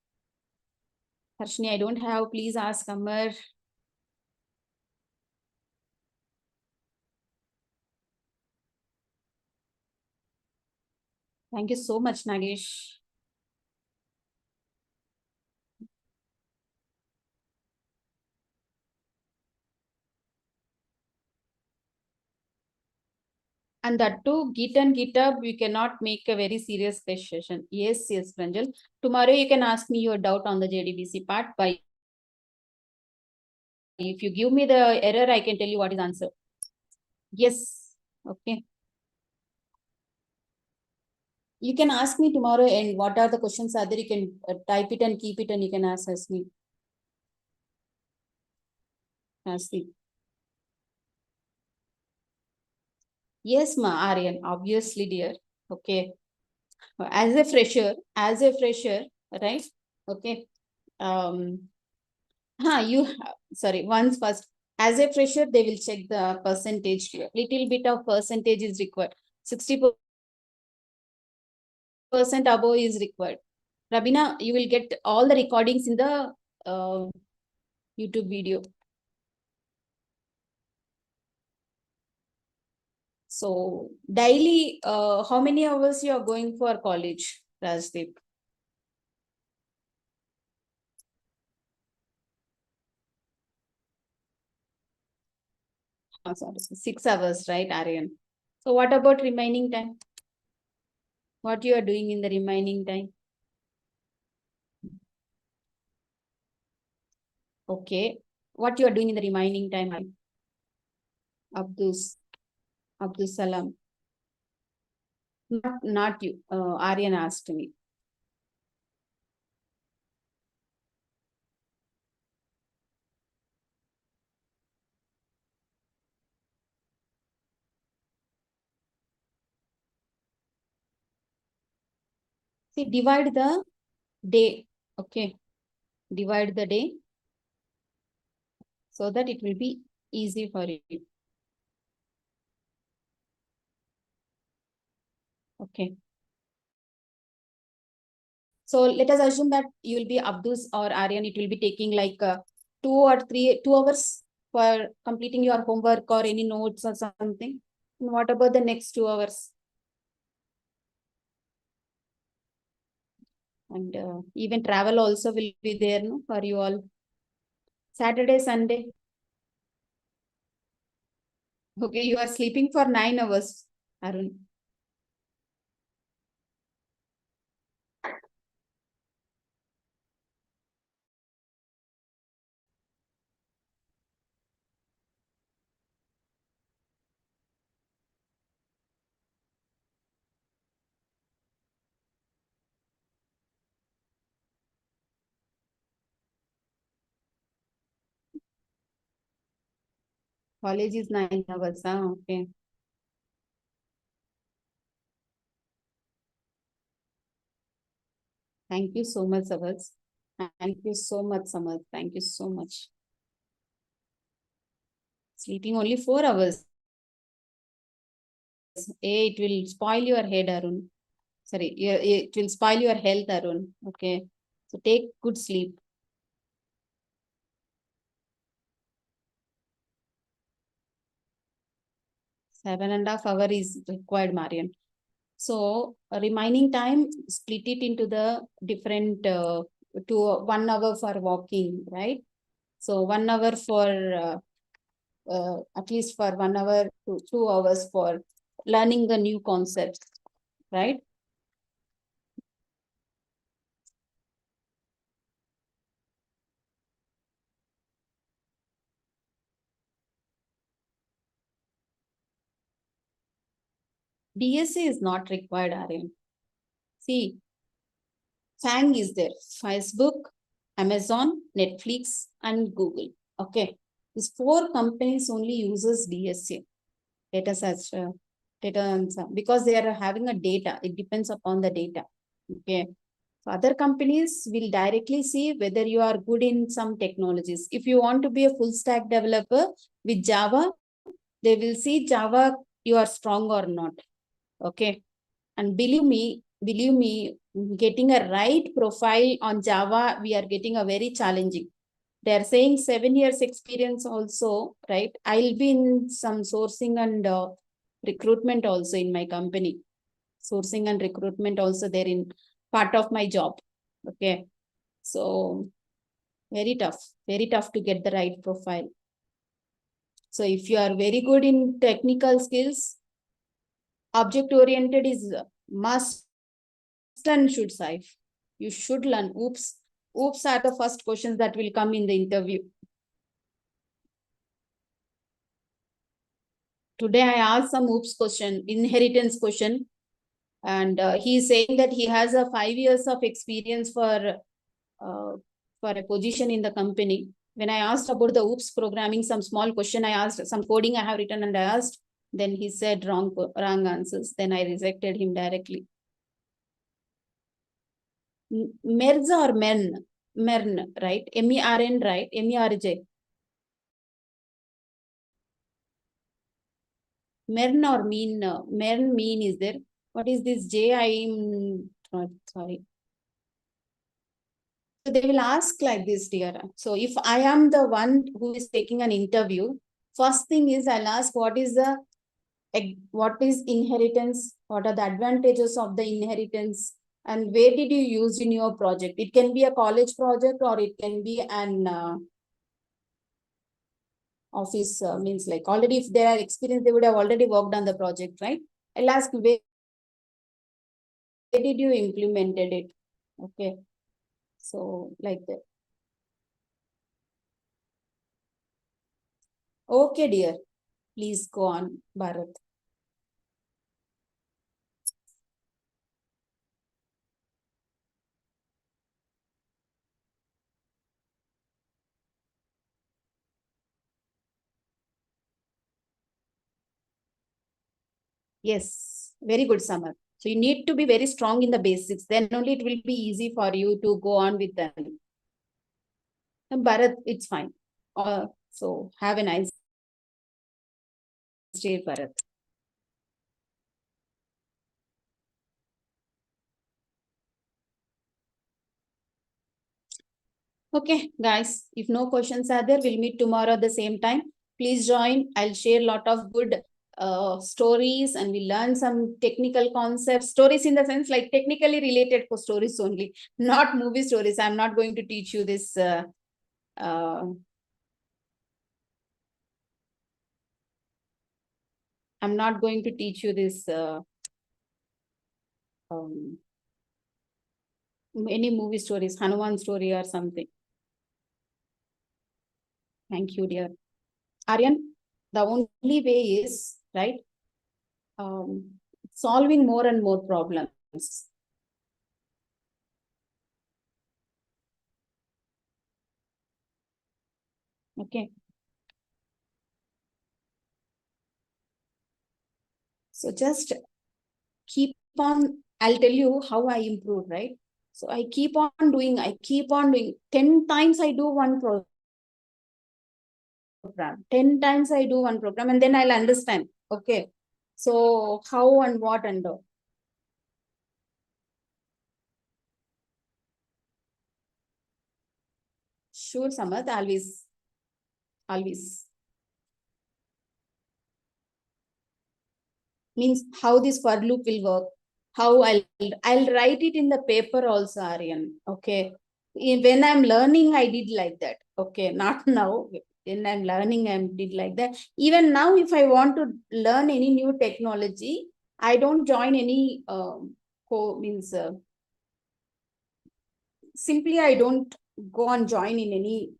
Harshini, I don't have. Please ask Amar. Thank you so much, Nagesh. And that too, Git and GitHub, we cannot make a very serious session. Yes, Pranjal. Tomorrow you can ask me your doubt on the JDBC part. By if you give me the error, I can tell you what is answer. Yes. Okay. You can ask me tomorrow and what are the questions are there. You can type it and keep it and you can ask me. Ask me. Yes, ma, Aryan, obviously, dear. Okay. As a fresher, right? Okay. Sorry, once first. As a fresher, they will check the percentage here. Little bit of percentage is required. 60% above is required. Rabina, you will get all the recordings in the YouTube video. So daily, how many hours you are going for college, Rajdeep? Oh, sorry, 6 hours, right, Aryan? So what about remaining time? What you are doing in the remaining time? Okay. What you are doing in the remaining time? Abdul Salam. Not you. Aryan asked me. See, divide the day. Okay. Divide the day so that it will be easy for you. Okay. So let us assume that you will be Abdus or Aryan. It will be taking like 2 hours for completing your homework or any notes or something. And what about the next 2 hours? And even travel also will be there, no, for you all. Saturday, Sunday. Okay, you are sleeping for 9 hours, Arun. College is 9 hours. Okay. Thank you so much, Savas. Thank you so much, Samad. Thank you so much. Sleeping only 4 hours. It will spoil your head, Arun. Sorry, it will spoil your health, Arun. Okay. So take good sleep. Seven and a half hour is required, Marian. So remaining time, split it into the different to 1 hour for walking, right? So 1 hour for at least for 1 hour to 2 hours for learning the new concepts, right? DSA is not required, Aryan. See, FANG is there. Facebook, Amazon, Netflix, and Google. Okay. These 4 companies only uses DSA. Data search, because they are having a data. It depends upon the data. Okay. So other companies will directly see whether you are good in some technologies. If you want to be a full stack developer with Java, they will see Java you are strong or not. Okay. And believe me, getting a right profile on Java, we are getting a very challenging. They are saying 7 years experience also, right? I'll be in some sourcing and recruitment also in my company. Sourcing and recruitment also there in part of my job. Okay. So very tough to get the right profile. So if you are very good in technical skills, object-oriented is must and should save. You should learn. Oops are the first questions that will come in the interview. Today I asked some oops question, inheritance question, and he is saying that he has a 5 years of experience for a position in the company. When I asked about the oops programming, some small question I asked, some coding I have written and I asked, then he said wrong answers. Then I rejected him directly. Merz or Mern? Mern, right? MERN, right? MERJ. Mern or mean? Mern mean is there? What is this J? I'm not sorry. So they will ask like this, dear. So if I am the one who is taking an interview, first thing is I'll ask what is inheritance? What are the advantages of the inheritance? And where did you use in your project? It can be a college project or it can be an office, means like already if they are experienced, they would have already worked on the project, right? I'll ask where did you implemented it? Okay. So like that. Okay, dear. Please go on, Bharat. Yes, very good, Samar. So you need to be very strong in the basics. Then only it will be easy for you to go on with them. And Bharat, it's fine. So have a nice day, Bharat. Okay, guys, if no questions are there, we'll meet tomorrow at the same time. Please join. I'll share a lot of good stories and we learn some technical concepts. Stories in the sense like technically related for stories only, not movie stories. I'm not going to teach you this. I'm not going to teach you this any movie stories, Hanuman story or something. Thank you, dear. Aryan, the only way is, right, solving more and more problems. Okay. So just keep on, I'll tell you how I improve, right? So I keep on doing 10 times I do one program, 10 times I do one program, and then I'll understand, okay, so how and what and do. Sure, Samad, always. Means how this for loop will work, how I'll write it in the paper also, Aryan. Okay. When I'm learning, I did like that. Okay, not now. When I'm learning, I did like that. Even now, if I want to learn any new technology, I don't join any simply I don't go and join in any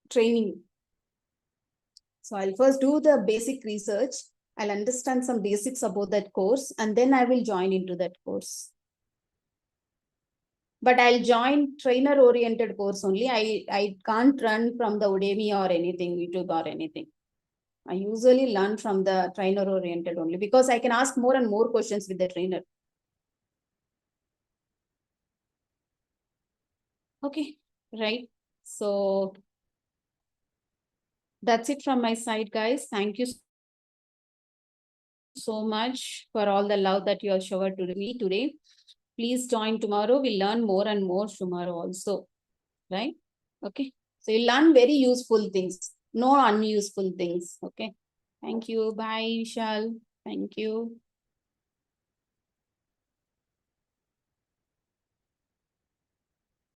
training. So I'll first do the basic research. I'll understand some basics about that course and then I will join into that course. But I'll join trainer oriented course only. I can't run from the Udemy or anything, YouTube or anything. I usually learn from the trainer oriented only because I can ask more and more questions with the trainer. Okay, right. So that's it from my side, guys. Thank you so much for all the love that you have showered to me today. Please join tomorrow. We'll learn more and more tomorrow also, right? Okay. So you learn very useful things, no unuseful things. Okay. Thank you. Bye, Vishal. Thank you.